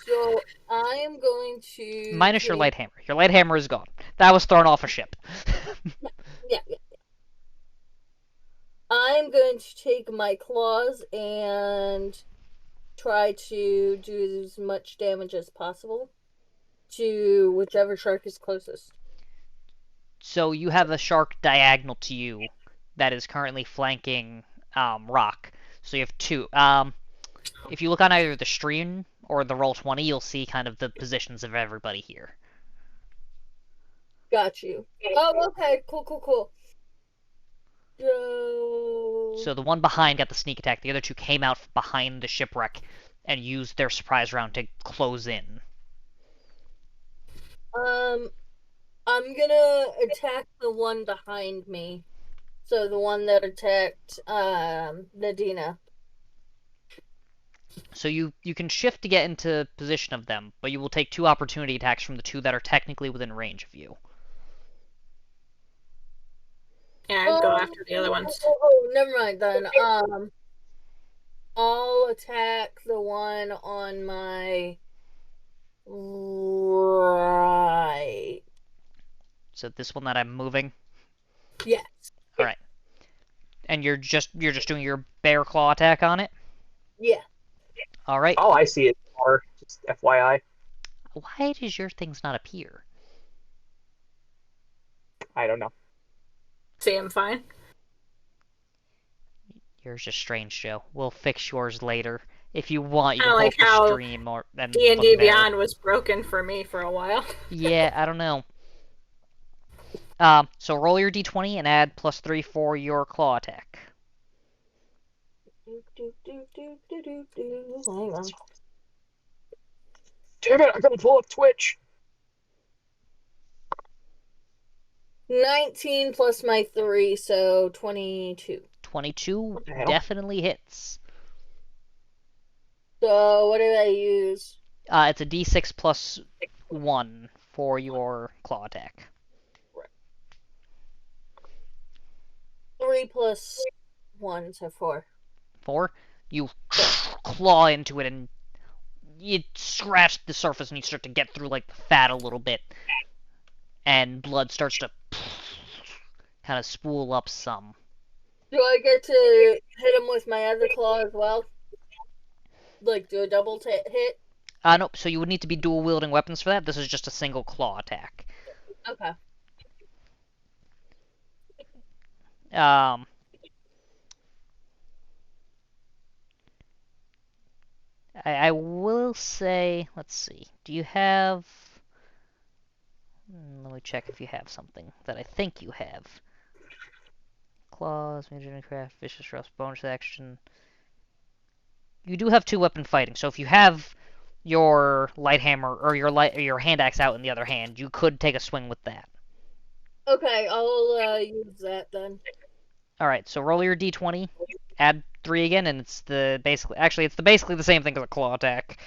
So I am going to minus your light hammer. Your light hammer is gone. That was thrown off a ship. Yeah. I'm going to take my claws and try to do as much damage as possible to whichever shark is closest. So you have a shark diagonal to you that is currently flanking Rock. So you have two. If you look on either the stream or the Roll20, you'll see kind of the positions of everybody here. Got you. Oh, okay. Cool. So the one behind got the sneak attack. The other two came out behind the shipwreck and used their surprise round to close in. I'm gonna attack the one behind me. So the one that attacked Nadina. So you can shift to get into position of them, but you will take 2 opportunity attacks from the 2 that are technically within range of you. Yeah, I'd go after the other ones. Oh, never mind then. I'll attack the one on my right. So this one that I'm moving? Yes. Alright. And you're just doing your bear claw attack on it? Yeah. Alright. Oh, I see it more. Just FYI. Why does your things not appear? I don't know. See, I'm fine. Yours is strange, Joe. We'll fix yours later. If you want, you I can like hold how the stream or and D&D Beyond was broken for me for a while. Yeah, I don't know. So roll your d20 and add +3 for your claw attack. Hang on. Damn it! I gotta pull up Twitch. 19 plus my 3, so 22. 22 definitely hits. So what did I use? It's a d6 plus 1 for your claw attack. 3 plus 1, so 4. 4. You claw into it and you scratch the surface and you start to get through like the fat a little bit. And blood starts to kind of spool up some. Do I get to hit him with my other claw as well? Like, do a double hit? Nope, so you would need to be dual wielding weapons for that. This is just a single claw attack. Okay. I will say, let's see, do you have... Let me check if you have something that I think you have. Claws, Major Craft, Vicious Rust, bonus action. You do have 2 weapon fighting, so if you have your light hammer or your hand axe out in the other hand, you could take a swing with that. Okay, I'll use that then. Alright, so roll your d20, add 3 again, and it's basically the same thing as a claw attack.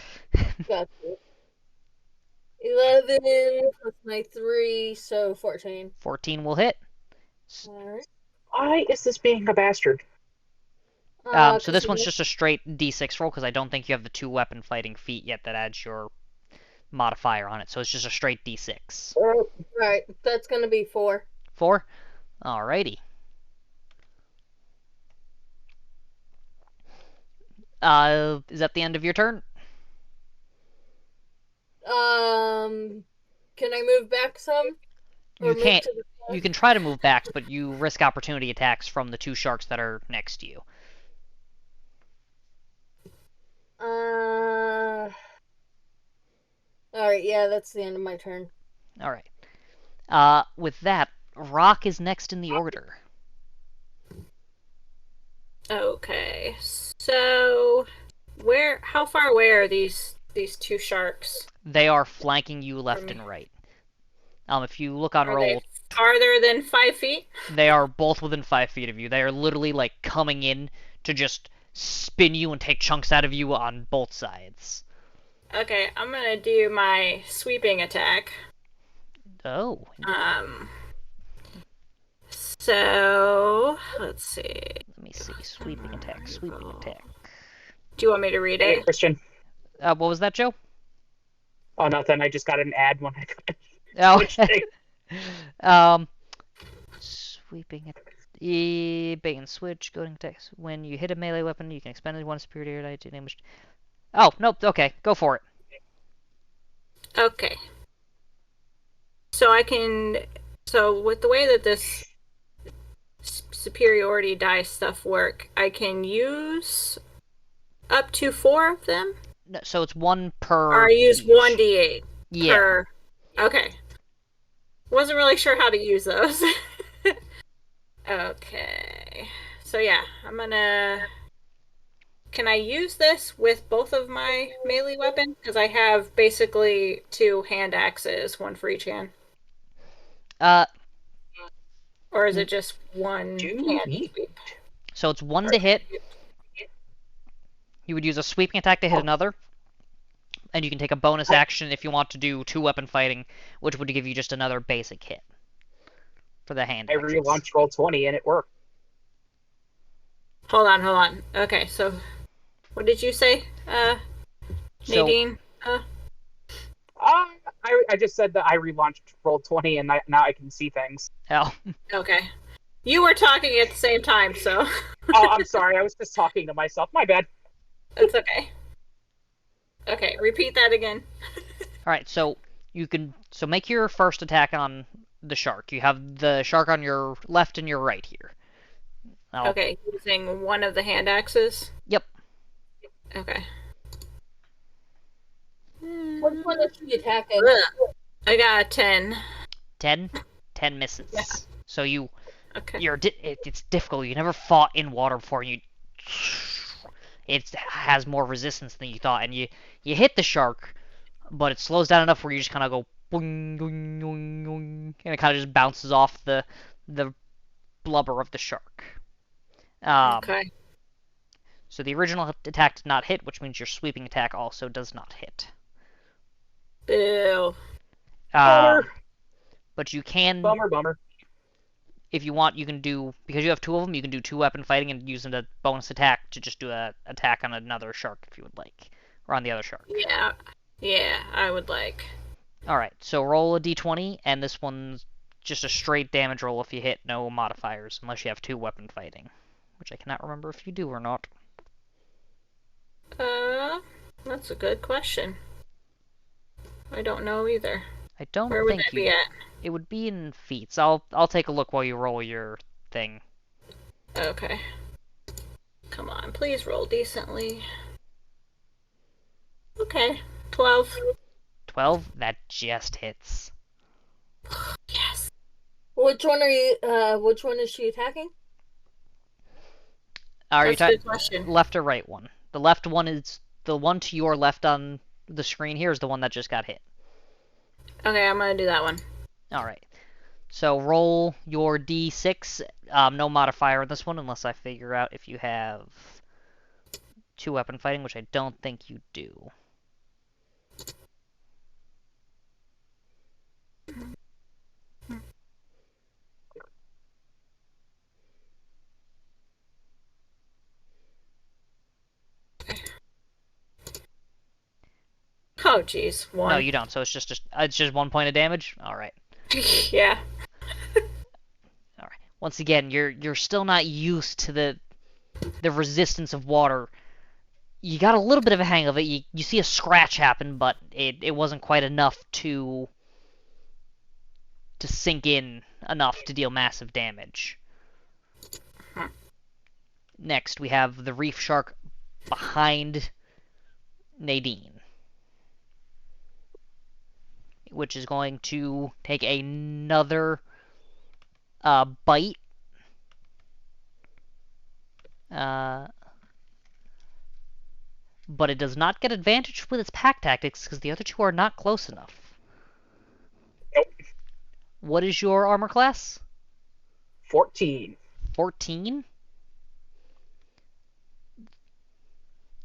Gotcha. 11 plus my 3, so 14. 14 will hit. Alright. Why is this being a bastard? So this one's just a straight d6 roll, because I don't think you have the 2 weapon fighting feat yet that adds your modifier on it, so it's just a straight d6. Right, that's gonna be 4. 4? Alrighty. Is that the end of your turn? Can I move back some? You can't. You can try to move back, but you risk opportunity attacks from the 2 sharks that are next to you. Alright, yeah, that's the end of my turn. Alright. With that, Rock is next in the order. Okay, so how far away are these 2 sharks? They are flanking you left and right. If you look on roll, they farther than 5 feet? They are both within 5 feet of you. They are literally like coming in to just spin you and take chunks out of you on both sides. Okay, I'm gonna do my sweeping attack. Oh. So let's see. Let me see. Sweeping attack. Sweeping attack. Do you want me to read Hey, it? Christian. What was that, Joe? Oh, nothing. I just got an ad when I Oh. Sweeping bait and switch. Going text. When you hit a melee weapon, you can expend 1 superior die to damage. Oh, nope. Okay, go for it. Okay. So with the way that this superiority die stuff work, I can use up to 4 of them? No, so it's 1 per. Or I use 1d8 yeah. per. Okay. Wasn't really sure how to use those. Okay. So yeah, Can I use this with both of my melee weapons? Because I have basically 2 hand axes, 1 for each hand. Or is it just 1 hand sweep? So it's 1 to hit. You would use a sweeping attack to hit another. And you can take a bonus action if you want to do 2 weapon fighting, which would give you just another basic hit for the hand. I relaunched Roll20 and it worked. Hold on. Okay, so what did you say, Nadine? I just said that I relaunched Roll20 and now I can see things. Oh. Okay. You were talking at the same time, so. Oh, I'm sorry. I was just talking to myself. My bad. That's okay. Okay, repeat that again. Alright, so make your first attack on the shark. You have the shark on your left and your right here. Okay, using one of the hand axes? Yep. Okay. Which one is she attacking? I got a 10. 10? 10 misses. Yeah. So Okay. It's difficult. You never fought in water before, and it has more resistance than you thought, and you hit the shark, but it slows down enough where you just kind of go boing, boing, boing, boing, and it kind of just bounces off the blubber of the shark. Okay. So the original attack did not hit, which means your sweeping attack also does not hit. Boo. Bummer. But you can, Bummer. if you want, you can do, because you have two of them, you can do 2-weapon fighting and use them to bonus attack to just do a attack on another shark if you would like, or on the other shark. Yeah, I would like. Alright, so roll a d20, and this one's just a straight damage roll if you hit, no modifiers, unless you have 2-weapon fighting, which I cannot remember if you do or not. That's a good question. I don't know either. I don't Where would think that be at? It would be in feats. I'll take a look while you roll your thing. Okay. Come on, please roll decently. Okay, 12. 12? That just hits. Yes. Which one are you? Which one is she attacking? Are you That's a good question. left or right one? The left one is the one to your left on the screen here is the one that just got hit. Okay, I'm gonna do that one. Alright. So roll your d6. No modifier in this one unless I figure out if you have 2-weapon fighting, which I don't think you do. Oh, jeez, 1. No, you don't. So it's just 1 point of damage. All right. Yeah. All right. Once again, you're still not used to the resistance of water. You got a little bit of a hang of it. You see a scratch happen, but it wasn't quite enough to sink in enough to deal massive damage. Next, we have the reef shark behind Nadine, which is going to take another bite. But it does not get advantage with its pack tactics because the other two are not close enough. Nope. What is your armor class? 14. 14?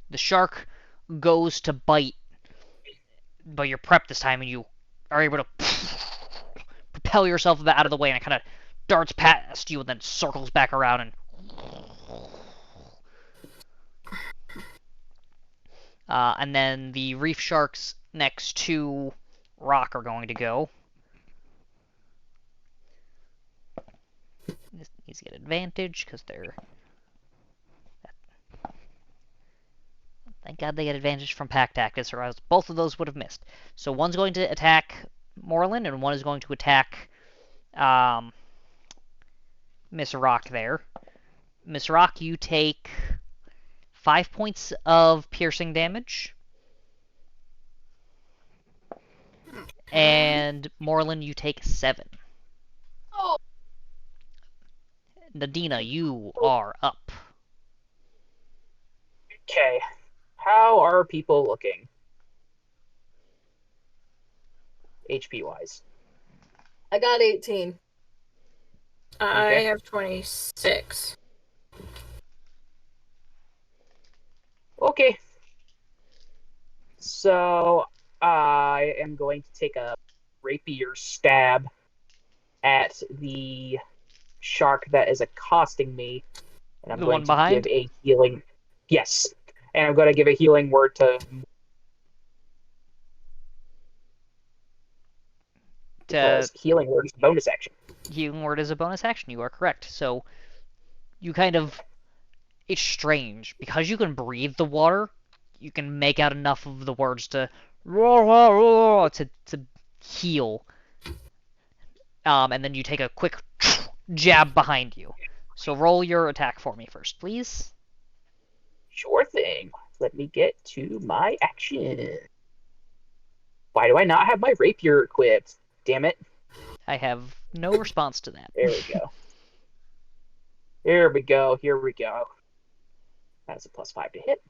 The shark goes to bite, but you're prepped this time and you are able to propel yourself out of the way, and it kind of darts past you and then circles back around and and then the reef sharks next to Rock are going to go. This needs to get advantage because they're... Thank God they get advantage from pack tactics, or else both of those would have missed. So one's going to attack Moreland, and one is going to attack Miss Rock there. Miss Rock, you take 5 points of piercing damage. And Moreland, you take 7. Oh. Nadina, you are up. Okay. How are people looking? HP wise. I got 18. I Okay. have 26. Okay. So I am going to take a rapier stab at the shark that is accosting me, and I'm The going one to behind? give a healing. Yes, and I'm going to give a healing word to. Because healing word is a bonus action. Healing word is a bonus action. You are correct. So you kind of... It's strange. Because you can breathe the water, you can make out enough of the words to heal. And then you take a quick jab behind you. So roll your attack for me first, please. Sure thing. Let me get to my action. Why do I not have my rapier equipped? Damn it. I have no response to that. There we go. Here we go. Here we go. That's a +5 to hit.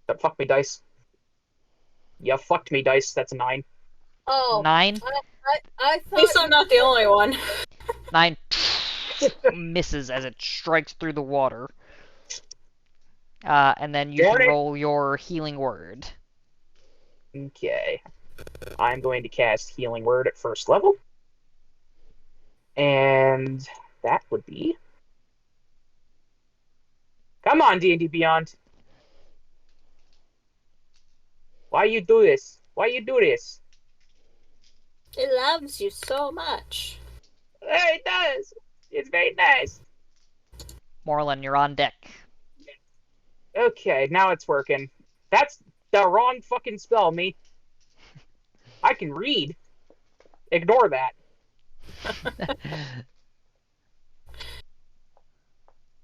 Don't fuck me, dice. You fucked me, dice. That's a 9. Oh. 9? I At thought least I'm not the only one. 9 misses as it strikes through the water. And then you Darn can it. roll your healing word. Okay. I'm going to cast Healing Word at first level. And that would be... Come on, D&D Beyond. Why you do this? Why you do this? It loves you so much. It does. It's very nice. Morlin, you're on deck. Okay, now it's working. That's the wrong fucking spell, me. I can read. Ignore that.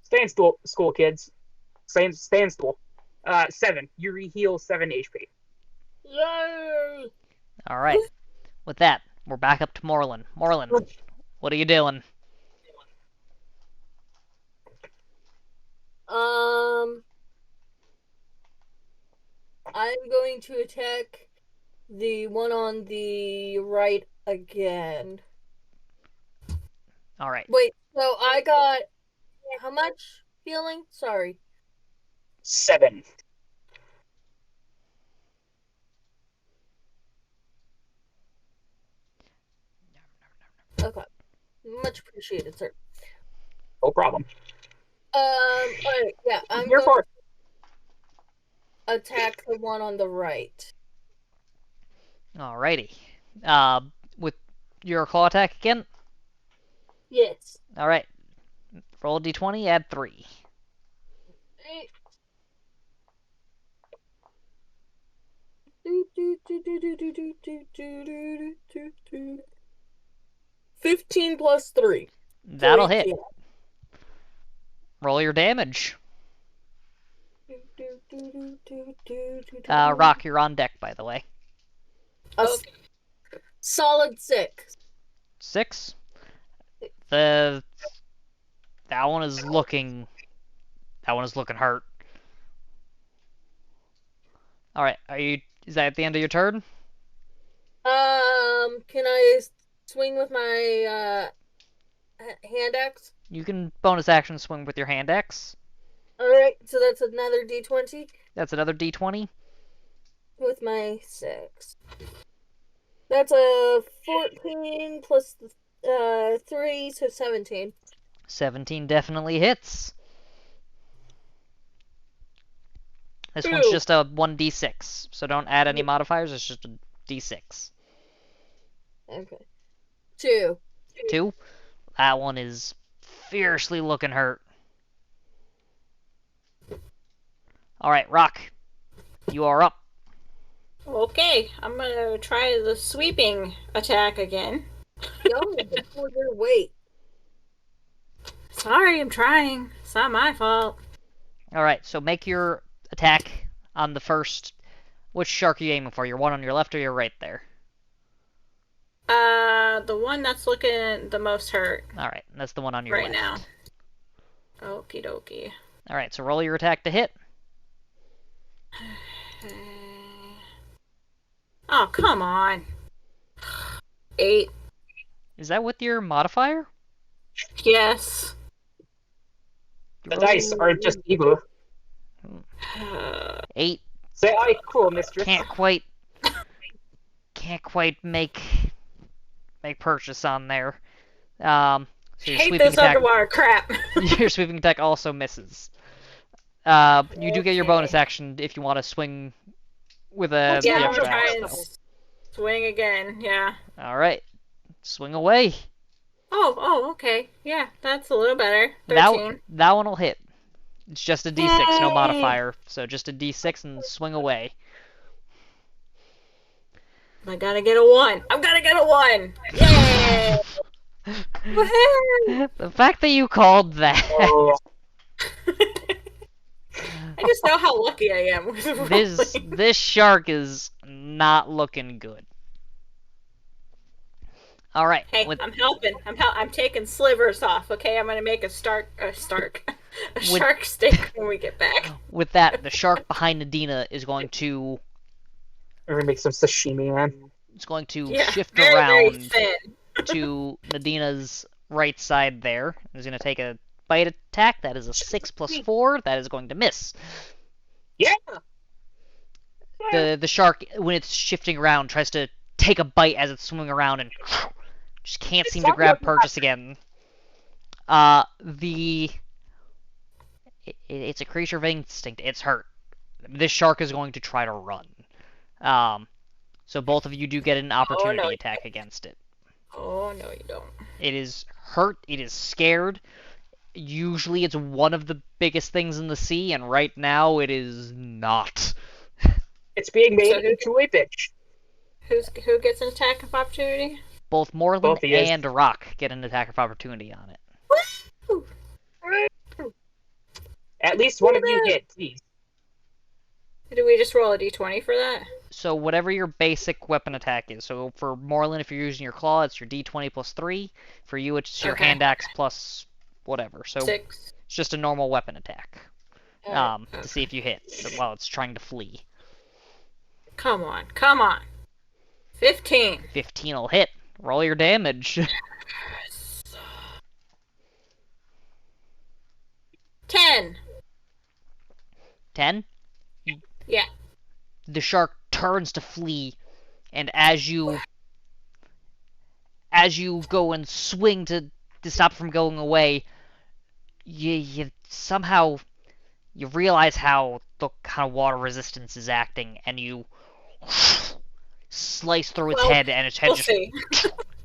Stand still, school kids. Stand still. 7. You re-heal 7 HP. Yay! Alright. With that, we're back up to Morlin. Morlin, what are you doing? I'm going to attack the one on the right again. Alright. Wait, so I got how much healing? Sorry. 7. Okay. Much appreciated, sir. No problem. Alright, yeah, I'm Here going for to attack the one on the right. Alrighty. With your claw attack again? Yes. Alright. Roll a d20, add 3. Eight. 15 plus 3. That'll hit. 18. Roll your damage. Rock, you're on deck, by the way. Okay. Solid 6. 6. That one is looking hurt. Alright, is that at the end of your turn? Can I swing with my hand axe? You can bonus action swing with your hand axe. Alright, so that's another d20 That's another d20. with my 6. That's a 14 plus 3, so 17. 17 definitely hits. This one's Ew. just a 1d6, so don't add any modifiers, it's just a d6. Okay. 2. 2. That one is fiercely looking hurt. Alright, Rock. You are up. Okay, I'm gonna try the sweeping attack again. Yo, before your weight. Sorry, I'm trying. It's not my fault. Alright, so make your attack on the first... Which shark are you aiming for? Your one on your left or your right there? The one that's looking the most hurt Alright, that's the one on your right left. now. Okie dokie. Alright, so roll your attack to hit. Oh, come on. 8. Is that with your modifier? Yes. the dice are just evil. 8. Say I cool, mistress. Can't quite make purchase on there. So your Hate sweeping this attack, underwater crap. your sweeping attack also misses. You do get your bonus Okay. action if you want to swing with a Yeah, the I'm extra gonna try action. and swing again. Yeah. All right, swing away. Oh, okay. Yeah, that's a little better. 13. That one will hit. It's just a d6, no Yay! modifier. So just a d6 and swing away. I gotta get a 1. I'm gonna get a 1. Yay! Woohoo! The fact that you called that. Oh, I just know how lucky I am with rolling. This shark is not looking good. All right. Hey, I'm helping. I'm taking slivers off. Okay, I'm gonna make a shark steak when we get back. With that, the shark behind Nadina is going to we're gonna make some sashimi, man. Yeah, shift very, around very thin. to Nadina's right side there. He's going to take a bite attack. That is a 6 plus 4. That is going to miss. Yeah. The shark, when it's shifting around, tries to take a bite as it's swimming around and just can't seem to grab purchase again. It's a creature of instinct. It's hurt. This shark is going to try to run. So both of you do get an opportunity attack against it. Oh, no, you don't. It is hurt. It is scared. Usually it's one of the biggest things in the sea, and right now it is not. It's being made into a bitch. Who gets an attack of opportunity? Both Moreland and Rock get an attack of opportunity on it. Woo! At least one of you did, please. Did we just roll a d20 for that? So whatever your basic weapon attack is. So for Moreland, if you're using your claw, it's your d20 plus 3. For you, it's your hand axe plus whatever. So 6. It's just a normal weapon attack. To see if you hit while it's trying to flee. Come on, come on. 15. 15 will hit. Roll your damage. Yes. 10. 10? Yeah. The shark turns to flee, and as you go and swing to stop it from going away, you somehow you realize how the kind of water resistance is acting, and you slice through its head, and its head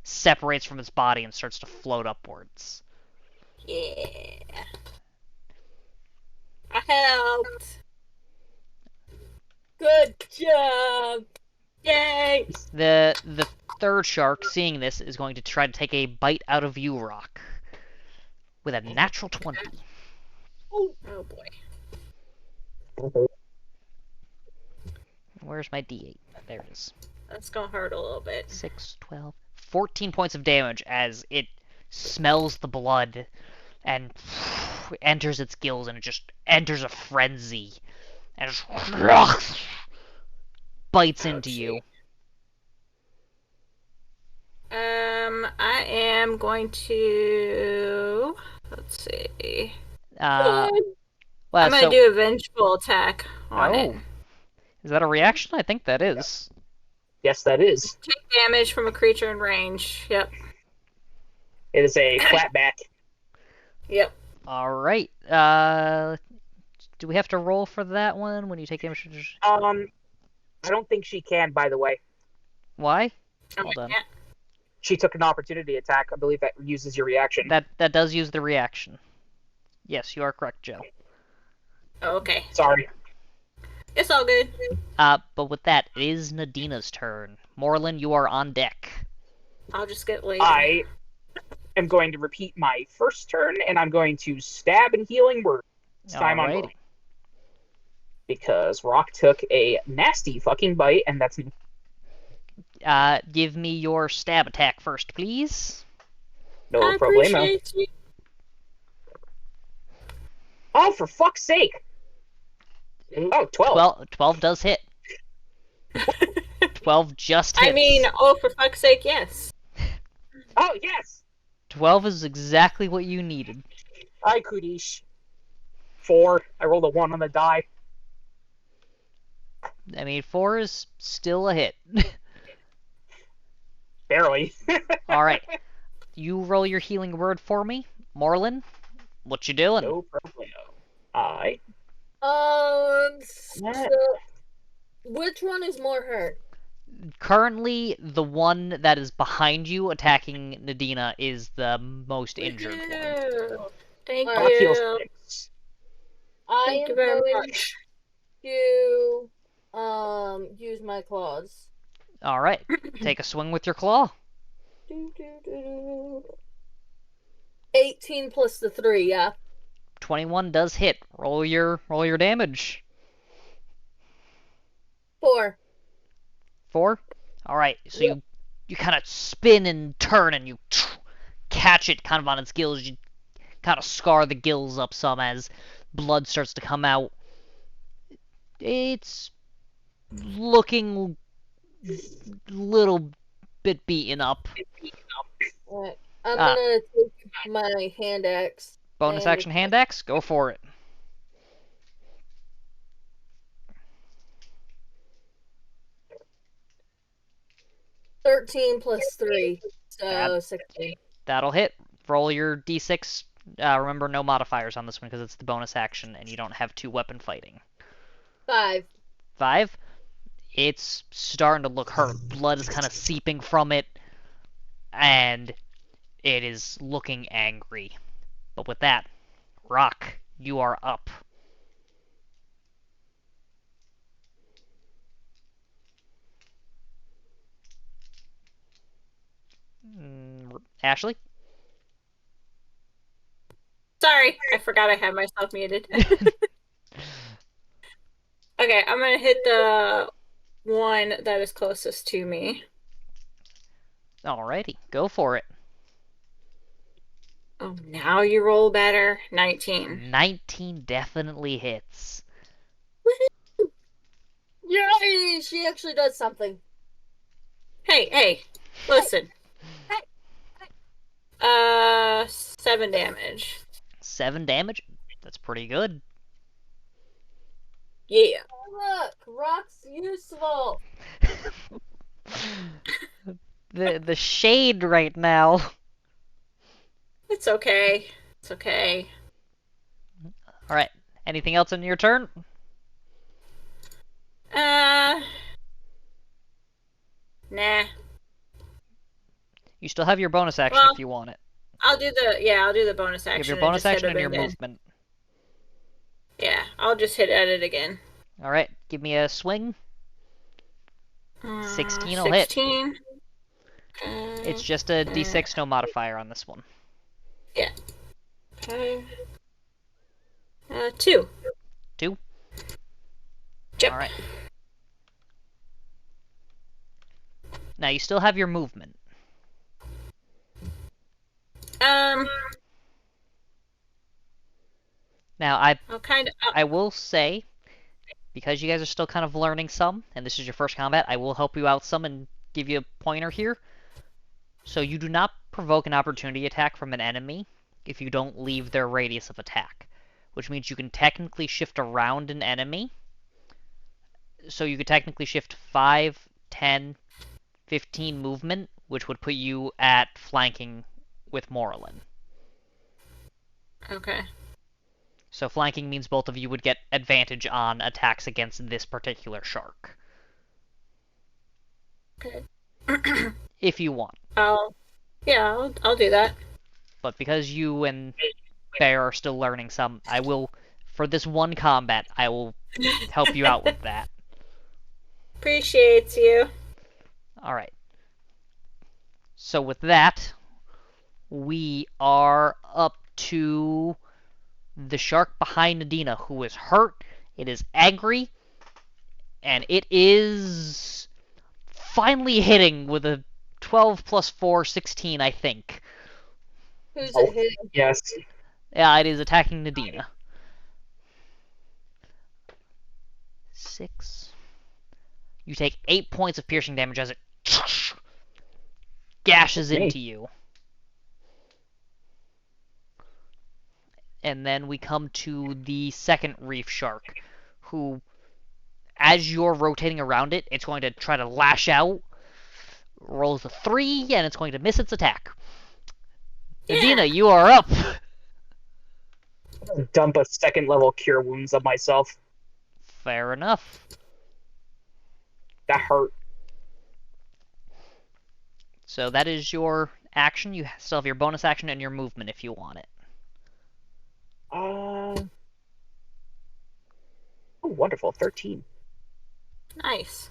separates from its body and starts to float upwards. Yeah. I helped. Good job. Yay. The third shark, seeing this, is going to try to take a bite out of you, Rock, with a natural 20. Oh boy. Where's my d8? There it is. That's gonna hurt a little bit. 6, 12, 14 points of damage as it smells the blood and enters its gills, and it just enters a frenzy and just bites into you. I am going to... Let's see. Well, I'm going to do a vengeful attack on it. Is that a reaction? I think that is. Yes, that is. Take damage from a creature in range. Yep. It is a flatback. Yep. Alright. Do we have to roll for that one when you take damage? I don't think she can, by the way. Why? Hold on. She took an opportunity attack. I believe that uses your reaction. That does use the reaction. Yes, you are correct, Joe. Okay. Sorry. It's all good. But with that, it is Nadina's turn. Moreland, you are on deck. I'll just get laid. I am going to repeat my first turn, and I'm going to stab and healing word. This time I'm going. Because Rock took a nasty fucking bite, and that's... Give me your stab attack first, please. No problemo. Oh, for fuck's sake! Oh, 12. 12 does hit. 12 just hits. I mean, oh, for fuck's sake, yes. Oh, yes! 12 is exactly what you needed. Hi, Kudish. 4. I rolled a 1 on the die. I mean, 4 is still a hit. Barely. Alright. You roll your healing word for me. Moreland, what you doing? No problemo. So, which one is more hurt? Currently, the one that is behind you attacking Nadina is the most injured one. Thank Rock heals you. 6. I am very going much. to use my claws. Alright. Take a swing with your claw. 18 plus the 3, yeah. 21 does hit. Roll your damage. 4. 4? Alright, so you kind of spin and turn and you catch it kind of on its gills. You kind of scar the gills up some as blood starts to come out. It's looking a little bit beaten up. Alright, I'm gonna take my hand axe. Bonus action hand axe? Go for it. 13 plus 3, so That- 16. That'll hit. Roll your d6. Remember, no modifiers on this one because it's the bonus action and you don't have 2 weapon fighting. 5. 5. It's starting to look hurt. Blood is kind of seeping from it, and it is looking angry. But with that, Rock, you are up. Ashley? Sorry, I forgot I had myself muted. Okay, I'm gonna hit the one that is closest to me. Alrighty, go for it. Oh, now you roll better. 19. 19 definitely hits. Yay! She actually does something. Hey, listen. 7 damage. 7 damage? That's pretty good. Yeah. Oh, look, Rock's useful. The shade right now. It's okay. It's okay. Alright, anything else on your turn? Nah. You still have your bonus action Well, if you want it. I'll do the bonus You action. have your bonus just hit action a and your bit in. movement. Yeah, I'll just hit at it again. Alright, give me a swing. 16 will hit. 16. It's just a d6, no modifier on this one. Yeah. Okay. 2. 2? Yep. Alright. Now, you still have your movement. Now, I will say, because you guys are still kind of learning some, and this is your first combat, I will help you out some and give you a pointer here. So you do not provoke an opportunity attack from an enemy if you don't leave their radius of attack, which means you can technically shift around an enemy. So you could technically shift 5, 10, 15 movement, which would put you at flanking with Morlin. Okay. So flanking means both of you would get advantage on attacks against this particular shark. Okay. If you want. I'll do that. But because you and Bear are still learning some, I will, for this one combat, I will help you out with that. Appreciates you. Alright. So with that, we are up to the shark behind Nadina, who is hurt, it is angry, and it is finally hitting with a 12 plus 4, 16, I think. Who's it hitting? Yes. Yeah, it is attacking Nadina. 6. You take 8 points of piercing damage as it gashes into you. And then we come to the second reef shark, who, as you're rotating around it, it's going to try to lash out. Rolls a 3, and it's going to miss its attack. Yeah. Nadina, you are up. Dump a second level cure wounds on myself. Fair enough. That hurt. So that is your action. You still have your bonus action and your movement if you want it. Oh, wonderful. 13. Nice.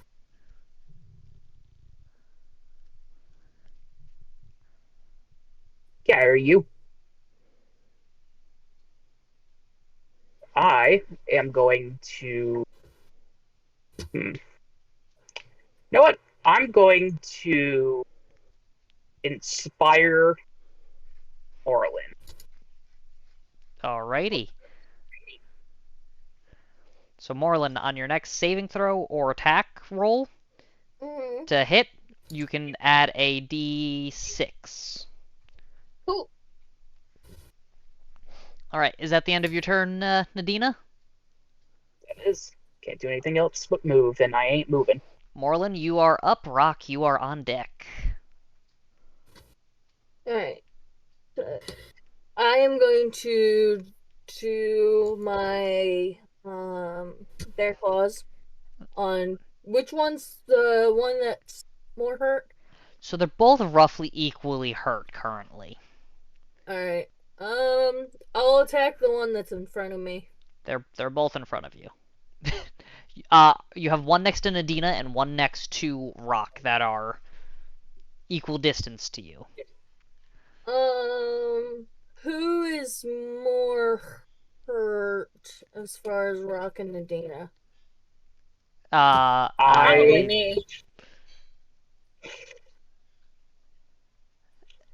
Yeah, are you? I am going to... You know what? I'm going to inspire Orlin. Alrighty. So Morlin, on your next saving throw or attack roll to hit, you can add a d6. Cool. Alright, is that the end of your turn, Nadina? That is. Can't do anything else but move, and I ain't moving. Morlin, you are up. Rock, you are on deck. Alright. I am going to do my bear claws on which one's the one that's more hurt? So they're both roughly equally hurt currently. Alright. I'll attack the one that's in front of me. They're both in front of you. You have one next to Nadina and one next to Rock that are equal distance to you. Who is more hurt as far as Rock and Nadina? Probably me.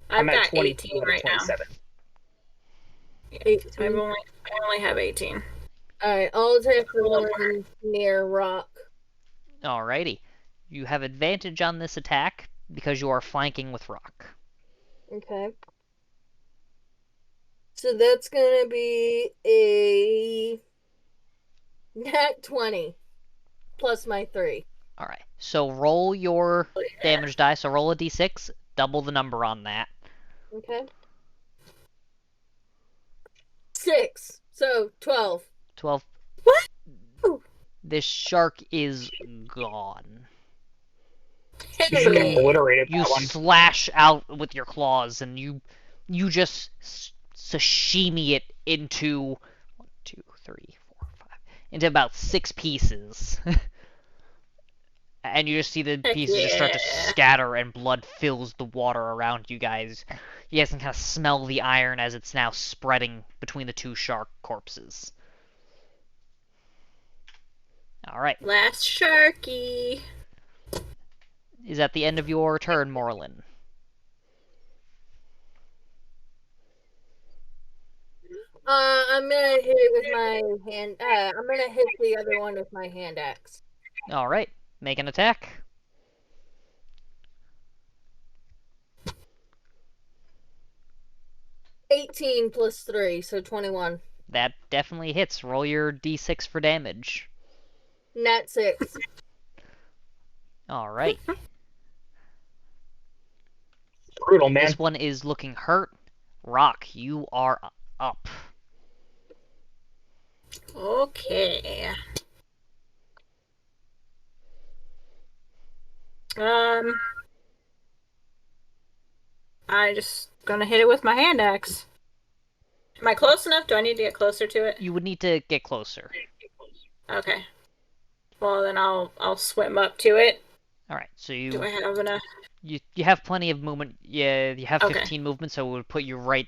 I've I'm at got 20 18 right now. 27. 18. I only have 18. Alright, I'll attack the one near Rock. Alrighty. You have advantage on this attack because you are flanking with Rock. Okay. So that's gonna be a nat 20 plus my 3. Alright, so roll your damage die. So roll a d6, double the number on that. Okay. 6. So 12. 12. What? This shark is gone. You should have obliterated You that one. slash out with your claws and you just sashimi it into 1, 2, 3, 4, 5 into about 6 pieces. And you just see the pieces just start to scatter and blood fills the water around you guys. You guys can kind of smell the iron as it's now spreading between the two shark corpses. Alright. Last sharky. Is that the end of your turn, Morlin? I'm gonna hit it with my hand. I'm gonna hit the other one with my hand axe. Alright. Make an attack. $18 plus 3, so 21. That definitely hits. Roll your d6 for damage. Nat 6. Alright. Brutal, man. This one is looking hurt. Rock, you are up. Okay. I just gonna hit it with my hand axe. Am I close enough? Do I need to get closer to it? You would need to get closer. Okay. Well, then I'll swim up to it. Alright, so Do I have enough? you have plenty of movement. Yeah, you have Okay. 15 movement, so it would put you right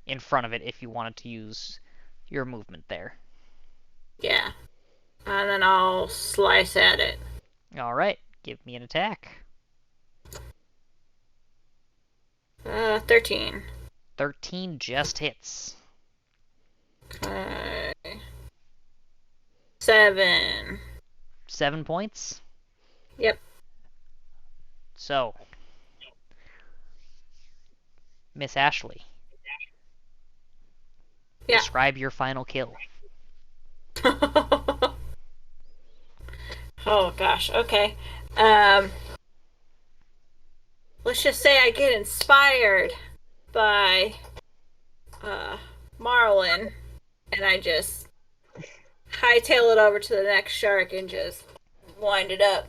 in front of it if you wanted to use your movement there. Yeah. And then I'll slice at it. Alright, give me an attack. 13. 13 just hits. Okay. 7. 7 points? Yep. So, Miss Ashley. Yeah. Describe your final kill. Oh gosh, okay. Let's just say I get inspired by Marlin, and I just hightail it over to the next shark and just wind it up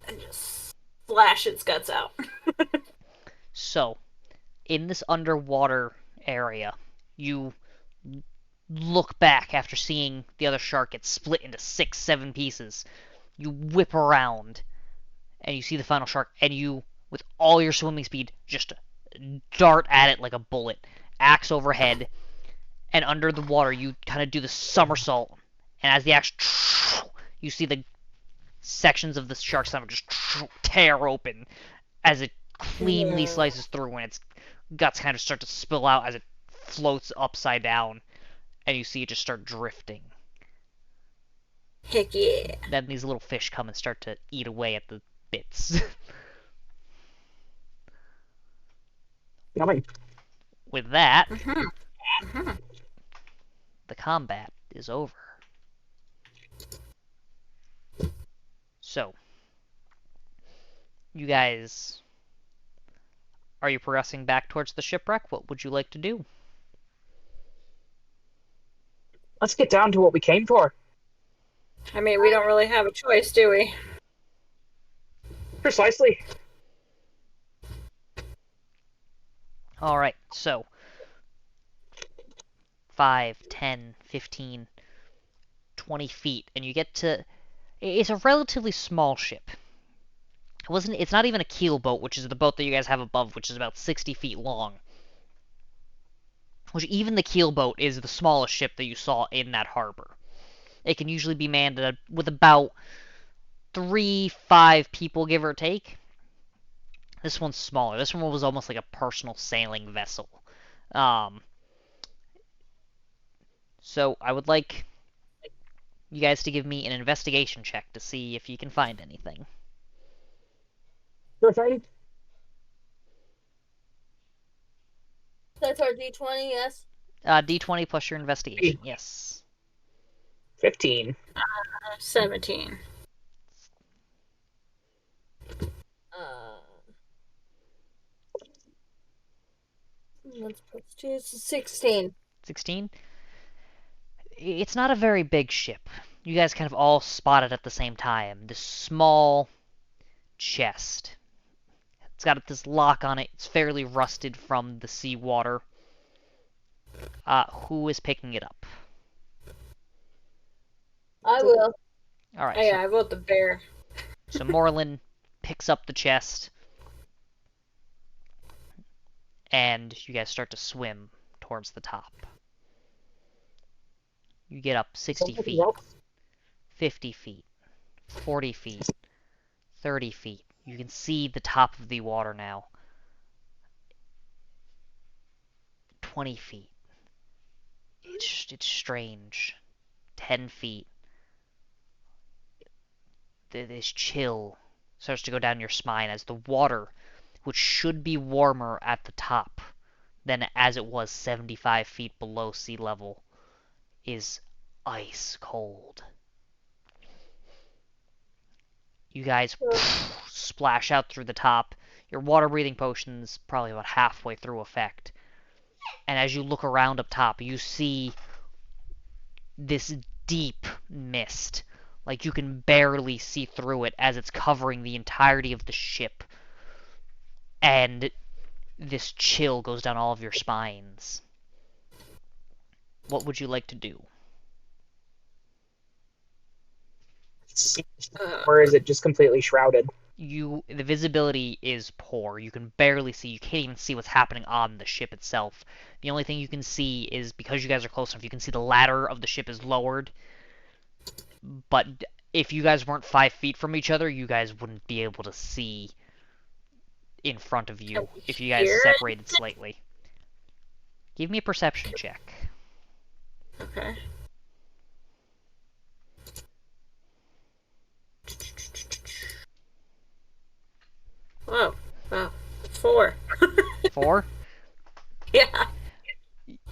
and just slash its guts out. So, in this underwater area, you look back after seeing the other shark get split into 6, 7 pieces. You whip around, and you see the final shark, and you, with all your swimming speed, just dart at it like a bullet, axe overhead, and under the water, you kind of do the somersault, and as the axe, you see the sections of the shark's stomach just tear open as it cleanly slices through, and its guts kind of start to spill out as it floats upside down, and you see it just start drifting. Heck yeah. Then these little fish come and start to eat away at the bits. Yummy. With that, Mm-hmm. the combat is over. So, you guys Are you progressing back towards the shipwreck? What would you like to do? Let's get down to what we came for. I mean, we don't really have a choice, do we? Precisely. Alright, so 5, 10, 15, 20 feet, and you get to... It's a relatively small ship. It's not even a keel boat, which is the boat that you guys have above, which is about 60 feet long. Which even the keel boat is the smallest ship that you saw in that harbor. It can usually be manned with about 3-5 people, give or take. This one's smaller. This one was almost like a personal sailing vessel. So I would like you guys to give me an investigation check to see if you can find anything. Sure thing. That's our D20, yes? D20 plus your investigation, yes. 15. 17. Let's put 2, 16. 16? It's not a very big ship. You guys kind of all spot it at the same time. This small chest. It's got this lock on it. It's fairly rusted from the seawater. Who is picking it up? I will. Alright, Oh, yeah, I vote the bear. so Morlin picks up the chest. And you guys start to swim towards the top. You get up 60 feet, 50 feet, 40 feet, 30 feet. You can see the top of the water now. 20 feet. It's strange. 10 feet. This chill starts to go down your spine as the water, which should be warmer at the top than as it was 75 feet below sea level, is ice cold. You guys splash out through the top. Your water breathing potion's probably about halfway through effect. And as you look around up top, you see this deep mist. Like you can barely see through it as it's covering the entirety of the ship. And this chill goes down all of your spines. What would you like to do? Or is it just completely shrouded? The visibility is poor. You can barely see. You can't even see what's happening on the ship itself. The only thing you can see is, because you guys are close enough, you can see the ladder of the ship is lowered. But if you guys weren't 5 feet from each other, you guys wouldn't be able to see in front of you if you guys separated slightly. Give me a perception check. Okay. Whoa. Wow. 4. 4? Yeah.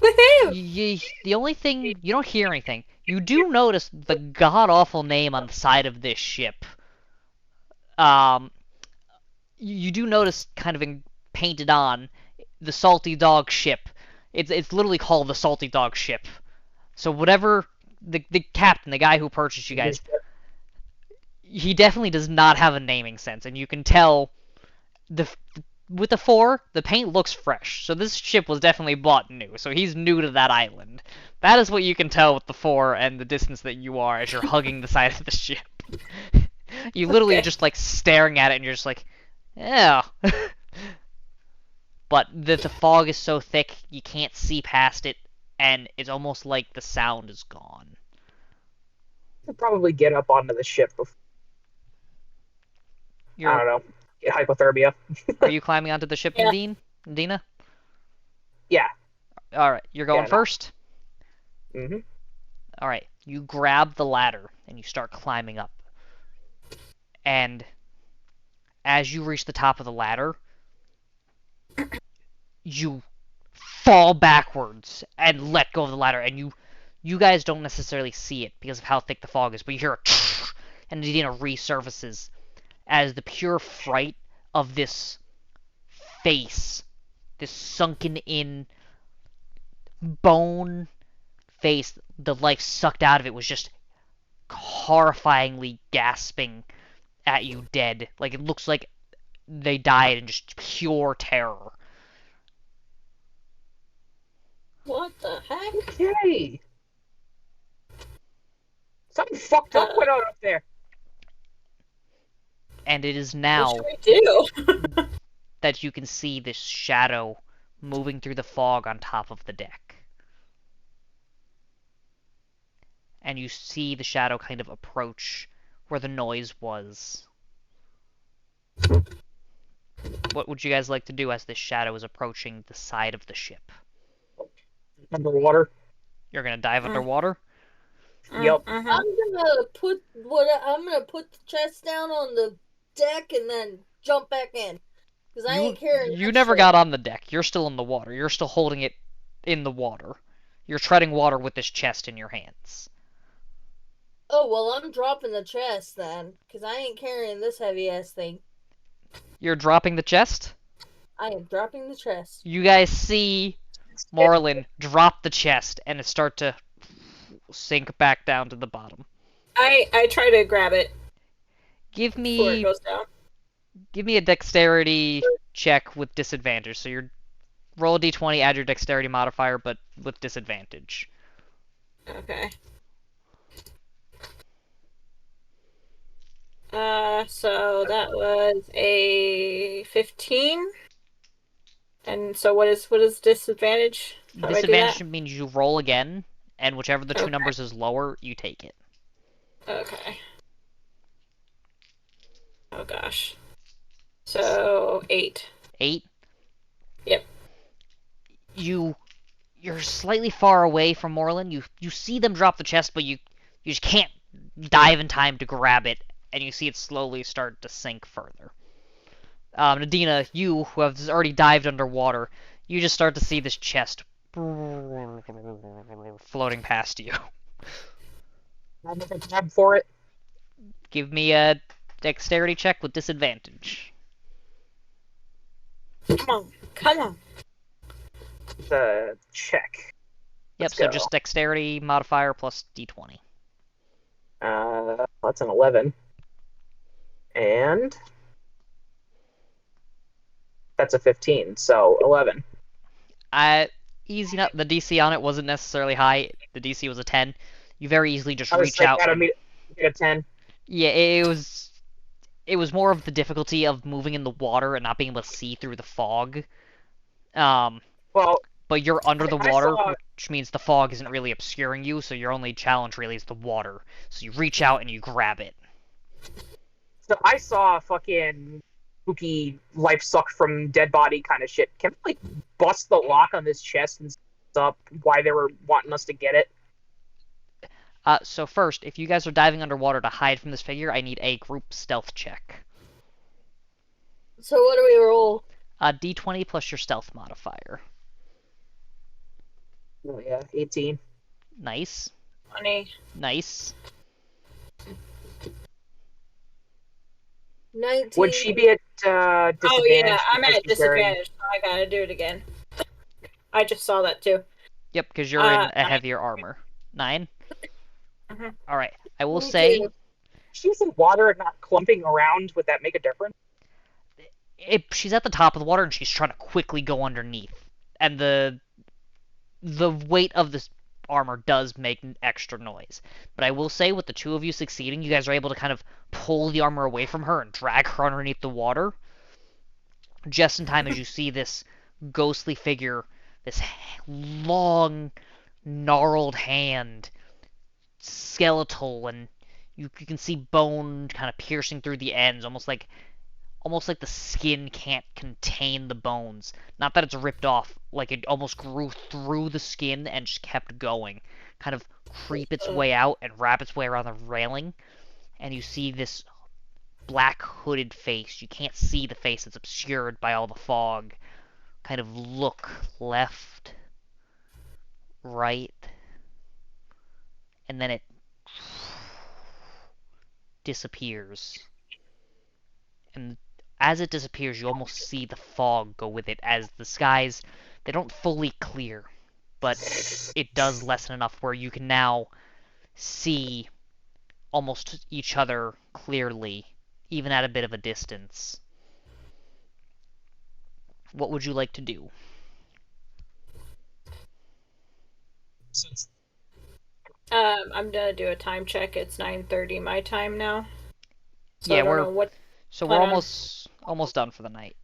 Woohoo! The only thing... You don't hear anything. You do notice the god-awful name on the side of this ship. You do notice, kind of painted on, the Salty Dog Ship. It's literally called the Salty Dog Ship. So whatever... The captain, the guy who purchased you guys... He definitely does not have a naming sense, and you can tell... With the 4, the paint looks fresh, so this ship was definitely bought new, so he's new to that island. That is what you can tell with the 4 and the distance that you are as you're hugging the side of the ship. You literally are just, like, staring at it, and you're just like, yeah. But the fog is so thick, you can't see past it, and it's almost like the sound is gone. I'll probably get up onto the ship before. I don't know. Get hypothermia. Are you climbing onto the ship, Yeah. Dina? Yeah. Alright, you're going first? Mm-hmm. Alright, you grab the ladder, and you start climbing up. And as you reach the top of the ladder, you fall backwards and let go of the ladder, and you guys don't necessarily see it because of how thick the fog is, but you hear a and Dina resurfaces as the pure fright of this face, this sunken in bone face, the life sucked out of it, was just horrifyingly gasping at you dead. Like, it looks like they died in just pure terror. What the heck? Okay. Something fucked up went on up there. And it is What now should we do? that you can see this shadow moving through the fog on top of the deck. And you see the shadow kind of approach where the noise was. What would you guys like to do as this shadow is approaching the side of the ship? Underwater. You're gonna dive underwater? Yep. Mhm. I'm gonna put the chest down on the deck and then jump back in. Cause I ain't carrying You that never shit. got on the deck. You're still in the water. You're still holding it in the water. You're treading water with this chest in your hands. Oh well, I'm dropping the chest then, cause I ain't carrying this heavy ass thing. You're dropping the chest? I am dropping the chest. You guys see Marlin drop the chest and it start to sink back down to the bottom. I try to grab it Give before it me goes down. a dexterity check with disadvantage. So you're roll a d20, add your dexterity modifier, but with disadvantage. Okay. So that was a 15. And so what is disadvantage? How do I do Disadvantage that? means you roll again, and whichever the two Okay. numbers is lower, you take it. Okay. Oh gosh. So 8. 8. Yep. You're slightly far away from Moreland. You see them drop the chest, but you just can't dive in time to grab it, and you see it slowly start to sink further. Nadina, you, who have already dived underwater, you just start to see this chest floating past you. I'll make a tab for it. Give me a dexterity check with disadvantage. Come on. Come on. The check. Yep, Let's so go. just dexterity modifier plus d20. That's an 11. And that's a 15, so 11. Easy enough. The DC on it wasn't necessarily high. The DC was a 10. You very easily just I was reach like, out. gotta get a 10. Yeah, it was more of the difficulty of moving in the water and not being able to see through the fog. Well, But you're under the I water, saw, which means the fog isn't really obscuring you, so your only challenge really is the water. So you reach out and you grab it. so I saw fucking spooky life sucked from dead body kind of shit. Can we, like, bust the lock on this chest and up why they were wanting us to get it? So first, if you guys are diving underwater to hide from this figure, I need a group stealth check. So what do we roll? D20 plus your stealth modifier. Oh yeah, 18. Nice. 20. Nice. 19. Would she be at disadvantage? Oh yeah, I'm because at she's wearing- disadvantage, so I gotta do it again. I just saw that too. Yep, because you're in a 9. heavier armor. 9? Mhm. Alright, I will Me say, too. She's in water and not clumping around. Would that make a difference? she's at the top of the water and she's trying to quickly go underneath. And the weight of this armor does make extra noise. But I will say, with the two of you succeeding, you guys are able to kind of pull the armor away from her and drag her underneath the water. Just in time as you see this ghostly figure, this long, gnarled hand, skeletal, and you can see bone kind of piercing through the ends, almost like the skin can't contain the bones. Not that it's ripped off, like it almost grew through the skin and just kept going. Kind of creep its way out and wrap its way around the railing. And you see this black hooded face. You can't see the face, it's obscured by all the fog. Kind of look left, right, and then it disappears. And as it disappears, you almost see the fog go with it as the skies, they don't fully clear, but it does lessen enough where you can now see almost each other clearly, even at a bit of a distance. What would you like to do? I'm gonna do a time check. It's 9:30 my time now. So Yeah, I don't know what. we're plan on- almost done for the night.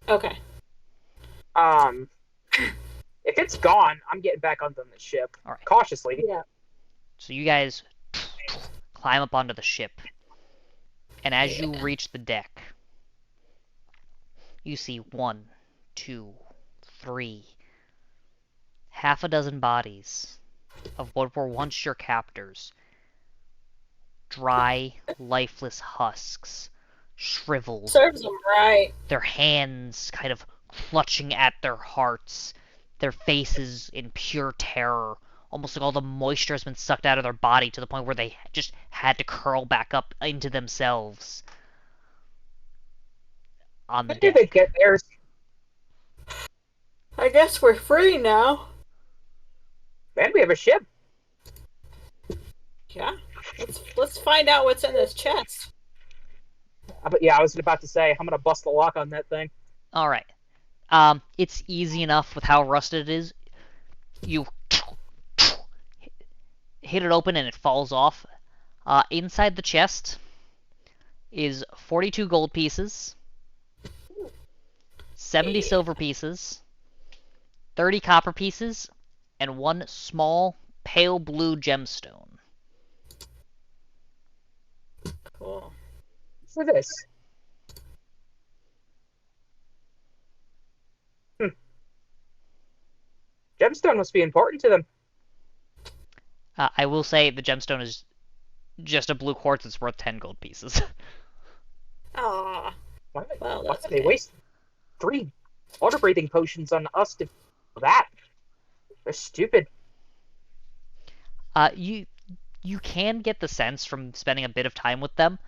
Okay. If it's gone, I'm getting back onto the ship. All right. Cautiously. Yeah. So you guys climb up onto the ship, and as you reach the deck, you see 1, 2, 3, half a dozen bodies of what were once your captors. Dry, lifeless husks, shriveled, Serves them right. their hands kind of clutching at their hearts, their faces in pure terror, almost like all the moisture has been sucked out of their body to the point where they just had to curl back up into themselves on the When did they deck. get theirs? I guess we're free now. Man, we have a ship. Yeah. Let's find out what's in this chest. But yeah, I was about to say, I'm gonna bust the lock on that thing. Alright. It's easy enough with how rusted it is. You hit it open and it falls off. Inside the chest is 42 gold pieces, 70 silver pieces, 30 copper pieces, and 1 small pale blue gemstone. Cool. For this. Gemstone must be important to them. I will say the gemstone is just a blue quartz that's worth 10 gold pieces. Ah. Why, Well, why that's did they okay. waste 3 water breathing potions on us to that? They're stupid. You can get the sense from spending a bit of time with them.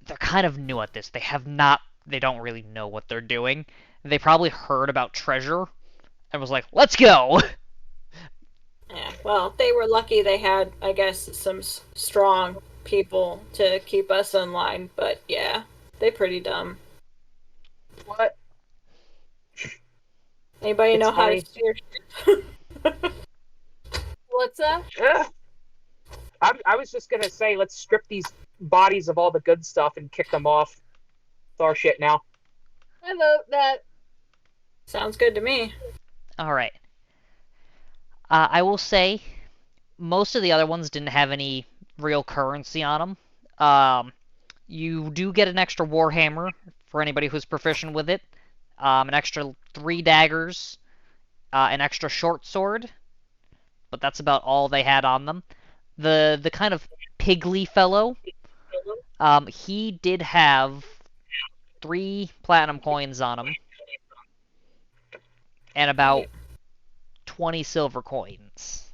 They're kind of new at this. They don't really know what they're doing. They probably heard about treasure and was like, let's go! Yeah. Well, they were lucky they had, I guess, some strong people to keep us in line. But yeah, they pretty dumb. What? Anybody It's know how to funny. steer? What's that? Ugh. I was just gonna say, let's strip these bodies of all the good stuff and kick them off. It's our shit now. I vote that. Sounds good to me. Alright. I will say, most of the other ones didn't have any real currency on them. You do get an extra warhammer for anybody who's proficient with it. An extra 3 daggers. An extra short sword. But that's about all they had on them. The kind of pigly fellow, he did have 3 platinum coins on him. And about 20 silver coins.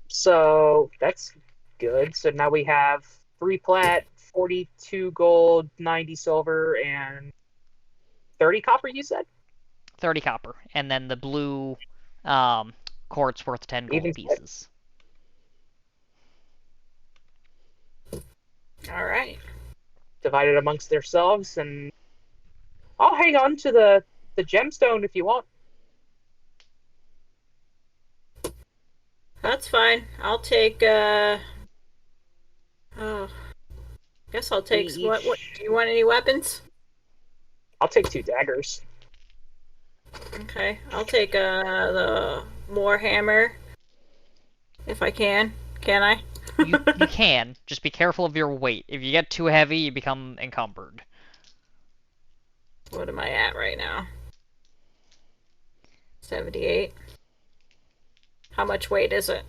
So that's good. So now we have 3 plat, 42 gold, 90 silver, and 30 copper, you said? 30 copper. And then the blue quartz worth 10 gold Even pieces. All right. Divided amongst themselves, and I'll hang on to the gemstone if you want. That's fine. I'll take. Oh, guess I'll take. What? Do you want any weapons? I'll take 2 daggers. Okay, I'll take the warhammer if I can. Can I? You can. Just be careful of your weight. If you get too heavy, you become encumbered. What am I at right now? 78. How much weight is it?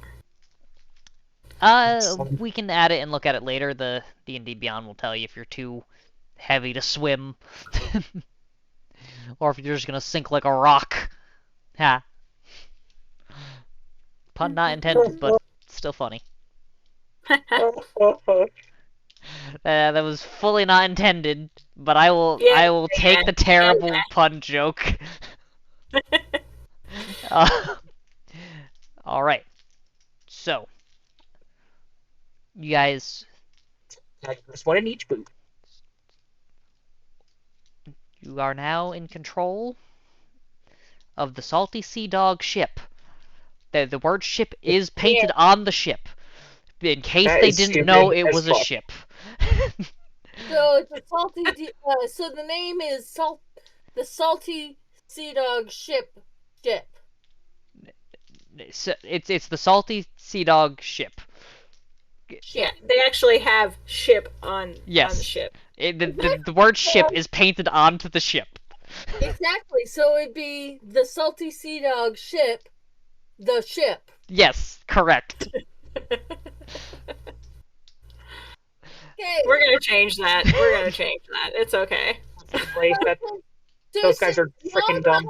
We can add it and look at it later. The D&D Beyond will tell you if you're too heavy to swim. Or if you're just gonna sink like a rock. Ha. Pun not intended, but still funny. That was fully not intended, but I Yeah, will take the terrible pun joke. All right. So, you guys, There's one in each boot. you are now in control of the Salty Sea Dog ship. The word ship is painted on the ship, in case That they is didn't know stupid it as was a fuck. ship. So it's a so the name is the Salty Sea Dog ship. It's the Salty Sea Dog ship. Yeah, they actually have ship on the Yes. ship. The word ship is painted onto the ship. Exactly. So it'd be the Salty Sea Dog ship, the ship. Yes, correct. Okay. We're gonna change that. We're gonna change that. It's okay. Those guys are freaking dumb.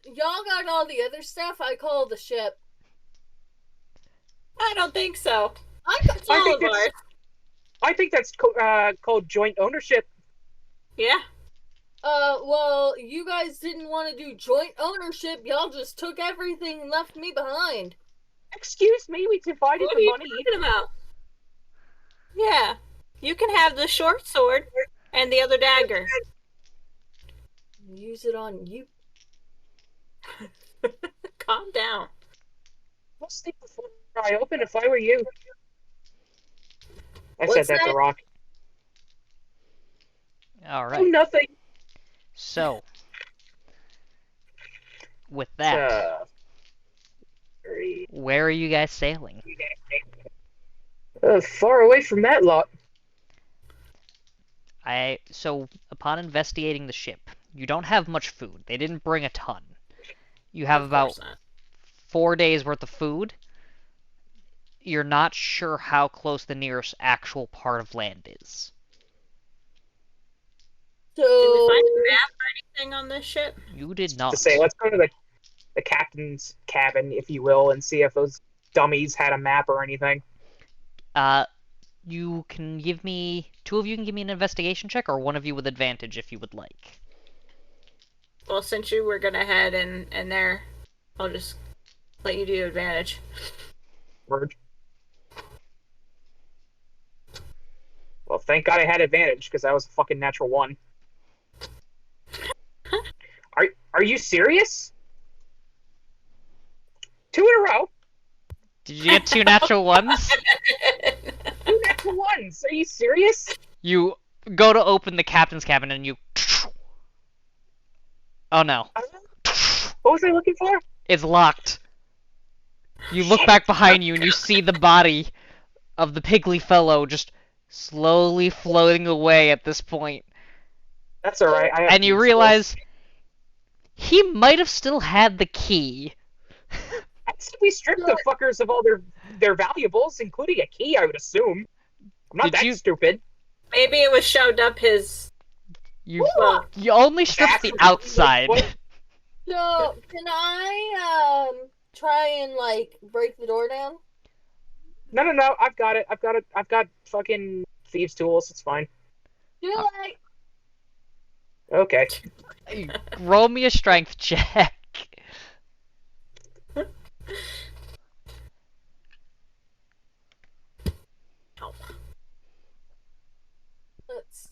Y'all got all the other stuff. I call the ship. I don't think so. I think that's called joint ownership. Yeah. Well, you guys didn't want to do joint ownership. Y'all just took everything and left me behind. Excuse me, we divided What are the you money. talking about? Yeah. You can have the short sword and the other dagger. Use it on you. Calm down. Let's think before I open if I were you. I What's said that to that? Rock. All Oh, right. nothing. So, with that, where are you guys sailing? Far away from that lot. So upon investigating the ship, you don't have much food. They didn't bring a ton. You have about 4 days worth of food. You're not sure how close the nearest actual part of land is. Did we find a map or anything on this ship? You did not. To say, let's go to the captain's cabin, if you will, and see if those dummies had a map or anything. You can give me... Two of you can give me an investigation check, or one of you with advantage if you would like. Well, since you were gonna head in there, I'll just let you do advantage. Word. Well, thank God I had advantage, because that was a fucking natural 1. Are you serious? 2 in a row? Did you get 2 natural ones? 2 natural 1s? Are you serious? You go to open the captain's cabin and you... Oh no. What was I looking for? It's locked. You look back behind you and you see the body of the pigly fellow just slowly floating away at this point. That's alright. And you realize he might have still had the key. I said we stripped the fuckers of all their valuables, including a key, I would assume. I'm not that stupid. Maybe it was shoved up his... You only stripped the outside. So, can I, try and, like, break the door down? No, I've got it. I've got fucking thieves' tools, it's fine. Do I? Okay. Roll me a strength check. Let's...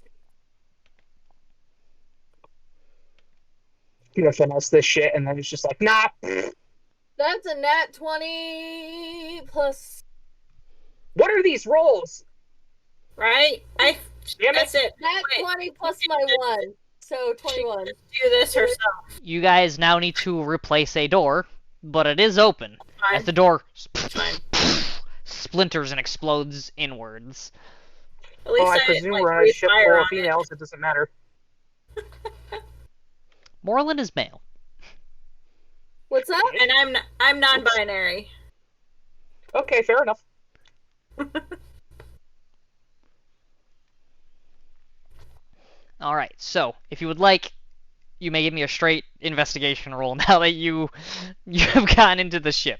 I'm gonna finesse this shit, and then it's just like, nah. That's a nat 20 plus... What are these rolls? Right? That's it. Nat 20 plus my 1. So, 21. Do this herself. You guys now need to replace a door, but it is open. Fine. As the door Fine. splinters and explodes inwards. At least I presume like, we're on a breathe ship fire full of on it. females, it doesn't matter. Moreland is male. What's that? And I'm non-binary. Okay, fair enough. Alright, so, if you would like, you may give me a straight investigation roll now that you have gotten into the ship.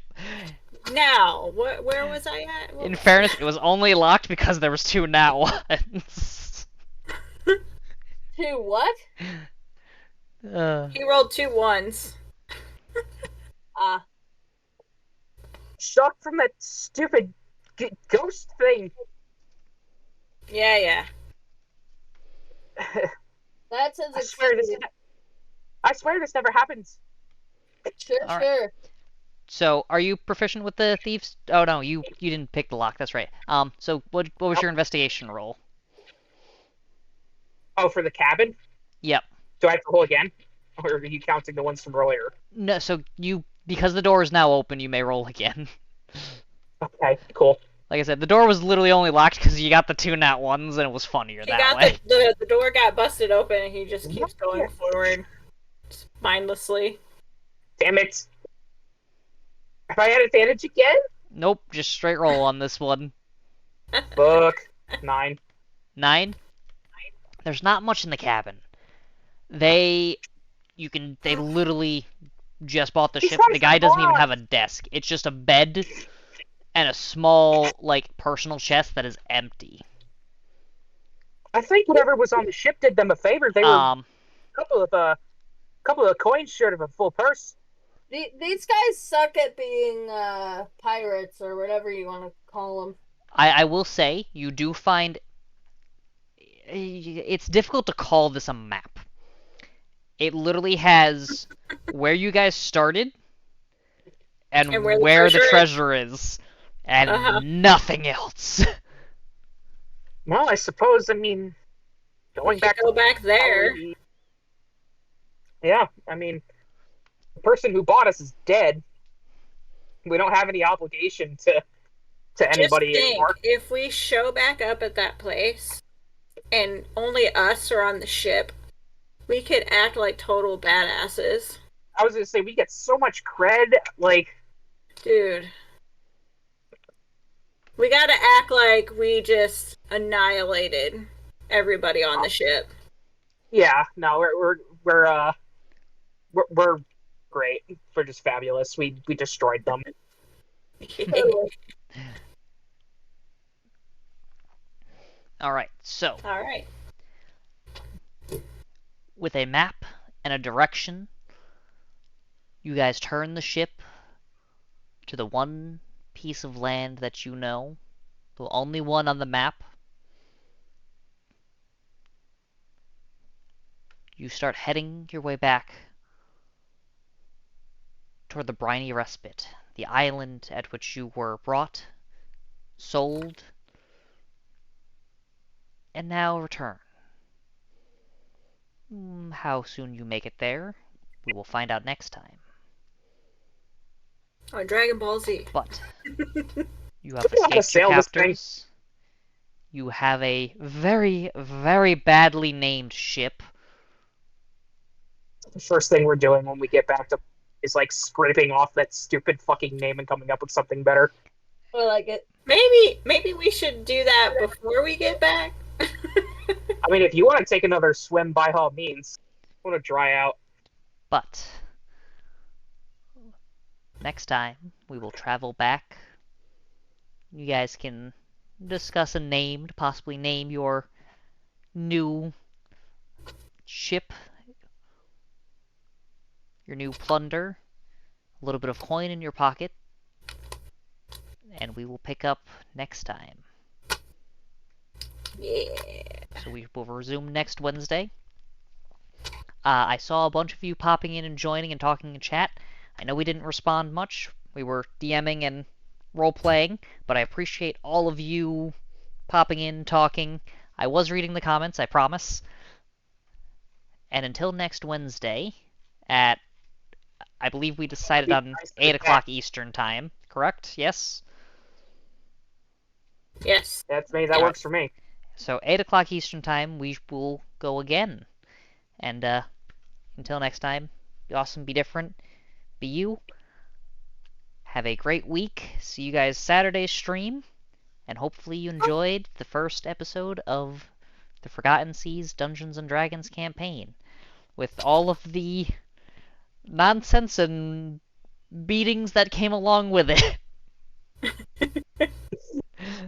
Now, where was I at? In fairness, it was only locked because there was 2 nat ones. 2 what? He rolled 2 1s. Ah. Shocked from that stupid ghost thing. Yeah. That's as I swear this never happens. Sure, All right. sure. So, are you proficient with the thieves? Oh no, you didn't pick the lock. That's right. So what was your investigation roll? Oh, for the cabin? Yep. Do I have to roll again? Or are you counting the ones from earlier? No, so because the door is now open, you may roll again. Okay, cool. Like I said, the door was literally only locked because you got the 2 nat ones, and it was funnier that way. The door got busted open, and he just keeps going forward, just mindlessly. Damn it! Have I had advantage again? Nope, just straight roll on this one. Book 9. 9. There's not much in the cabin. They literally just bought the ship. The guy doesn't even have a desk. It's just a bed and a small, personal chest that is empty. I think whatever was on the ship did them a favor. They were a couple of coins short of a full purse. These guys suck at being pirates or whatever you want to call them. I will say, you do find it's difficult to call this a map. It literally has where you guys started and where the treasure is, and nothing else. Well, I suppose, going back. Go back there. Yeah, the person who bought us is dead. We don't have any obligation to anybody anymore. If we show back up at that place, and only us are on the ship, we could act like total badasses. I was gonna say, we get so much cred, Dude. We gotta act like we just annihilated everybody on the ship. Yeah, no, we're great. We're just fabulous. We destroyed them. Alright, so. Alright. With a map and a direction, you guys turn the ship to the one piece of land that you know, the only one on the map. You start heading your way back toward the briny respite, the island at which you were brought, sold, and now return. How soon you make it there, we will find out next time. Oh, Dragon Ball Z. But you have escaped your captors. You have a very, very badly named ship. The first thing we're doing when we get back to is scraping off that stupid fucking name and coming up with something better. I like it. Maybe we should do that before we get back. If you want to take another swim, by all means. I want to dry out. But next time we will travel back. You guys can discuss a name, possibly name your new ship, your new plunder, a little bit of coin in your pocket, and we will pick up next time. Yeah. So we will resume next Wednesday. I saw a bunch of you popping in and joining and talking in chat. I know we didn't respond much. We were DMing and role-playing, but I appreciate all of you popping in, talking. I was reading the comments, I promise. And until next Wednesday, at, I believe we decided on 8 o'clock Eastern time, correct? Yes? Yes. That works for me. So 8 o'clock Eastern time, we will go again. And until next time, be awesome, be different, be you. Have a great week. See you guys Saturday's stream. And hopefully you enjoyed the first episode of the Forgotten Seas Dungeons & Dragons campaign. With all of the nonsense and beatings that came along with it.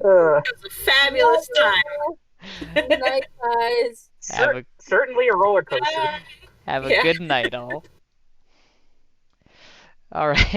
Uh, It was a fabulous time. Good night, guys. certainly a roller coaster. Have a Yeah. good night, all. Alright.